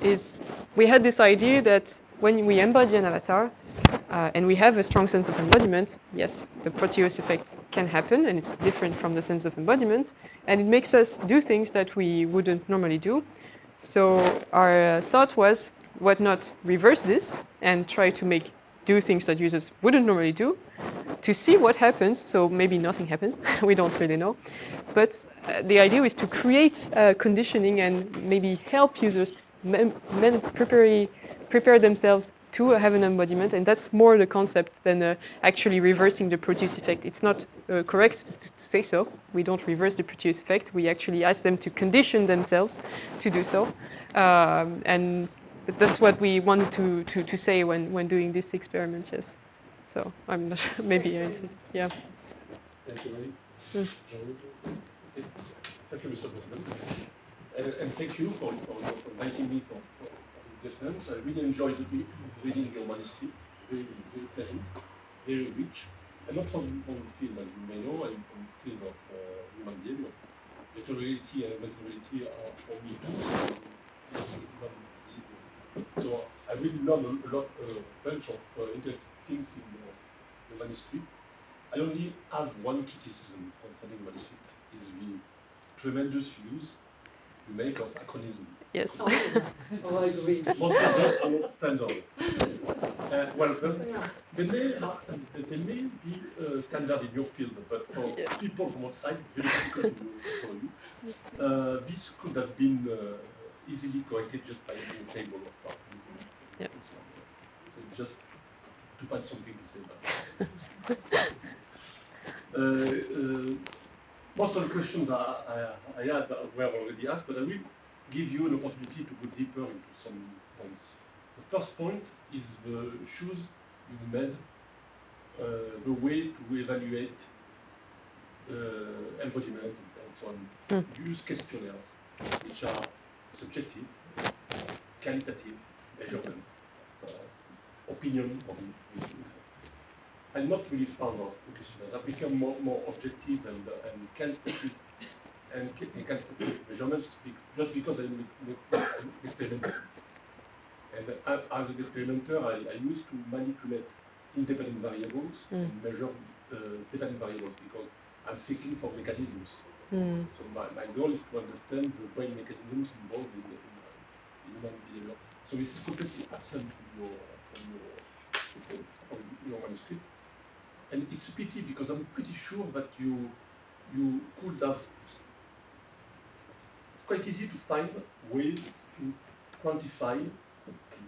is we had this idea that when we embody an avatar and we have a strong sense of embodiment, yes, the Proteus effect can happen and it's different from the sense of embodiment, and it makes us do things that we wouldn't normally do. So our thought was, what not reverse this and try to do things that users wouldn't normally do, to see what happens. So maybe nothing happens, we don't really know. But the idea is to create conditioning and maybe help users prepare themselves to have an embodiment, and that's more the concept than actually reversing the Proteus effect. It's not correct to say so. We don't reverse the Proteus effect. We actually ask them to condition themselves to do so, and that's what we want to say when doing this experiment. Yes. So I'm not maybe I answered. Yeah. Thank you, Marie. Mm. Okay. Thank you, Mr. President. And thank you for inviting me for this conference. I really enjoyed reading your manuscript. Very, very pleasant, very rich. I'm not from the field, as you may know. I'm from the field of human behavior. Virtual reality and augmented reality are for me tools in human behavior. So I really learned a bunch of interesting things in your manuscript. I only have one criticism concerning the manuscript, is the tremendous use you make of acronym. Yes. Oh, I agree. Most of them are not standard. They may be standard in your field, but for people from outside, it's very difficult to follow you. This could have been easily corrected just by adding a table of factors. Yeah. So just to find something to say about it. Most of the questions I had were already asked, but I will give you an opportunity to go deeper into some points. The first point is the choose you've made, the way to evaluate embodiment and so on. Use questionnaires, which are subjective, qualitative measurements of opinion of individuals. I'm not really fond of questionnaires. I prefer more objective and quantitative and quantitative measurements just because I'm an experimenter. And as an experimenter, I used to manipulate independent variables and measure dependent variables because I'm seeking for mechanisms. So my goal is to understand the brain mechanisms involved in human behavior. So this is completely absent from your manuscript. And it's a pity because I'm pretty sure that you could have. It's quite easy to find ways to quantify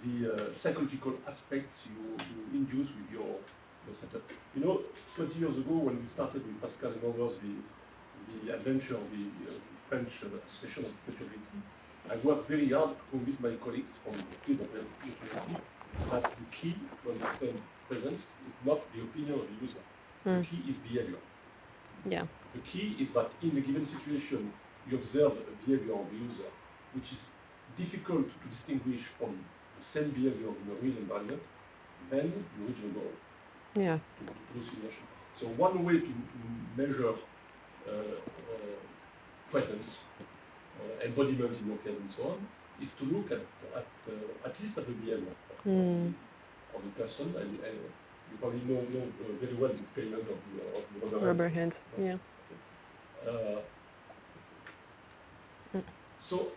the psychological aspects you induce with your setup. You know, 20 years ago when we started with Pascal and others the adventure of the French Association of Virtual Reality, I worked very hard to convince my colleagues from the field of virtual reality that the key to understand presence is not the opinion of the user. The key is behavior. Yeah. The key is that in a given situation, you observe a behavior of the user, which is difficult to distinguish from the same behavior in a real environment, then you reach the goal. Yeah. To do simulation. So one way to measure presence, embodiment in your case and so on, is to look at least at the behavior of the person. And you probably know very well the experiment of the Rubber hand. Yeah. So,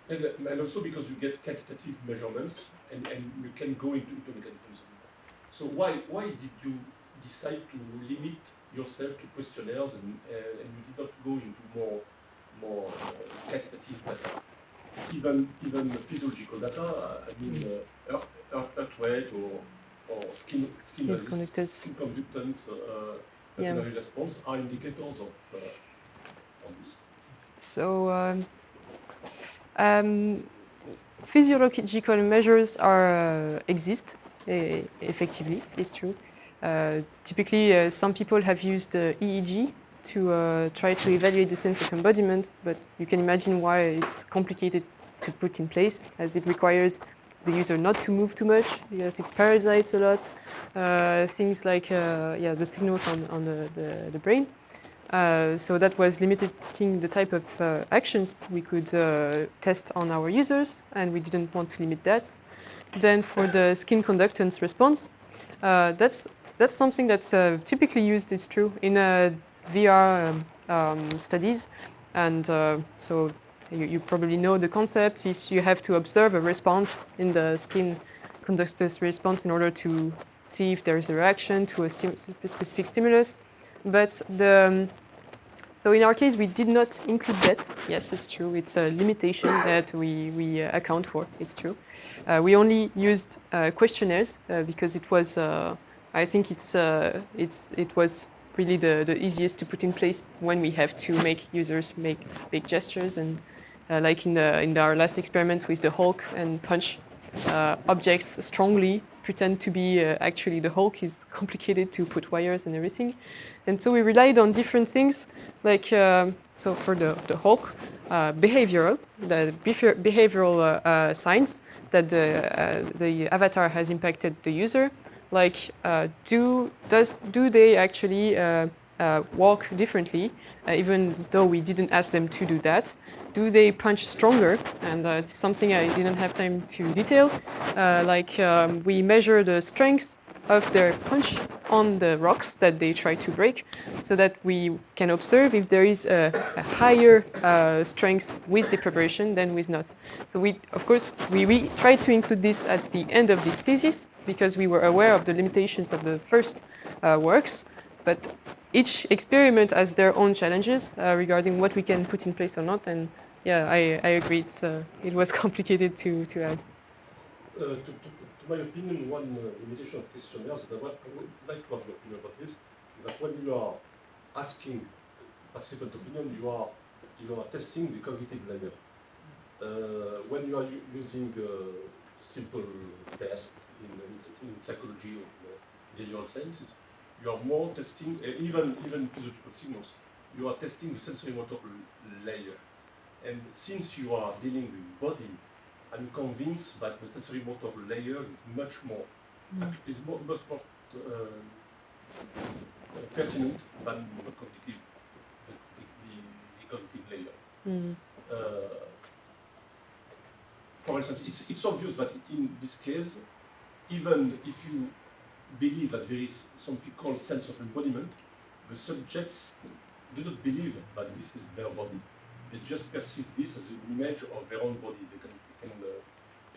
and also because you get quantitative measurements and you can go into mechanisms. So why did you decide to limit yourself to questionnaires and you did not go into more quantitative data, even physiological data? I mean, heart rate or skin conductance, capillary response are indicators of this. So physiological measures exist effectively. It's true. Typically, some people have used EEG to try to evaluate the sense of embodiment, but you can imagine why it's complicated to put in place, as it requires the user not to move too much, because it parasites a lot. Things like the signals on the brain. So that was limiting the type of actions we could test on our users, and we didn't want to limit that. Then for the skin conductance response, that's something that's typically used, it's true, in VR studies. And so you probably know the concept is you have to observe a response in the skin conductance response in order to see if there's a reaction to a specific stimulus. But So in our case, we did not include that. Yes, it's true. It's a limitation that we account for. It's true. We only used questionnaires because it was, I think it was really the easiest to put in place when we have to make users make big gestures and like in our last experiment with the Hulk and punch objects strongly, pretend to be actually the Hulk is complicated to put wires and everything. And so we relied on different things, like so for the Hulk, behavioral signs that the avatar has impacted the user, like do they actually walk differently, even though we didn't ask them to do that? Do they punch stronger? And it's something I didn't have time to detail. We measure the strength of their punch on the rocks that they try to break, so that we can observe if there is a higher strength with the preparation than with not. So of course, we tried to include this at the end of this thesis because we were aware of the limitations of the first works, but each experiment has their own challenges regarding what we can put in place or not. And yeah, I agree. It was complicated to add. To my opinion, one limitation of questionnaires that I would like to have your opinion about this is that when you are asking participant opinion, you are testing the cognitive layer. When you are using simple tests in psychology or behavioral sciences, you are more testing, even physiological signals, you are testing the sensory motor layer. And since you are dealing with body, I'm convinced that the sensory motor layer is much more pertinent than the cognitive layer. For instance, it's obvious that in this case, even if you believe that there is something called sense of embodiment, the subjects do not believe that this is their body. They just perceive this as an image of their own body. They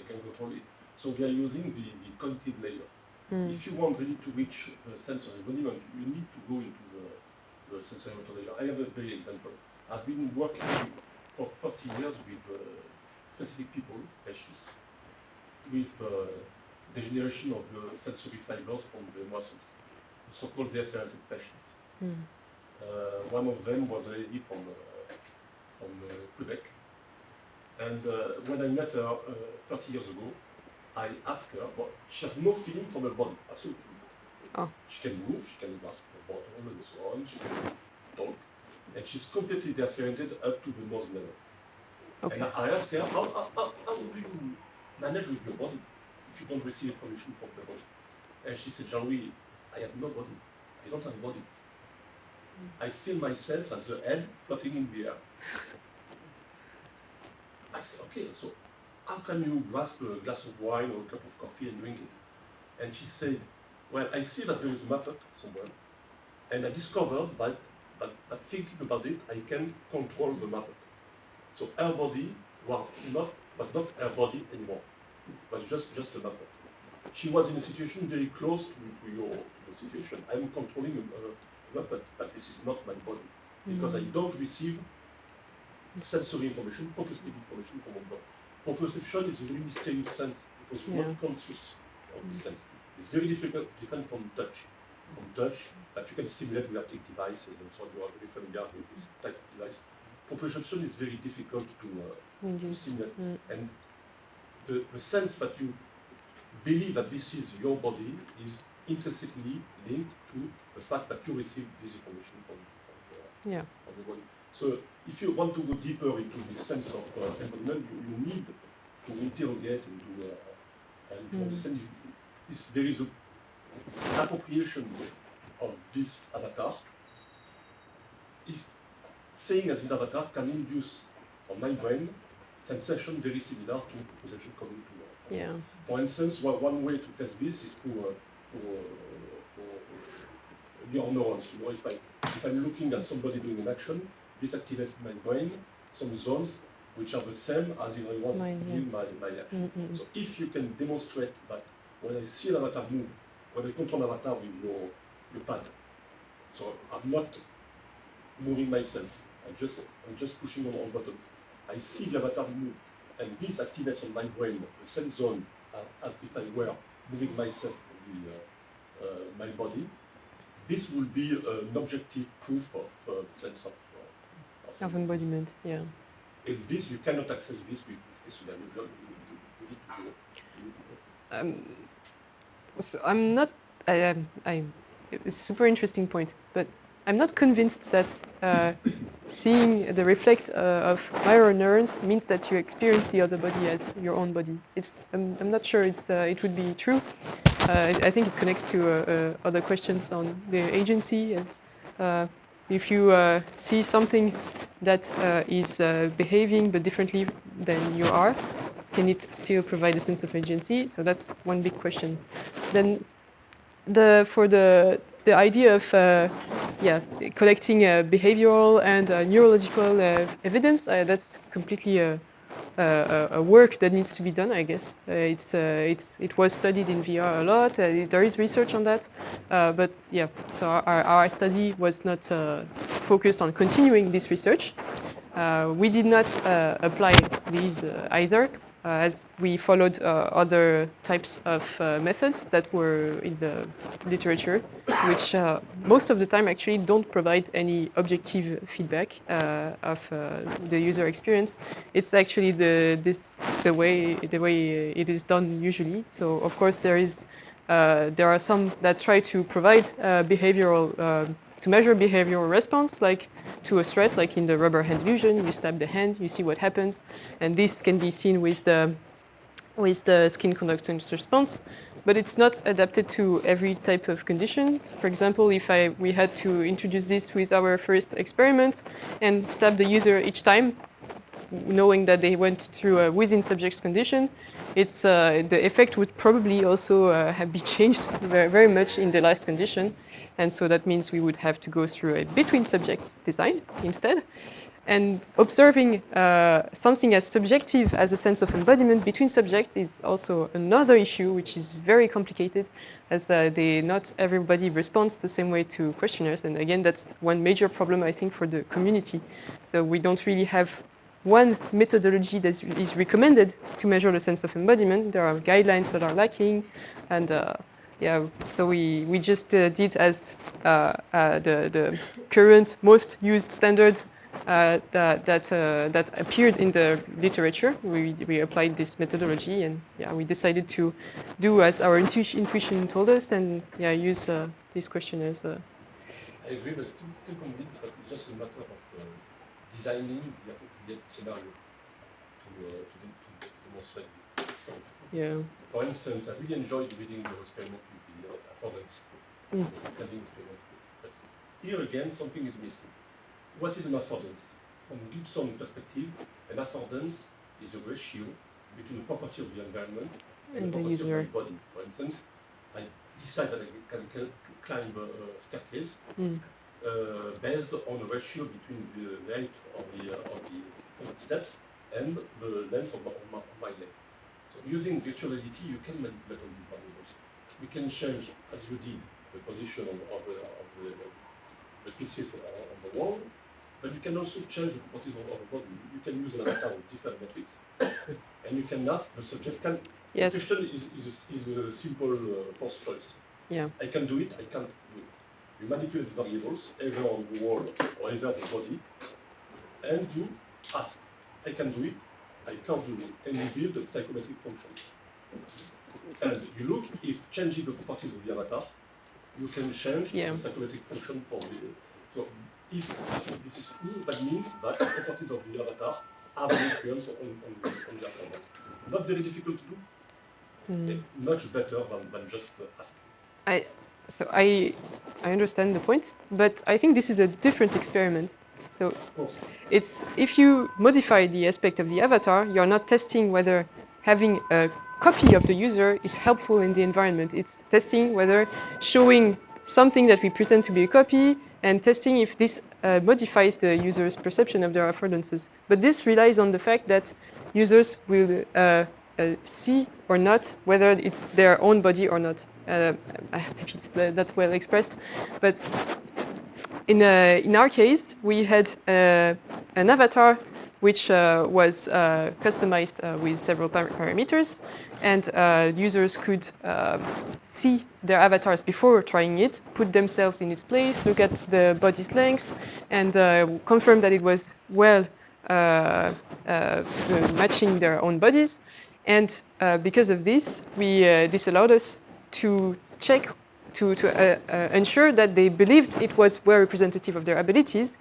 can control it. So they are using the cognitive layer. If you want really to reach the sense of embodiment, you need to go into the sensory motor layer. I have a very example. I've been working for 40 years with specific people, patients, with degeneration of the sensory fibers from the muscles, so-called deafferented patients. One of them was a lady from Quebec. And when I met her 30 years ago, I asked her, well, she has no feeling from her body, absolutely. Oh. She can move, she can grasp the bottle and so on, she can talk, and she's completely deafferented up to the nose level. Okay. And I asked her, how do you manage with your body if you don't receive information from the body? And she said, Jean-Louis, I have no body. I don't have a body. I feel myself as the head floating in the air. I said, okay, so how can you grasp a glass of wine or a cup of coffee and drink it? And she said, well, I see that there is a method somewhere, and I discovered that thinking about it, I can control the method. So her body was not her body anymore. It was just a method. She was in a situation very close to your situation. I'm controlling a method, but this is not my body, because I don't receive sensory information, proprioceptive information from my body. Proprioception is a very mysterious sense because you're not conscious of the sense. It's very different from touch. From touch, that you can stimulate with haptic devices, and so you are very familiar with this type of device. Proprioception is very difficult to stimulate. And the sense that you believe that this is your body is intrinsically linked to the fact that you receive this information from the body. So if you want to go deeper into this sense of embodiment, you need to interrogate and to understand if there is an appropriation of this avatar, if saying that this avatar can induce on my brain sensation very similar to perception coming to your phone. For instance, one way to test this is for neural neurons. You know, if I'm looking at somebody doing an action, this activates in my brain some zones which are the same as if I was doing my action. So if you can demonstrate that when I see an avatar move, when I control an avatar with your pad, so I'm not moving myself. I'm just pushing on all buttons. I see the avatar move, and this activates on my brain the same zones as if I were moving myself from my body. This will be an objective proof of sense Of embodiment, yeah. In this, you cannot access this with questionnaire. You need to go. So I'm not. It's a super interesting point, but I'm not convinced that seeing the reflect of mirror neurons means that you experience the other body as your own body. I'm not sure it would be true. I think it connects to other questions on the agency. As if you see something that is behaving but differently than you are, can it still provide a sense of agency? So that's one big question. Then for the idea of collecting behavioral and neurological evidence, that's completely a work that needs to be done, I guess. It was studied in VR a lot. There is research on that, but yeah. So our study was not focused on continuing this research. We did not apply these either, as we followed other types of methods that were in the literature, which most of the time actually don't provide any objective feedback of the user experience. It's actually the way it is done usually. So of course there are some that try to provide behavioral to measure behavioral response, like to a threat, like in the rubber hand illusion, you stab the hand, you see what happens, and this can be seen with the skin conductance response, but it's not adapted to every type of condition. For example, if we had to introduce this with our first experiment and stab the user each time, knowing that they went through a within subject's condition, it's the effect would probably also have been changed very, very much in the last condition, and so that means we would have to go through a between subjects design instead. And observing something as subjective as a sense of embodiment between subjects is also another issue, which is very complicated, as not everybody responds the same way to questionnaires. And again, that's one major problem, I think, for the community. So we don't really have one methodology that is recommended to measure the sense of embodiment. There are guidelines that are lacking, and so we just did as the current most used standard that appeared in the literature. We applied this methodology, and we decided to do as our intuition told us, and use these questionnaires. I agree, but still convinced that it's just a matter of designing the appropriate scenario to demonstrate this. So, for instance, I really enjoyed reading your experiment with the affordances, experiment. But here again, something is missing. What is an affordance? From Gibson perspective, an affordance is a ratio between the property of the environment and the property of my body. For instance, I decide that I can climb a staircase based on a ratio between the height of the steps and the length of my leg. So using virtual reality, you can manipulate all these variables. We can change, as you did, the position of the pieces on the wall, but you can also change the properties of the body. You can use an avatar with different metrics, and you can ask the subject. The question is a simple forced choice. Yeah. I can do it, I can't do it. You manipulate the variables, either on the wall or either the body, and you ask, I can do it, I can't do it, and you build the psychometric functions. And you look if changing the properties of the avatar, you can change the psychometric function for the. So if this is true, that means that the properties of the avatar have an influence on the affordance. Not very difficult to do. Much better than just asking. So I understand the point, but I think this is a different experiment. So it's if you modify the aspect of the avatar, you're not testing whether having a copy of the user is helpful in the environment. It's testing whether showing something that we pretend to be a copy and testing if this modifies the user's perception of their affordances. But this relies on the fact that users will see or not whether it's their own body or not. Maybe it's not well expressed, but in our case, we had an avatar which was customized with several parameters, and users could see their avatars before trying it, put themselves in its place, look at the body's length, and confirm that it was well matching their own bodies. And because of this, this allowed us to check, to ensure that they believed it was well representative of their abilities.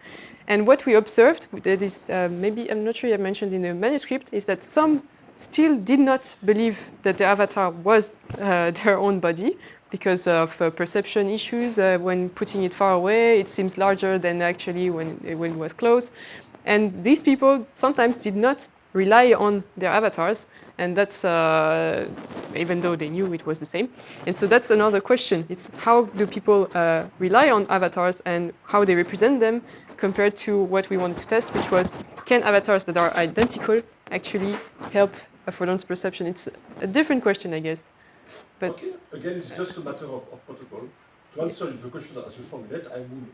And what we observed, that is maybe, I'm not sure I mentioned in the manuscript, is that some still did not believe that the avatar was their own body because of perception issues. When putting it far away, it seems larger than actually when it was close. And these people sometimes did not rely on their avatars, and that's even though they knew it was the same. And so that's another question. It's how do people rely on avatars and how they represent them compared to what we want to test, which was, can avatars that are identical actually help affordance perception? It's a different question, I guess. But okay, again, it's just a matter of protocol. To answer the question as you formulate, I would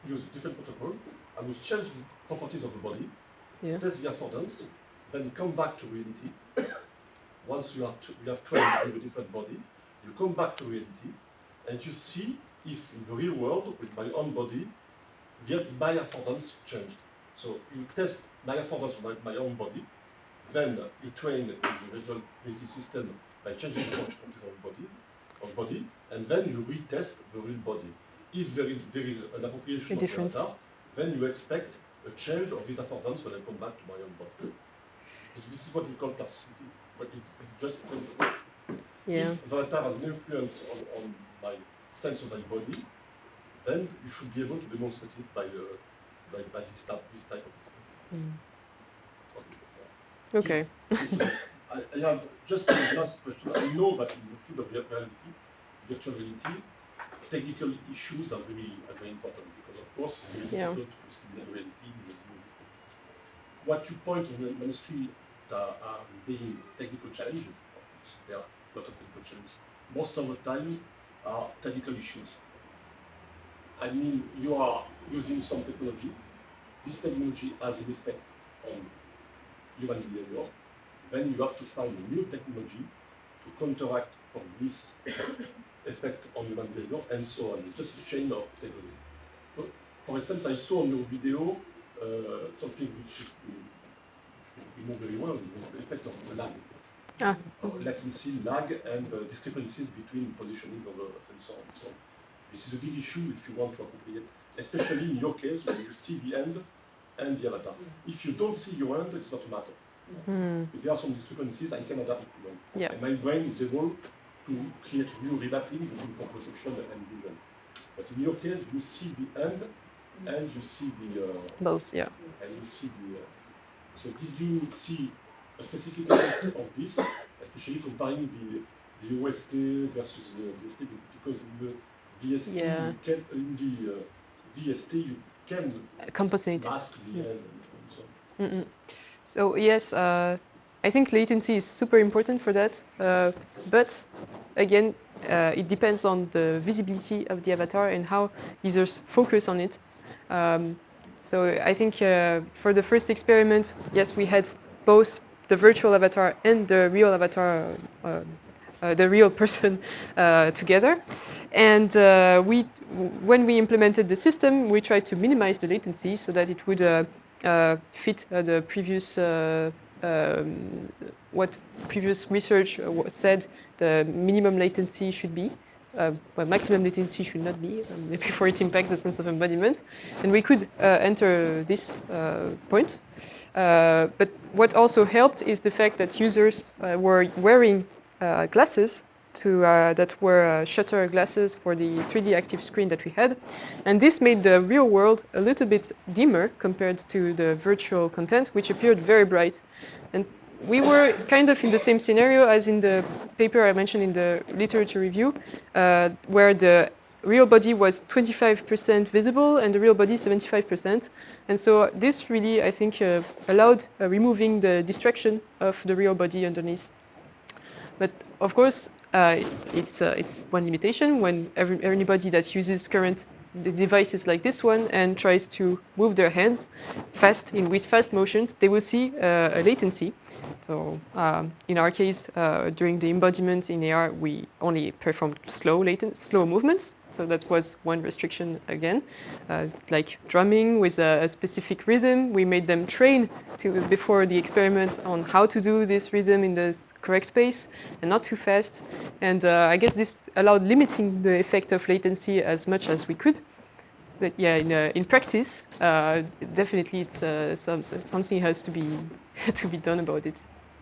use a different protocol. I would change the properties of the body, yeah. test the affordance, then come back to reality. Once you have trained with a different body, you come back to reality, and you see if in the real world, with my own body, my affordance changed. So you test my affordance with my own body, then you train the virtual reality system by changing the properties of body, and then you retest the real body. If there is an appropriation of the avatar, then you expect a change of this affordance when I come back to my own body. Because this is what we call plasticity. But it's just if the avatar has an influence on my sense of my body, then you should be able to demonstrate it by this type of experiment. Okay. I have just a last question. I know that in the field of virtual reality, technical issues are very important because, of course, it's very difficult to see the reality using these techniques. What you point in the manuscript are being technical challenges. Of course, there are a lot of technical challenges. Most of the time are technical issues. I mean, you are using some technology. This technology has an effect on human behavior. Then you have to find a new technology to counteract for this effect on human behavior, and so on. It's just a chain of technologies. For instance, I saw on your video something which we know very well, the effect of lag. Latency, lag, and discrepancies between positioning of the sensor and so on. This is a big issue if you want to appropriate, especially in your case when you see the end and the avatar. If you don't see your end, it's not a matter. If there are some discrepancies, I can adapt it to them. Yeah. And my brain is able to create new remapping between perception and vision. But in your case, you see the end and you see the... both, yeah. And you see the... so did you see a specific effect of this, especially comparing the OST versus the VST? Because in the VST, you can, in the VST, you can compensate mask the end and so on. So yes, I think latency is super important for that. But again, it depends on the visibility of the avatar and how users focus on it. So I think for the first experiment, yes, we had both the virtual avatar and the real avatar, the real person together. And when we implemented the system, we tried to minimize the latency so that it would fit the previous what previous research said the minimum latency should be. Well, maximum latency should not be before it impacts the sense of embodiment. And we could enter this point. But what also helped is the fact that users were wearing glasses that were shutter glasses for the 3D active screen that we had. And this made the real world a little bit dimmer compared to the virtual content, which appeared very bright. And we were kind of in the same scenario as in the paper I mentioned in the literature review, where the real body was 25% visible and the real body 75%. And so this really, I think, allowed removing the distraction of the real body underneath. But of course, it's one limitation. When anybody that uses current the devices like this one and tries to move their hands with fast motions, they will see a latency. So in our case, during the embodiment in AR, we only performed slow movements. So that was one restriction again, like drumming with a specific rhythm. We made them train before the experiment on how to do this rhythm in the correct space and not too fast. And I guess this allowed limiting the effect of latency as much as we could. But yeah, in practice, definitely it's something has to be to be done about it.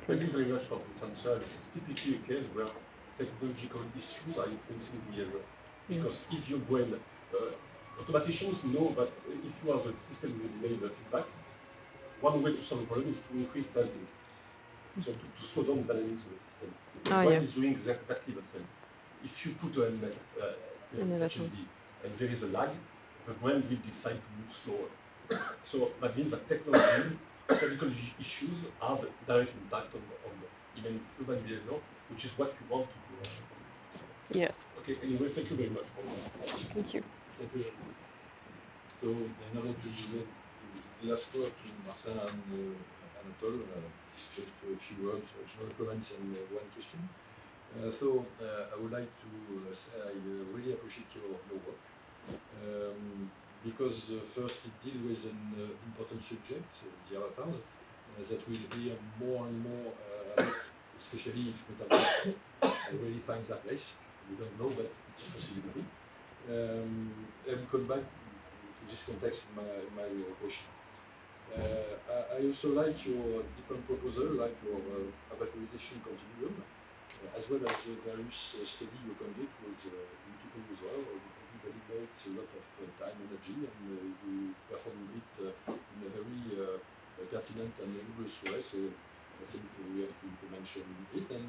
Thank you very much for this answer. This is typically a case where technological issues are influencing behavior. Because if your brain, automaticians know that if you have a system with delayed feedback, one way to solve the problem is to increase damping. So to slow down the dynamics of the system. The brain is doing exactly the same. If you put an HLD and there is a lag, the brain will decide to move slower. So that means that technical issues have a direct impact on even human behavior, which is what you want to do. Yes. Okay, anyway, thank you very much for that. Thank you. Thank you. So in order to give the last word to Martin and Anatole, just a few words, general comments and one question. I would like to say I really appreciate your work. Because first it deals with an important subject, the avatars, that we'll hear more and more about, especially if metaverse really finds their place. We don't know, but it's a possibility. I will come back to this context in my question. I also like your different proposals, like your avatarization continuum, as well as the various study you conduct with multiple users. It eliminates a lot of time and energy, and you perform it in a very pertinent and rigorous way. So I think we have to mention it. And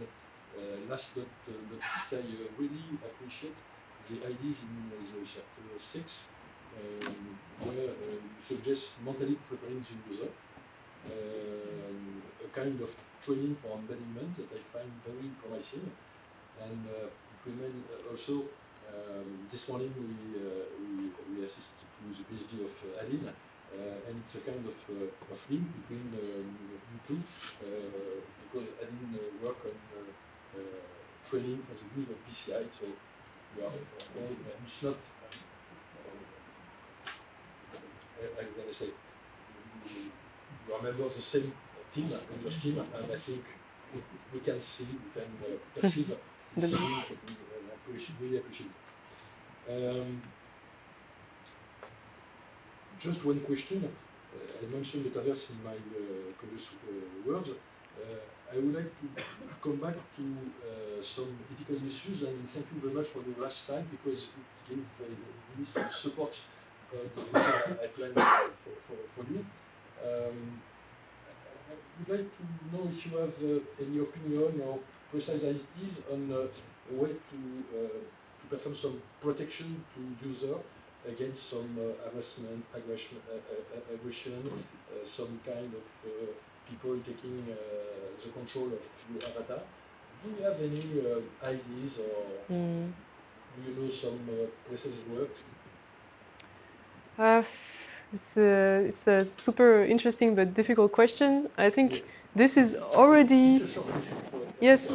last but not least, I really appreciate the ideas in the chapter 6, where you suggest mentally preparing the user. A kind of training for embodiment that I find very promising. And also, this morning we assisted to the PhD of Adélaïde, and it's a kind of link between you two, because Adélaïde work on training for the use of PCI, so we are all, it's not, I'm going to say, you are members of the same team, your scheme, and I think we can see, we can perceive this link, and I really appreciate it. Just one question. I mentioned metaverse in my previous words. I would like to come back to some ethical issues, and thank you very much for your last time, because it gave me some support that I plan for you. I would like to know if you have any opinion or precise ideas on a way to perform some protection to user against some harassment, aggression, some kind of people taking the control of your avatar. Do you have any ideas, or do you know some precise work? It's a super interesting but difficult question. I think this is already, yes,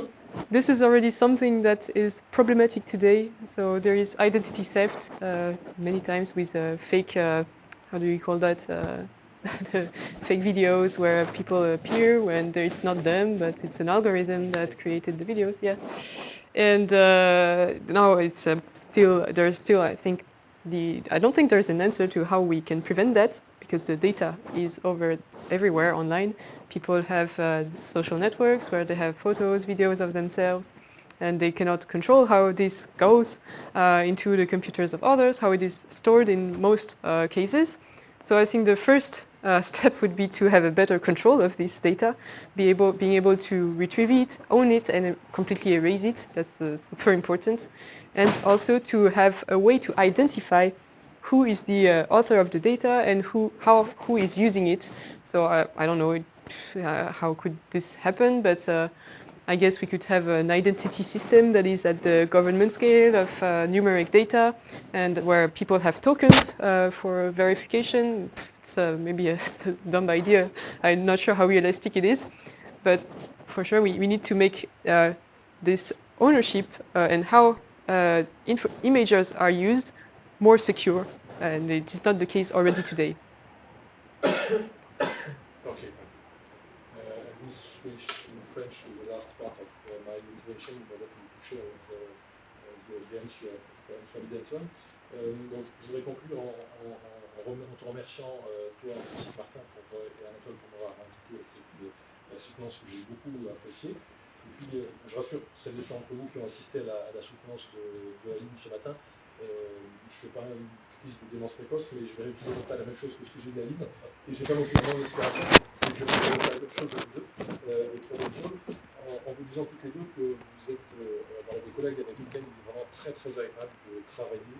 this is already something that is problematic today. So there is identity theft many times with fake, how do you call that? The fake videos where people appear when it's not them, but it's an algorithm that created the videos. Yeah, and now it's there's still, I think, I don't think there's an answer to how we can prevent that, because the data is everywhere online. People have social networks where they have photos, videos of themselves, and they cannot control how this goes into the computers of others, how it is stored in most cases. So I think the first step would be to have a better control of this data, being able to retrieve it, own it, and completely erase it. That's super important. And also to have a way to identify who is the author of the data and who is using it. So I don't know how could this happen, but I guess we could have an identity system that is at the government scale of numeric data, and where people have tokens for verification. It's maybe a dumb idea. I'm not sure how realistic it is, but for sure we need to make this ownership and how images are used more secure, and it is not the case already today. Okay. I will switch to French to the last part of my intervention in order to share with the audience from that one. Donc, je voudrais conclure en te remerciant, toi ainsi que Martin et Anatole pour m'avoir invité à cette soutenance que j'ai beaucoup appréciée. Et puis, je rassure celles et ceux d'entre vous qui ont assisté à la soutenance de Aline ce matin. Je ne fais pas une crise de démence précoce, mais je vais réutiliser pas la même chose que ce que j'ai dit à Aline. Et c'est pas non plus une grande inspiration, c'est que je vais faire quelque chose de trop bonne chose, en vous disant toutes les deux que vous êtes voilà, des collègues avec lesquels il est vraiment très très agréable de travailler,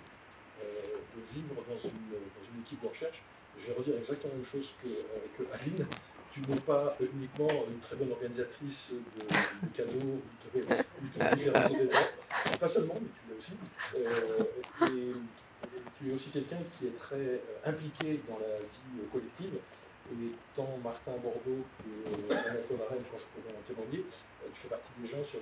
de vivre dans une équipe de recherche. Je vais redire exactement la même chose que Aline. Tu n'es pas uniquement une très bonne organisatrice de cadeaux, ou de différents événements, pas seulement, mais tu l'as aussi. Et tu es aussi quelqu'un qui est très impliqué dans la vie collective. Et tant Martin Bordeaux que Anatole Arène, je pense que pourront en témoigner, tu fais partie des gens sans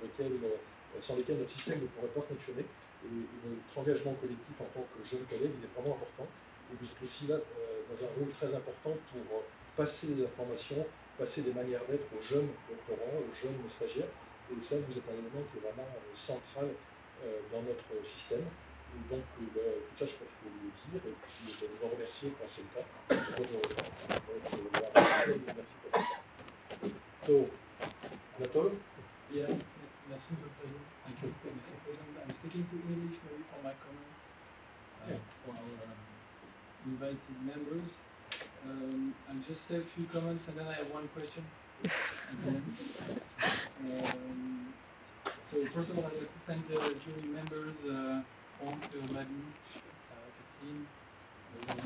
lesquels notre système ne pourrait pas fonctionner. Et notre engagement collectif en tant que jeune collègue, il est vraiment important. Et vous êtes aussi là dans un rôle très important pour passer des informations, passer des manières d'être aux jeunes doctorants, aux jeunes stagiaires. Et ça, vous êtes un élément qui est vraiment central dans notre système. Et donc, tout ça, je crois qu'il faut le dire. Et puis, je vous en remercier quand c'est le cas. Merci pour ça. So, Anatole? Yeah, merci de présent. Thank you. I'm sticking to English maybe for my comments for our invited members. I'll just say a few comments and then I have one question. So first of all, I'd like to thank the jury members, Franck, Madi, Catherine, and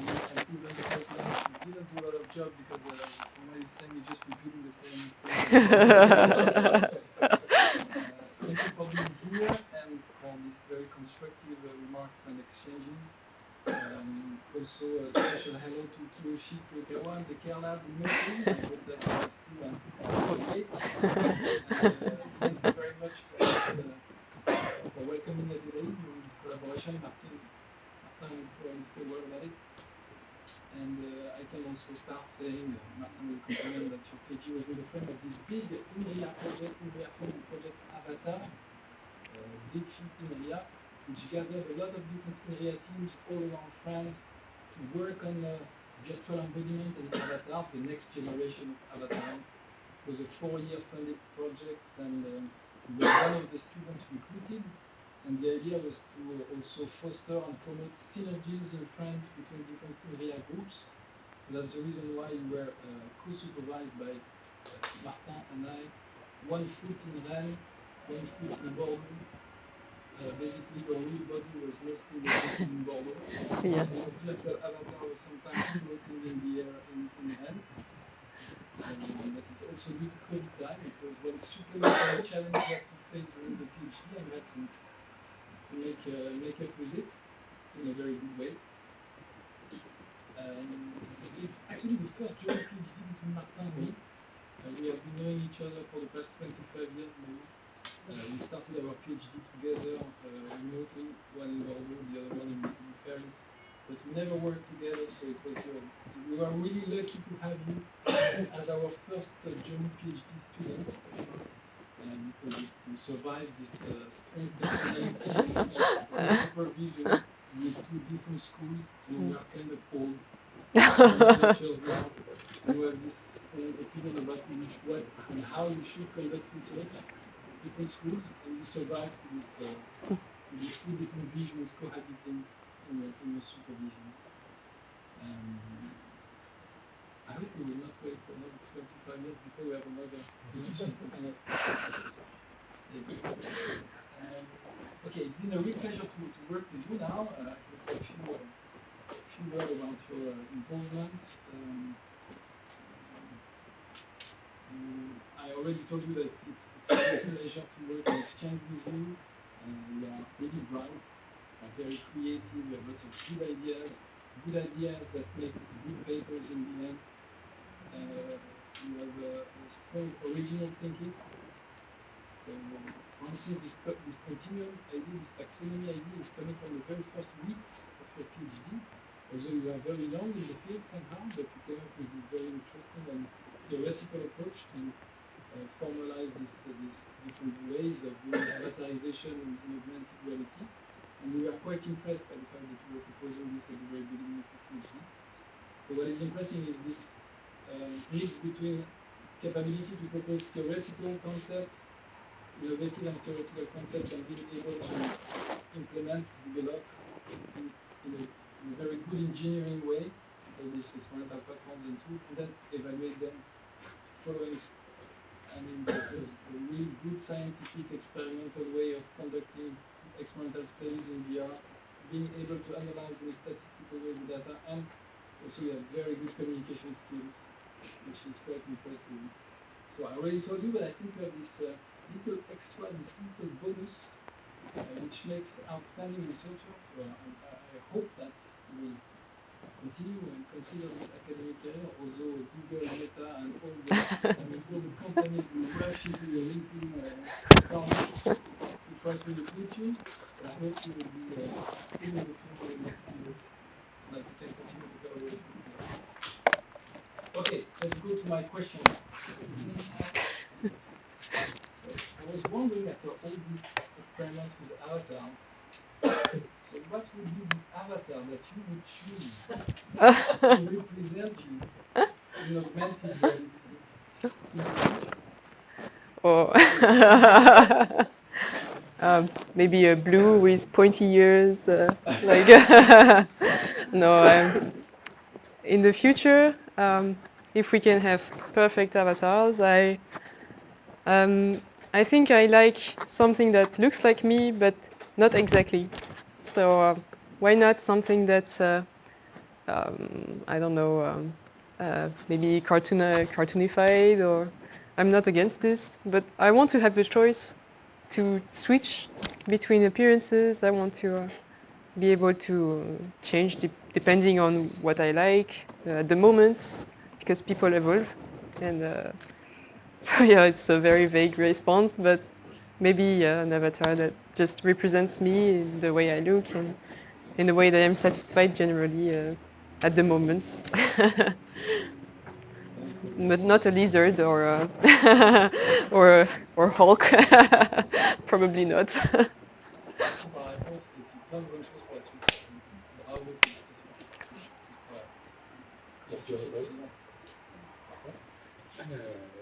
even the first one. We didn't do a lot of job because from what he's saying, we're just repeating the same thing. Thank you for being here and for these very constructive remarks and exchanges. Also a special hello to Kiyoshi Kiyokawa and the Care Lab remotely. I hope that you are still late. Thank you very much for welcoming Adélaïde in this collaboration. Martin will probably say a word about it. And I can also start saying, Martin will comment that your PhD was in the frame of this big INRIA project, INRIA funded project Avatar, Big Feet INRIA, which gathered a lot of different INRIA teams all around France to work on virtual embodiment and avatars, the next generation of avatars. It was a 4-year funded project, and we were one of the students recruited. And the idea was to also foster and promote synergies in France between different INRIA groups. So that's the reason why we were co-supervised by Martin and I. 1 foot in Rennes, 1 foot in Bordeaux. Basically, your real body was mostly located in Bordeaux. Yes. And your virtual avatar was sometimes floating in the air in Rennes. But it's also due to COVID time. It was one supplementary challenge we had to face during the PhD, and we had to make up with it in a very good way. It's actually the first joint PhD between Martin and me. We have been knowing each other for the past 25 years maybe. We started our PhD together remotely, one in Bordeaux, the other one in Paris. But we never worked together, so it was we were really lucky to have you as our first joint PhD student. Because you survived this strange personalities supervision with 2 different schools, and we are kind of old researchers now. And we have this strong opinion about what and how you should conduct research at different schools, and you survived to these 2 different visions cohabiting in your supervision. I hope we will not wait another 25 years before we have another conference. Okay, it's been a real pleasure to work with you now. I can say a few words about your involvement. I already told you that it's a real pleasure to work and exchange with you. You are really bright, very creative, you have lots of good ideas that make good papers in the end. You have a strong original thinking. So, for instance, this continuum idea, this taxonomy idea is coming from the very first weeks of your PhD. Although you are very young in the field somehow, but you came up with this very interesting and theoretical approach to formalize these different ways of doing avatarization in augmented reality. And we were quite impressed by the fact that you were proposing this at the very beginning of your PhD. So what is impressive is this mix between capability to propose theoretical concepts, innovative and theoretical concepts, and being able to implement, develop in a very good engineering way, these experimental platforms and tools, and then evaluate them following a really good scientific experimental way of conducting experimental studies in VR, being able to analyze in a statistical way the data, and also you have very good communication skills, which is quite impressive. So I already told you, but I think you have this little extra, this little bonus, which makes outstanding researchers. So I hope that you will continue and consider this academic career, although Google, Meta, and all the companies will rush into your LinkedIn account to try to recruit you. But I hope you will be in the field in the next few years, and that we can continue to collaborate with you. Okay, let's go to my question. I was wondering, after all these experiments with avatars, so what would be the avatar that you would choose to represent you in augmented reality in the future? Oh. Maybe a blue with pointy ears, like no. In the future, if we can have perfect avatars, I think I like something that looks like me, but not exactly. So why not something that's I don't know, maybe cartoonified, or I'm not against this, but I want to have the choice to switch between appearances. I want to be able to change depending on what I like at the moment, because people evolve. And so yeah, it's a very vague response, but maybe an avatar that just represents me in the way I look and in a way that I'm satisfied generally at the moment. But not a lizard or or Hulk. Probably not. Par la réponse, et puis plein de bonnes choses pour la suite. Bravo, félicitations. Voilà. Yes, you have a question?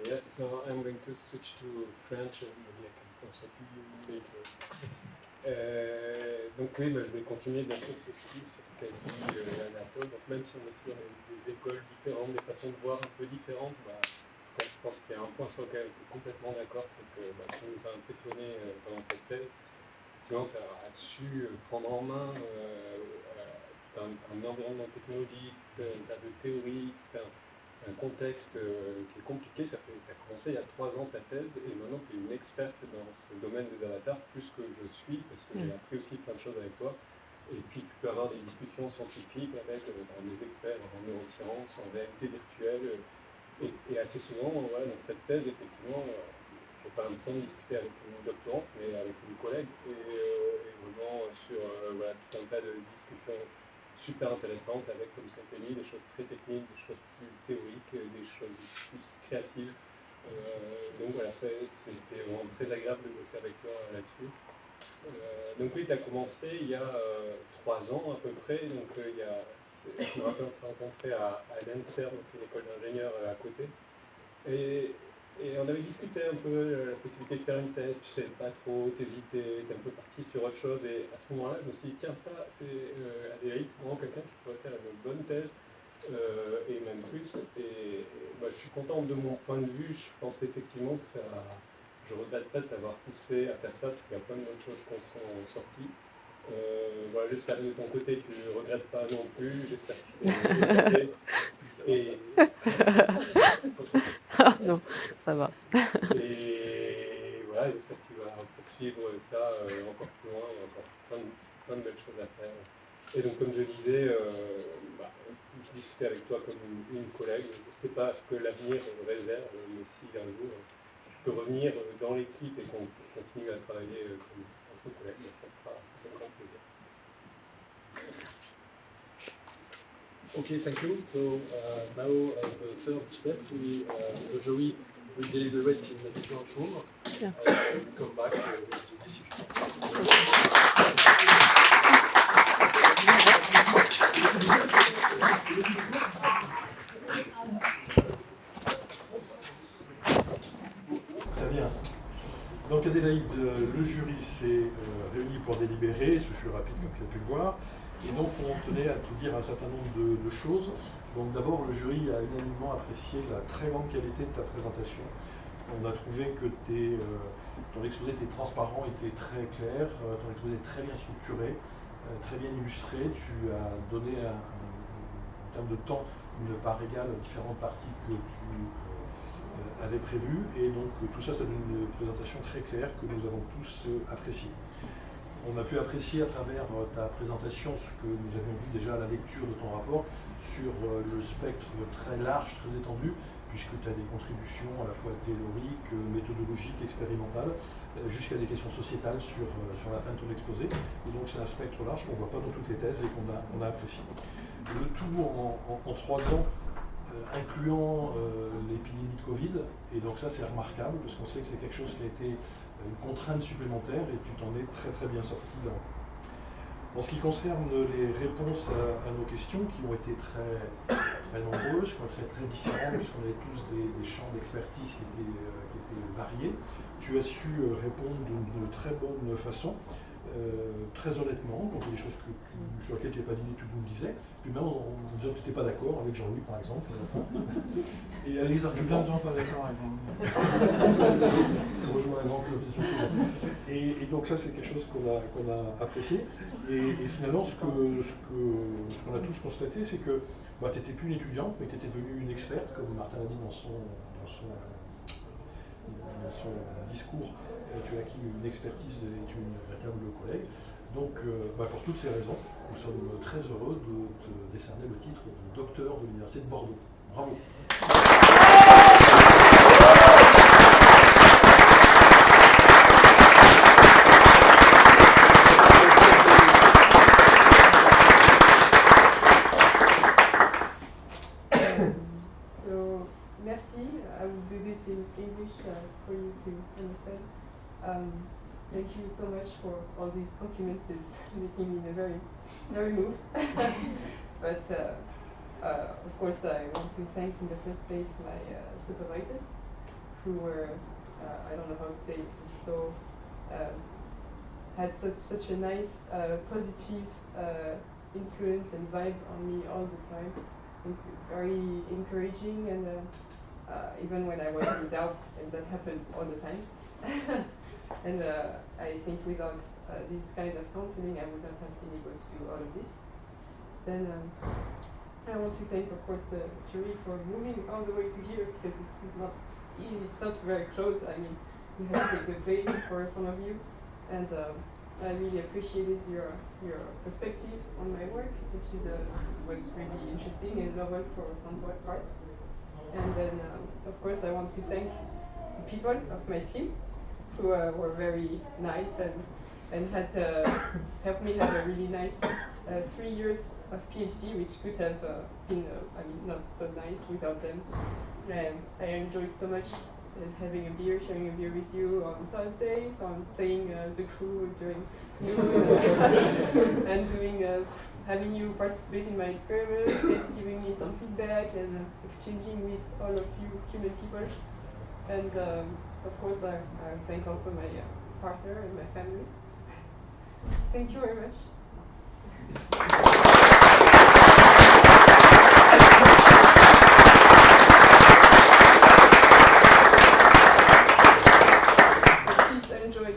Yes, so I'm going to switch to French and maybe I can translate you later. Donc oui, je vais continuer bien sûr sur ce qu'a dit Anatole. Donc même si on est sur des écoles différentes, des façons de voir un peu différentes, je pense qu'il y a un point sur lequel je suis complètement d'accord, c'est que ce qui nous a impressionné pendant cette thèse, tu as su prendre en main un environnement technologique, un tas de théories, un contexte qui est compliqué. Tu as commencé il y a 3 ans ta thèse et maintenant tu es une experte dans ce domaine des avatars, plus que je suis, parce que j'ai appris aussi plein de choses avec toi. Et puis tu peux avoir des discussions scientifiques avec des experts en neurosciences, en réalité virtuelle. Et assez souvent, voilà, dans cette thèse, effectivement, je n'ai pas l'impression de discuter avec une doctorante, mais avec une collègue, et vraiment sur voilà, tout un tas de discussions super intéressantes avec, comme c'était mis, des choses très techniques, des choses plus théoriques, des choses plus créatives. Donc voilà, c'était vraiment très agréable de bosser avec toi là-dessus. Donc oui, tu as commencé il y a 3 ans à peu près, donc je me rappelle, on s'est rencontrés à l'ENSER, donc une école d'ingénieurs à côté. Et on avait discuté un peu la possibilité de faire une thèse, tu sais pas trop, t'hésitais, t'es un peu parti sur autre chose. Et à ce moment-là, je me suis dit, tiens, ça, c'est Adélaïde, c'est vraiment quelqu'un qui pourrait faire une bonne thèse, et même plus. Et je suis content de mon point de vue. Je pense effectivement que ça. Je ne regrette pas de t'avoir poussé à faire ça, parce qu'il y a plein de bonnes choses qui en sont sorties. Voilà, j'espère que de ton côté, tu ne regrettes pas non plus. J'espère que tu t'es éclaté. Et... Non, ça va. Et voilà, j'espère qu'il va poursuivre ça encore plus loin, il y a encore plein de belles choses à faire. Et donc, comme je disais, je discutais avec toi comme une collègue, je ne sais pas ce que l'avenir réserve, mais si un jour tu peux revenir dans l'équipe et qu'on continue à travailler comme entre collègues, ça sera un grand plaisir. Merci. Okay, thank you. So now the third step, the jury will deliberate in a different room. Yeah. We come back with the decision. Très bien. Donc Adélaïde, le jury s'est réuni pour délibérer, ce fut rapide comme tu as pu le voir, et donc on tenait à te dire un certain nombre de choses. Donc d'abord, le jury a unanimement apprécié la très grande qualité de ta présentation. On a trouvé que ton exposé était transparent, était très clair, ton exposé est très bien structuré, très bien illustré. Tu as donné en termes de temps une part égale aux différentes parties que tu avait prévu, et donc tout ça, ça donne une présentation très claire que nous avons tous appréciée. On a pu apprécier à travers ta présentation ce que nous avions vu déjà à la lecture de ton rapport sur le spectre très large, très étendu, puisque tu as des contributions à la fois théoriques, méthodologiques, expérimentales, jusqu'à des questions sociétales sur la fin de ton exposé. Et donc c'est un spectre large qu'on ne voit pas dans toutes les thèses et qu'on a apprécié. Le tout en 3 ans, incluant l'épidémie de Covid, et donc ça c'est remarquable parce qu'on sait que c'est quelque chose qui a été une contrainte supplémentaire et tu t'en es très très bien sorti là. En ce qui concerne les réponses à nos questions, qui ont été très nombreuses, qui ont été très différentes, puisqu'on avait tous des champs d'expertise qui étaient variés, tu as su répondre d'une très bonne façon. Très honnêtement, donc il y a des choses sur lesquelles tu n'avais pas d'idée, tu nous le disais, puis même en disant que tu n'étais pas d'accord avec Jean-Louis par exemple, et avec les arguments. Plein de gens pas d'accord avec Jean-Louis. Rejoins un grand club, c'est ça. Et donc ça c'est quelque chose qu'on a apprécié, et finalement ce qu'on a tous constaté, c'est que tu n'étais plus une étudiante, mais tu étais devenue une experte, comme Martin l'a dit dans son discours. Tu as acquis une expertise et tu es une véritable collègue. Donc, pour toutes ces raisons, nous sommes très heureux de te décerner le titre de docteur de l'Université de Bordeaux. Bravo. So, merci. I will do this in English for you to understand. Thank you so much for all these compliments. It's making me very, very moved. But of course, I want to thank in the first place my supervisors, who were, I don't know how to say it, just so had such a nice, positive influence and vibe on me all the time. Very encouraging, and even when I was in doubt, and that happened all the time. And I think without this kind of counseling, I would not have been able to do all of this. Then I want to thank, of course, the jury for moving all the way to here, because it's not very close. I mean, you have to take the plane for some of you, and I really appreciated your perspective on my work, which was really interesting and novel for some parts. And then, of course, I want to thank the people of my team, who were very nice and had helped me have a really nice 3 years of PhD, which could have been, not so nice without them. I enjoyed so much having a beer, sharing a beer with you on Thursdays, on playing the crew during noon, and having you participate in my experiments, and giving me some feedback, and exchanging with all of you human people. And of course, I thank also my partner and my family. Thank you very much. Please enjoy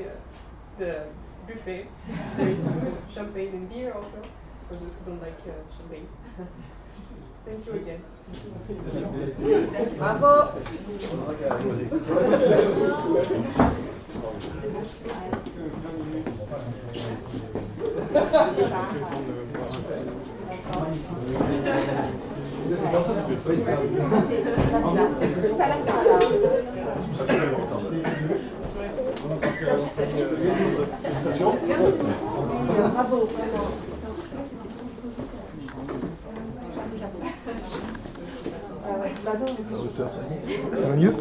the buffet. There is champagne and beer also, for those who don't like champagne. Thank you again. Bravo. Bravo. Ça va mieux?